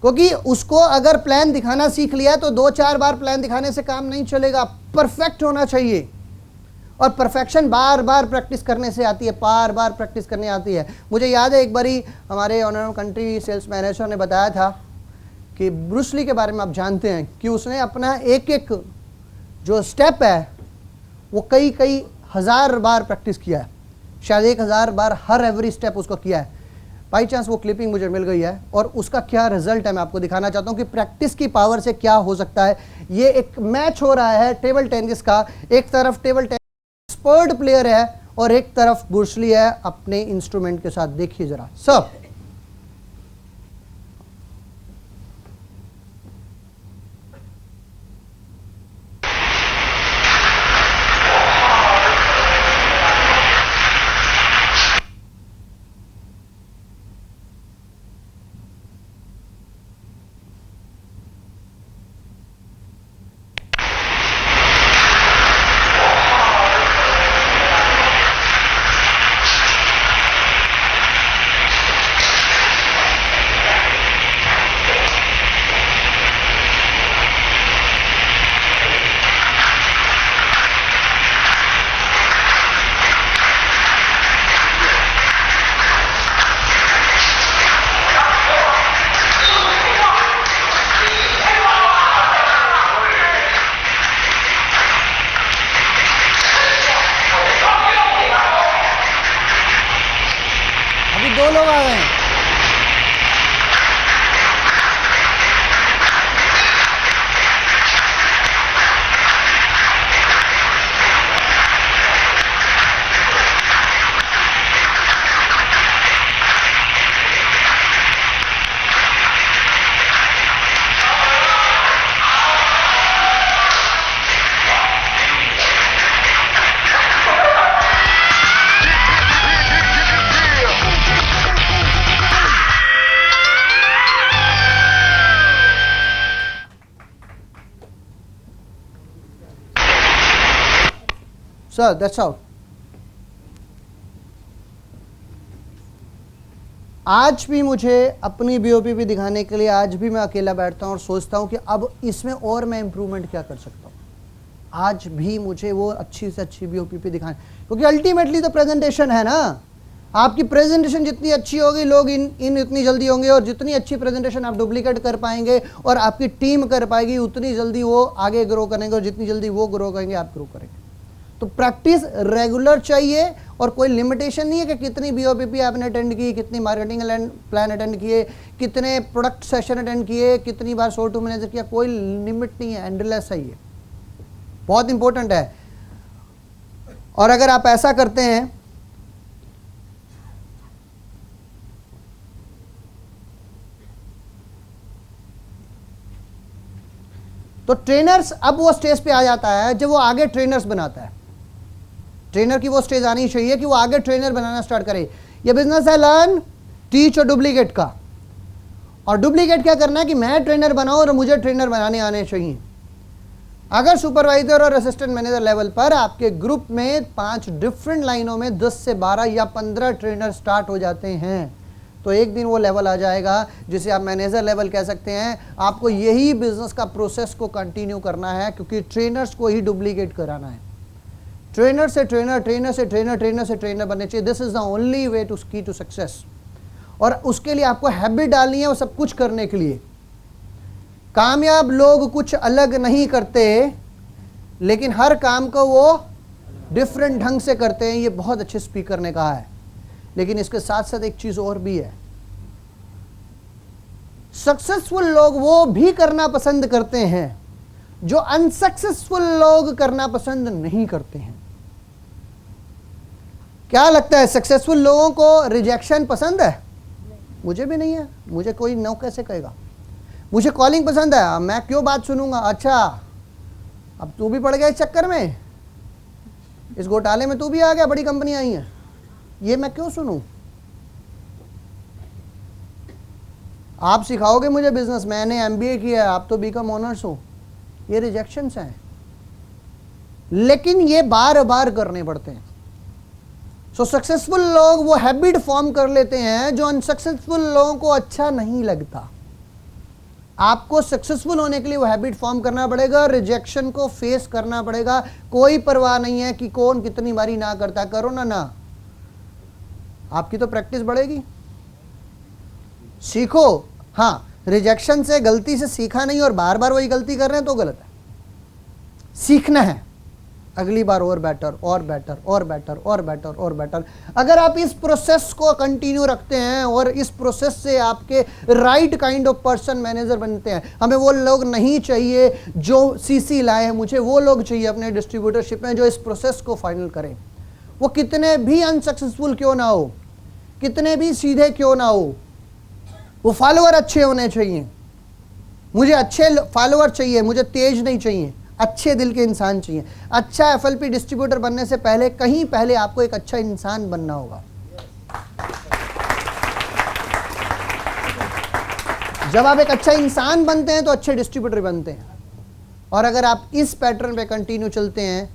क्योंकि उसको अगर प्लान दिखाना सीख लिया तो 2 4 बार प्लान दिखाने से काम नहीं चलेगा, परफेक्ट होना चाहिए। और परफेक्शन बार बार प्रैक्टिस करने से आती है, बार बार प्रैक्टिस करने आती है। मुझे याद है एक बारी हमारे ऑनर कंट्री सेल्स मैनेजर ने बताया था कि ब्रूस ली के बारे में आप जानते हैं कि उसने अपना एक एक जो स्टेप है वो कई हज़ार बार प्रैक्टिस किया है, शायद 1000 बार हर एवरी स्टेप उसको किया है। बाई चांस वो क्लिपिंग मुझे मिल गई है और उसका क्या रिजल्ट है मैं आपको दिखाना चाहता हूँ कि प्रैक्टिस की पावर से क्या हो सकता है। ये एक मैच हो रहा है टेबल टेनिस का, एक तरफ टेबल टेनिस एक्सपर्ट प्लेयर है और एक तरफ ब्रूस ली है अपने इंस्ट्रूमेंट के साथ। देखिए जरा सब, अभी 2 लोग आ गए हैं। Sir, that's out. आज भी मुझे अपनी BOPP दिखाने के लिए आज भी मैं अकेला बैठता हूँ और सोचता हूँ कि अब इसमें और मैं इम्प्रूवमेंट क्या कर सकता हूँ। आज भी मुझे वो अच्छी से अच्छी BOPP दिखाने, क्योंकि अल्टीमेटली तो प्रेजेंटेशन है ना। आपकी प्रेजेंटेशन जितनी अच्छी होगी, लोग इन उतनी जल्दी होंगे, और जितनी अच्छी प्रेजेंटेशन आप डुप्लीकेट कर पाएंगे और आपकी टीम कर पाएगी, उतनी जल्दी वो आगे ग्रो करेंगे, और जितनी जल्दी वो ग्रो करेंगे आप ग्रो करेंगे। तो प्रैक्टिस रेगुलर चाहिए, और कोई लिमिटेशन नहीं है कि कितनी BOPP आपने अटेंड की, कितनी मार्केटिंग प्लान अटेंड किए, कितने प्रोडक्ट सेशन अटेंड किए, कितनी बार शो टू मैनेजर किया, कोई लिमिट नहीं है, एंडलेस है। ये बहुत इंपॉर्टेंट है। और अगर आप ऐसा करते हैं तो ट्रेनर्स अब वो स्टेज पे आ जाता है जब वो आगे ट्रेनर्स बनाता है। ट्रेनर की वो स्टेज आनी चाहिए कि वो आगे ट्रेनर बनाना स्टार्ट करे। ये बिजनेस है लर्न, टीच और डुप्लीकेट का। और डुप्लीकेट क्या करना है कि मैं ट्रेनर बनाऊं और मुझे ट्रेनर बनाने आने चाहिए। अगर सुपरवाइजर और असिस्टेंट मैनेजर लेवल पर आपके ग्रुप में 5 डिफरेंट लाइनों में 10 से 12 या 15 ट्रेनर स्टार्ट हो जाते हैं, तो एक दिन वो लेवल आ जाएगा जिसे आप मैनेजर लेवल कह सकते हैं। आपको यही बिजनेस का प्रोसेस को कंटिन्यू करना है, क्योंकि ट्रेनर्स को ही डुप्लीकेट कराना है। ट्रेनर से ट्रेनर, ट्रेनर से ट्रेनर, ट्रेनर से ट्रेनर बनने चाहिए। This is the only way to key to success. और उसके लिए आपको हैबिट डालनी है वो सब कुछ करने के लिए। कामयाब लोग कुछ अलग नहीं करते, लेकिन हर काम को वो डिफरेंट ढंग से करते हैं। ये बहुत अच्छे स्पीकर ने कहा है। लेकिन इसके साथ साथ एक चीज और भी है, सक्सेसफुल लोग वो भी करना पसंद करते हैं जो अनसक्सेसफुल लोग करना पसंद नहीं करते हैं। क्या लगता है, सक्सेसफुल लोगों को रिजेक्शन पसंद है? मुझे भी नहीं है। मुझे कोई नो कैसे कहेगा? मुझे कॉलिंग पसंद है, मैं क्यों बात सुनूंगा? अच्छा, अब तू भी पड़ गया इस चक्कर में, इस घोटाले में तू भी आ गया, बड़ी कंपनी आई है, ये मैं क्यों सुनूं? आप सिखाओगे मुझे बिजनेस, मैंने MBA किया है, आप तो BCom ऑनर्स हो। ये रिजेक्शंस हैं, लेकिन ये बार बार करने पड़ते हैं। सो सक्सेसफुल लोग वो हैबिट फॉर्म कर लेते हैं जो अनसक्सेसफुल लोगों को अच्छा नहीं लगता। आपको सक्सेसफुल होने के लिए वो हैबिट फॉर्म करना पड़ेगा, रिजेक्शन को फेस करना पड़ेगा। कोई परवाह नहीं है कि कौन कितनी बारी ना करता, करो ना, आपकी तो प्रैक्टिस बढ़ेगी। सीखो। हाँ, रिजेक्शन से, गलती से सीखा नहीं और बार बार वही गलती कर रहे हैं तो गलत है। सीखना है, अगली बार और बेटर और बेटर और बेटर और बेटर और बेटर। अगर आप इस प्रोसेस को कंटिन्यू रखते हैं और इस प्रोसेस से आपके right kind of person manager बनते हैं। हमें वो लोग नहीं चाहिए जो CC लाए हैं, मुझे वो लोग चाहिए अपने डिस्ट्रीब्यूटरशिप में जो इस प्रोसेस को फाइनल करें। वो कितने भी अनसक्सेसफुल क्यों ना हो, कितने भी सीधे क्यों ना हो, वो फॉलोअर अच्छे होने चाहिए। मुझे अच्छे फॉलोअर चाहिए, मुझे तेज नहीं चाहिए, अच्छे दिल के इंसान चाहिए। अच्छा FLP डिस्ट्रीब्यूटर बनने से पहले कहीं पहले आपको एक अच्छा इंसान बनना होगा। जब आप एक अच्छा इंसान बनते हैं तो अच्छे डिस्ट्रीब्यूटर बनते हैं। और अगर आप इस पैटर्न पे कंटिन्यू चलते हैं,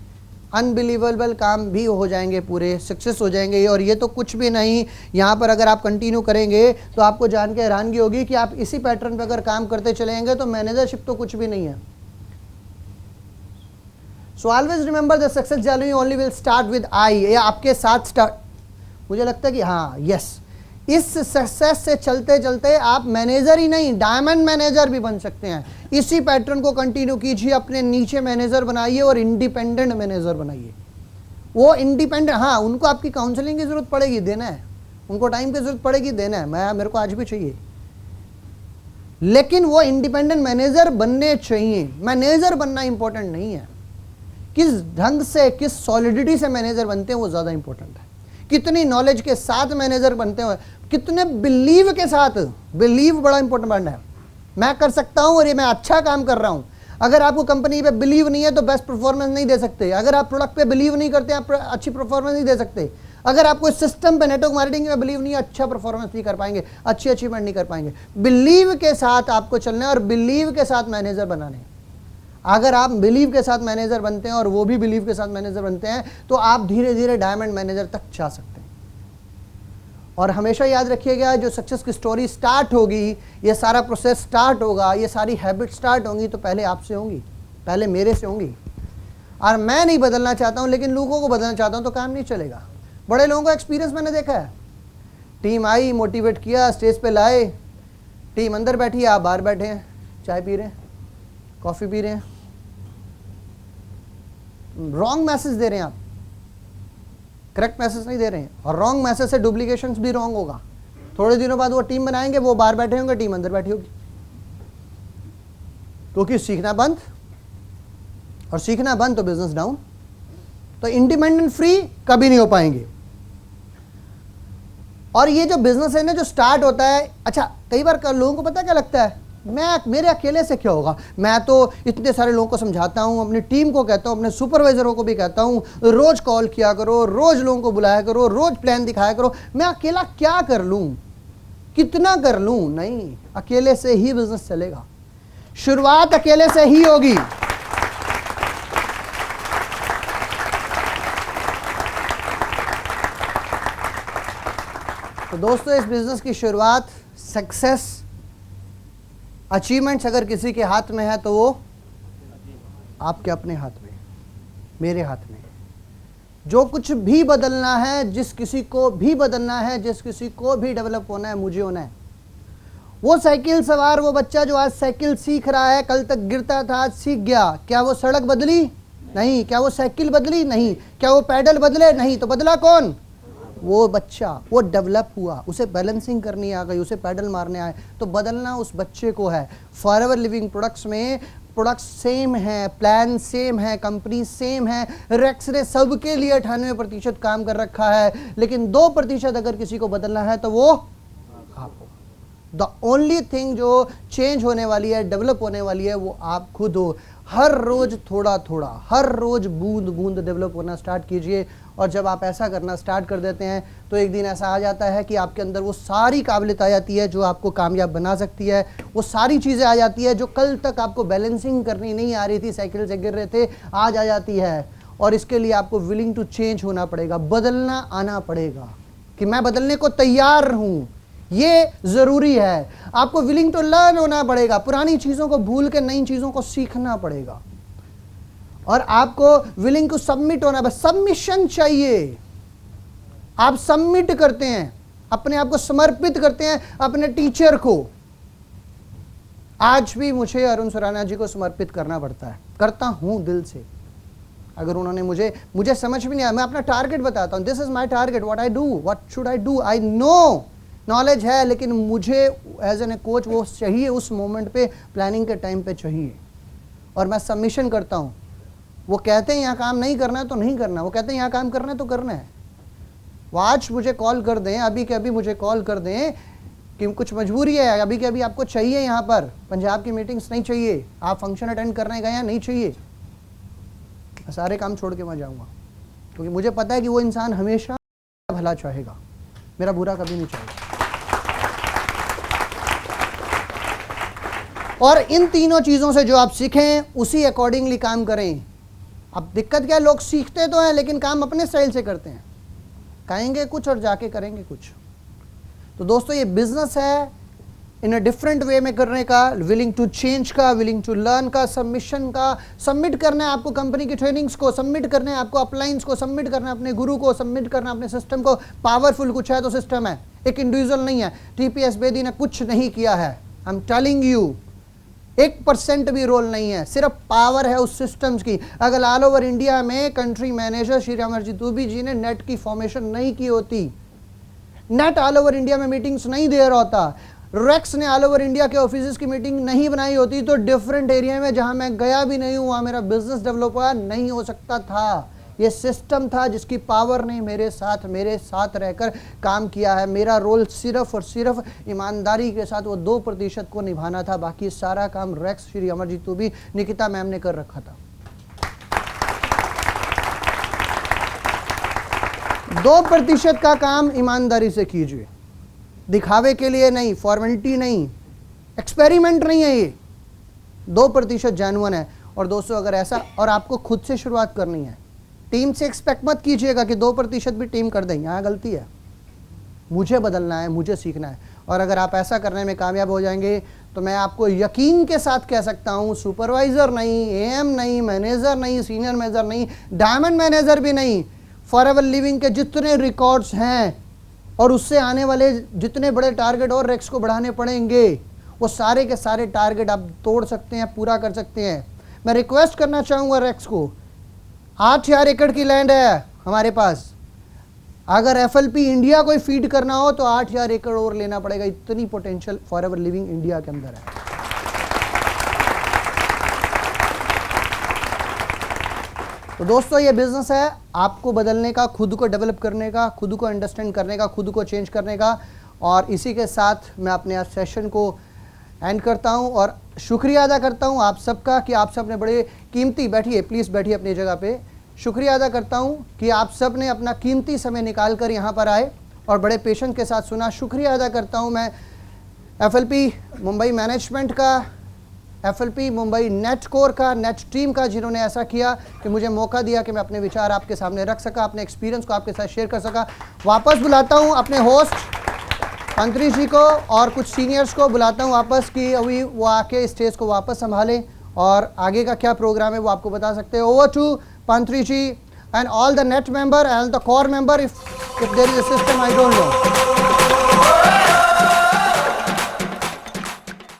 अनबिलीवेबल काम भी हो जाएंगे, पूरे सक्सेस हो जाएंगे। और ये तो कुछ भी नहीं, यहाँ पर अगर आप कंटिन्यू करेंगे तो आपको जान के हैरानगी होगी कि आप इसी पैटर्न पे अगर काम करते चलेंगे तो मैनेजरशिप तो कुछ भी नहीं है। So always remember the success journey only will start with I. ये आपके साथ स्टार्ट, मुझे लगता है कि हाँ, यस, इस सक्सेस से चलते चलते आप मैनेजर ही नहीं, डायमंड मैनेजर भी बन सकते हैं। इसी पैटर्न को कंटिन्यू कीजिए, अपने नीचे मैनेजर बनाइए और इंडिपेंडेंट मैनेजर बनाइए। वो इंडिपेंडेंट, हाँ, उनको आपकी काउंसलिंग की जरूरत पड़ेगी, देना है, उनको टाइम की जरूरत पड़ेगी, देना है, मेरे को आज भी चाहिए, लेकिन वो इंडिपेंडेंट मैनेजर बनने चाहिए। मैनेजर बनना इंपॉर्टेंट नहीं है, किस ढंग से, किस सॉलिडिटी से मैनेजर बनते हैं वो ज़्यादा इंपॉर्टेंट है। कितनी नॉलेज के साथ मैनेजर बनते हैं, कितने बिलीव के साथ। बिलीव बड़ा इंपॉर्टेंट पॉइंट है। मैं कर सकता हूं और ये मैं अच्छा काम कर रहा हूं। अगर आपको कंपनी पे बिलीव नहीं है तो बेस्ट परफॉर्मेंस नहीं दे सकते। अगर आप प्रोडक्ट पे बिलीव नहीं करते आप अच्छी परफॉर्मेंस नहीं दे सकते। अगर आपको सिस्टम पे, नेटवर्क मार्केटिंग में बिलीव नहीं है, अच्छा परफॉर्मेंस नहीं कर पाएंगे, अच्छी अचीवमेंट नहीं कर पाएंगे। बिलीव के साथ आपको चलना है और बिलीव के साथ मैनेजर बनाने हैं। अगर आप बिलीव के साथ मैनेजर बनते हैं और वो भी बिलीव के साथ मैनेजर बनते हैं तो आप धीरे धीरे डायमंड मैनेजर तक जा सकते हैं। और हमेशा याद रखिएगा, जो सक्सेस की स्टोरी स्टार्ट होगी, ये सारा प्रोसेस स्टार्ट होगा, ये सारी हैबिट स्टार्ट होंगी तो पहले आपसे होंगी, पहले मेरे से होंगी। और मैं नहीं बदलना चाहता हूँ, लेकिन लोगों को बदलना चाहता हूँ, तो काम नहीं चलेगा। बड़े लोगों का एक्सपीरियंस मैंने देखा है, टीम आई, मोटिवेट किया, स्टेज पे लाए, टीम अंदर बैठी है, आप बाहर बैठे हैं, चाय पी रहे हैं, कॉफ़ी पी रहे हैं, रॉन्ग मैसेज दे रहे हैं आप, करेक्ट मैसेज नहीं दे रहे हैं। और रॉन्ग मैसेज से डुप्लीकेशंस भी रॉन्ग होगा। थोड़े दिनों बाद वो टीम बनाएंगे, वो बाहर बैठे होंगे, टीम अंदर बैठी होगी, क्योंकि सीखना बंद, और सीखना बंद तो बिजनेस डाउन। तो इंडिपेंडेंट फ्री कभी नहीं हो पाएंगे। और ये जो बिजनेस है ना, जो स्टार्ट होता है, अच्छा कई बार लोगों को पता क्या लगता है, मेरे अकेले से क्या होगा, मैं तो इतने सारे लोगों को समझाता हूँ, अपनी टीम को कहता हूँ, अपने सुपरवाइजरों को भी कहता हूँ, रोज कॉल किया करो, रोज लोगों को बुलाया करो, रोज प्लान दिखाया करो, मैं अकेला क्या कर लूँ, कितना कर लूँ। नहीं, अकेले से ही बिजनेस चलेगा, शुरुआत अकेले से ही होगी। तो दोस्तों, इस बिजनेस की शुरुआत, सक्सेस, अचीवमेंट्स अगर किसी के हाथ में है तो वो आपके अपने हाथ में, मेरे हाथ में। जो कुछ भी बदलना है, जिस किसी को भी बदलना है, जिस किसी को भी डेवलप होना है, मुझे होना है। वो साइकिल सवार, वो बच्चा जो आज साइकिल सीख रहा है, कल तक गिरता था, आज सीख गया, क्या वो सड़क बदली? नहीं। क्या वो साइकिल बदली? नहीं। क्या वो पैडल बदले? नहीं। तो बदला कौन? वो बच्चा। वो डेवलप हुआ, उसे बैलेंसिंग करनी आ गई, उसे पैडल मारने आए, तो बदलना उस बच्चे को है। फॉरएवर लिविंग प्रोडक्ट्स में प्रोडक्ट्स सेम है, प्लान सेम है, कंपनी सेम है। रेक्स ने सबके लिए 98% काम कर रखा है, लेकिन 2% अगर किसी को बदलना है तो वो आप हो। द ओनली थिंग जो चेंज होने वाली है, डेवलप होने वाली है, वो आप खुद हो। हर रोज थोड़ा थोड़ा, हर रोज बूंद बूंद डेवलप होना स्टार्ट कीजिए। और जब आप ऐसा करना स्टार्ट कर देते हैं तो एक दिन ऐसा आ जाता है कि आपके अंदर वो सारी काबिलियत आ जाती है जो आपको कामयाब बना सकती है। वो सारी चीज़ें आ जाती है जो कल तक आपको बैलेंसिंग करनी नहीं आ रही थी, साइकिल से गिर रहे थे, आज आ जाती है। और इसके लिए आपको विलिंग टू चेंज होना पड़ेगा, बदलना आना पड़ेगा कि मैं बदलने को तैयार हूँ, ये ज़रूरी है। आपको विलिंग टू लर्न होना पड़ेगा, पुरानी चीज़ों को भूल के नई चीज़ों को सीखना पड़ेगा। और आपको विलिंग टू सबमिट होना, बस सबमिशन चाहिए। आप सबमिट करते हैं, अपने आप को समर्पित करते हैं अपने टीचर को। आज भी मुझे अरुण सुराना जी को समर्पित करना पड़ता है, करता हूं दिल से। अगर उन्होंने मुझे समझ भी नहीं आया, मैं अपना टारगेट बताता हूं, this is my target, what I do, what should I do. I know, knowledge है, लेकिन मुझे एज एन ए कोच वो चाहिए, उस मोमेंट पे, प्लानिंग के टाइम पे चाहिए। और मैं सबमिशन करता हूं। वो कहते हैं यहाँ काम नहीं करना है तो नहीं करना, वो कहते हैं यहाँ काम करना है तो करना है। वो आज मुझे कॉल कर दें, अभी के अभी मुझे कॉल कर दें कि कुछ मजबूरी है, अभी के अभी आपको चाहिए यहाँ पर, पंजाब की मीटिंग्स नहीं चाहिए, आप फंक्शन अटेंड करने गए हैं, नहीं चाहिए, मैं सारे काम छोड़ के मैं जाऊँगा, क्योंकि मुझे पता है कि वो इंसान हमेशा भला चाहेगा, मेरा बुरा कभी नहीं चाहेगा। और इन तीनों चीज़ों से जो आप सीखें उसी अकॉर्डिंगली काम करें। अब दिक्कत क्या है, लोग सीखते तो हैं लेकिन काम अपने स्टाइल से करते हैं, कहेंगे कुछ और जाके करेंगे कुछ। तो दोस्तों, ये बिजनेस है इन अ डिफरेंट वे में करने का, विलिंग टू चेंज का, विलिंग टू लर्न का, सबमिशन का। सबमिट करना है आपको कंपनी की ट्रेनिंग्स को, सबमिट करना है आपको अपलाइंस को, सबमिट करना है अपने गुरु को, सबमिट करना है अपने सिस्टम को। पावरफुल कुछ है तो सिस्टम है, एक इंडिविजुअल नहीं है। टीपीएस बेदी ने कुछ नहीं किया है, आई एम टेलिंग यू, 1% भी रोल नहीं है, सिर्फ पावर है उस सिस्टम्स की। अगर ऑल ओवर इंडिया में कंट्री मैनेजर श्री अमरजीत दुबे जी ने नेट की फॉर्मेशन नहीं की होती, नेट ऑल ओवर इंडिया में मीटिंग्स नहीं दे रहा होता, रेक्स ने ऑल ओवर इंडिया के ऑफिस की मीटिंग नहीं बनाई होती, तो डिफरेंट एरिया में जहां मैं गया भी नहीं हूं वहां मेरा बिजनेस डेवलप नहीं हो सकता था। ये सिस्टम था जिसकी पावर ने मेरे साथ रहकर काम किया है। मेरा रोल सिर्फ और सिर्फ ईमानदारी के साथ वो 2% को निभाना था, बाकी सारा काम रेक्स, श्री अमरजीत दुबे, निकिता मैम ने कर रखा था। 2% का काम ईमानदारी से कीजिए, दिखावे के लिए नहीं, फॉर्मेलिटी नहीं, एक्सपेरिमेंट नहीं है ये। 2% जेन्युइन है। और दोस्तों, अगर ऐसा, और आपको खुद से शुरुआत करनी है, टीम से एक्सपेक्ट मत कीजिएगा कि 2% भी टीम कर दें, यहाँ गलती है। मुझे बदलना है, मुझे सीखना है। और अगर आप ऐसा करने में कामयाब हो जाएंगे तो मैं आपको यकीन के साथ कह सकता हूँ, सुपरवाइज़र नहीं, एएम नहीं, मैनेजर नहीं, सीनियर मैनेजर नहीं, डायमंड मैनेजर भी नहीं, फॉरएवर लिविंग के जितने रिकॉर्ड्स हैं और उससे आने वाले जितने बड़े टारगेट और रेक्स को बढ़ाने पड़ेंगे, वो सारे के सारे टारगेट आप तोड़ सकते हैं, पूरा कर सकते हैं। मैं रिक्वेस्ट करना चाहूँगा रेक्स को, 8,000 एकड़ की लैंड है हमारे पास, अगर एफएलपी इंडिया को फीड करना हो तो 8,000 एकड़ और लेना पड़ेगा। इतनी पोटेंशियल फॉरएवर लिविंग इंडिया के अंदर है। तो दोस्तों ये बिजनेस है आपको बदलने का, खुद को डेवलप करने का, खुद को अंडरस्टैंड करने का, खुद को चेंज करने का। और इसी के साथ मैं अपने आज सेशन को एंड करता हूं और शुक्रिया अदा करता हूं आप सबका कि आप सब ने बड़े कीमती, बैठिए प्लीज़ बैठिए अपनी जगह पे, शुक्रिया अदा करता हूं कि आप सब ने अपना कीमती समय निकाल कर यहाँ पर आए और बड़े पेशेंस के साथ सुना। शुक्रिया अदा करता हूं मैं एफएलपी मुंबई मैनेजमेंट का, एफएलपी मुंबई नेट कोर का, नेट टीम का, जिन्होंने ऐसा किया कि मुझे मौका दिया कि मैं अपने विचार आपके सामने रख सका, अपने एक्सपीरियंस को आपके साथ शेयर कर सका। वापस बुलाता हूँ अपने होस्ट मंत्री जी को और कुछ सीनियर्स को बुलाता हूँ वापस कि अभी वो आके स्टेज को वापस संभालें और आगे का क्या प्रोग्राम है वो आपको बता सकते हैं। Over to Pantri ji and all the net member and the core member if there is a system I don't know.